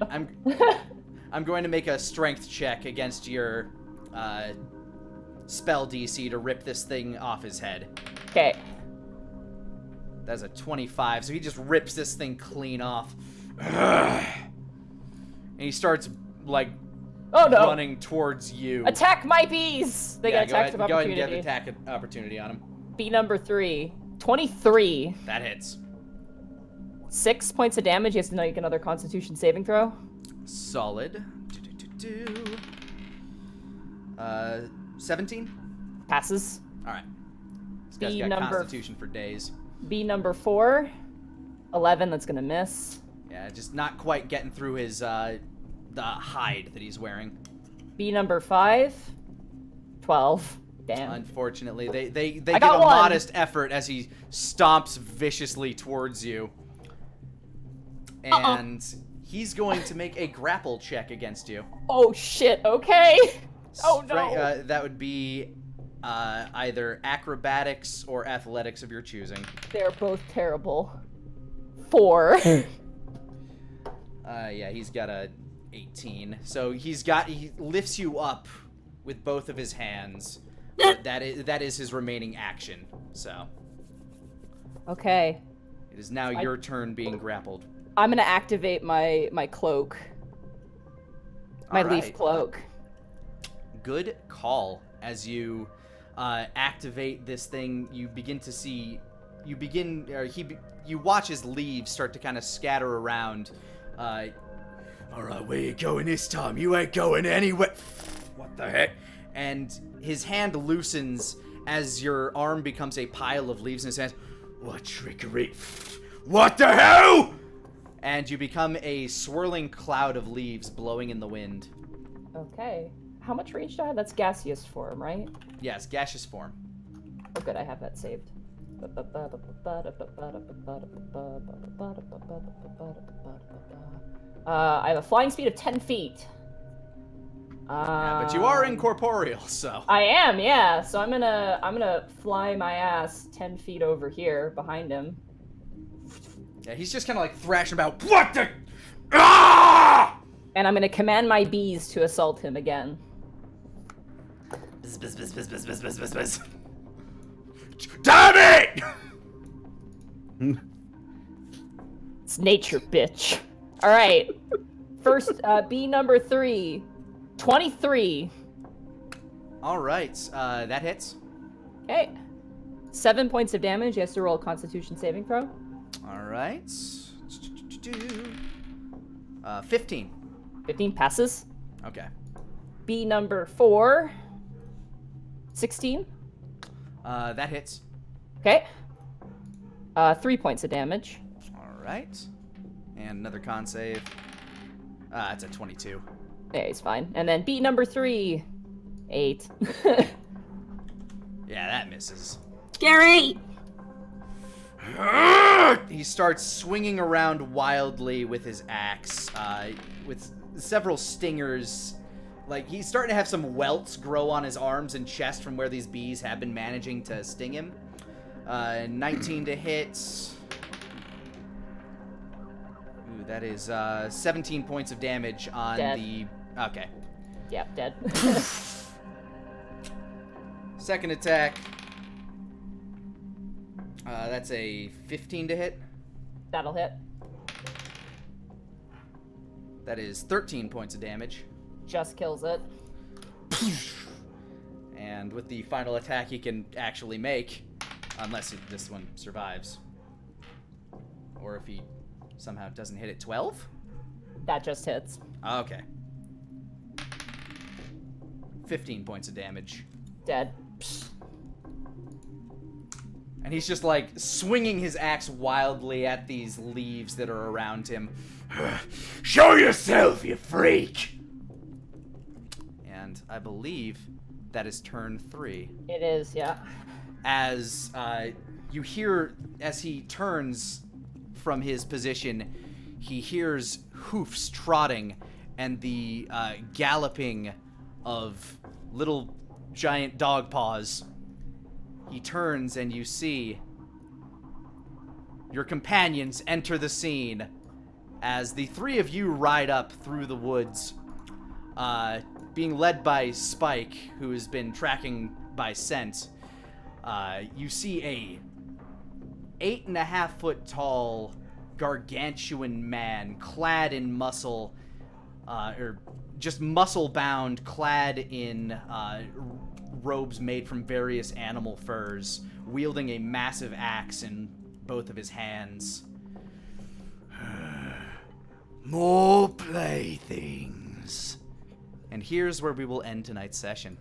I'm going to make a strength check against your spell DC to rip this thing off his head. Okay. That's a 25, so he just rips this thing clean off. And he starts like Oh no! running towards you. Attack my bees! They Yeah, get attacks of go ahead and opportunity. get attack opportunity on him. Bee number 3, 23. That hits. 6 points of damage. He has to make another Constitution saving throw. Solid. 17? Passes. All right. This guy's B got number- Constitution for days. Bee number 4, 11. That's gonna miss. Yeah, just not quite getting through his the hide that he's wearing. Bee number 5, 12. Damn. Unfortunately, they give got a one. modest effort as he stomps viciously towards you. And he's going to make a grapple check against you. Oh shit. Okay. Oh no. That would be either acrobatics or athletics of your choosing. They're both terrible. 4. Yeah, he's got a 18. So he lifts you up with both of his hands. But that is his remaining action. So Okay. it is now your turn being grappled. I'm gonna activate my cloak. My leaf Alright. cloak. Good call. As you activate this thing, you begin to see. You watch his leaves start to kind of scatter around. All right, where you going this time? You ain't going anywhere. What the heck? And his hand loosens as your arm becomes a pile of leaves in his hands. What trickery? What the hell? And you become a swirling cloud of leaves blowing in the wind. Okay. How much range do I have? That's gaseous form, right? Yes, gaseous form. Oh, good. I have that saved. I have a flying speed of 10 feet. Yeah, but you are incorporeal, so. I am, yeah. So I'm gonna fly my ass 10 feet over here behind him. Yeah, he's just kind of like thrashing about. What the? Ah! And I'm gonna command my bees to assault him again. Bzz, bzz, bzz, bzz, bzz, bzz, bzz, bzz, bzz. Damn it! It's nature, bitch. All right. First, bee number 3, 23. All right, that hits. Okay. 7 points of damage. He has to roll a Constitution saving throw. All right. 15. 15 passes. Okay. Bee number 4, 16. That hits. Okay. 3 points of damage. All right. And another con save. It's a 22. Yeah, he's fine. And then beat number 3. 8. Yeah, that misses. Gary! He starts swinging around wildly with his axe, with several stingers. Like, he's starting to have some welts grow on his arms and chest from where these bees have been managing to sting him. 19 to hit. Ooh, that is 17 points of damage on Dead. the... Okay. Yep, dead. Second attack. That's a 15 to hit. That'll hit. That is 13 points of damage. Just kills it. And with the final attack he can actually make, unless this one survives. Or if he somehow doesn't hit it, 12? That just hits. Okay. 15 points of damage. Dead. And he's just like swinging his axe wildly at these leaves that are around him. Show yourself, you freak! And I believe that is turn 3. It is, yeah. As you hear, as he turns from his position, he hears hoofs trotting and the galloping of little giant dog paws. He turns and you see your companions enter the scene as the 3 of you ride up through the woods, being led by Spike, who has been tracking by scent. You see a 8.5 foot tall, gargantuan man clad in muscle, or just muscle bound, clad in robes made from various animal furs, wielding a massive axe in both of his hands. More playthings. And here's where we will end tonight's session.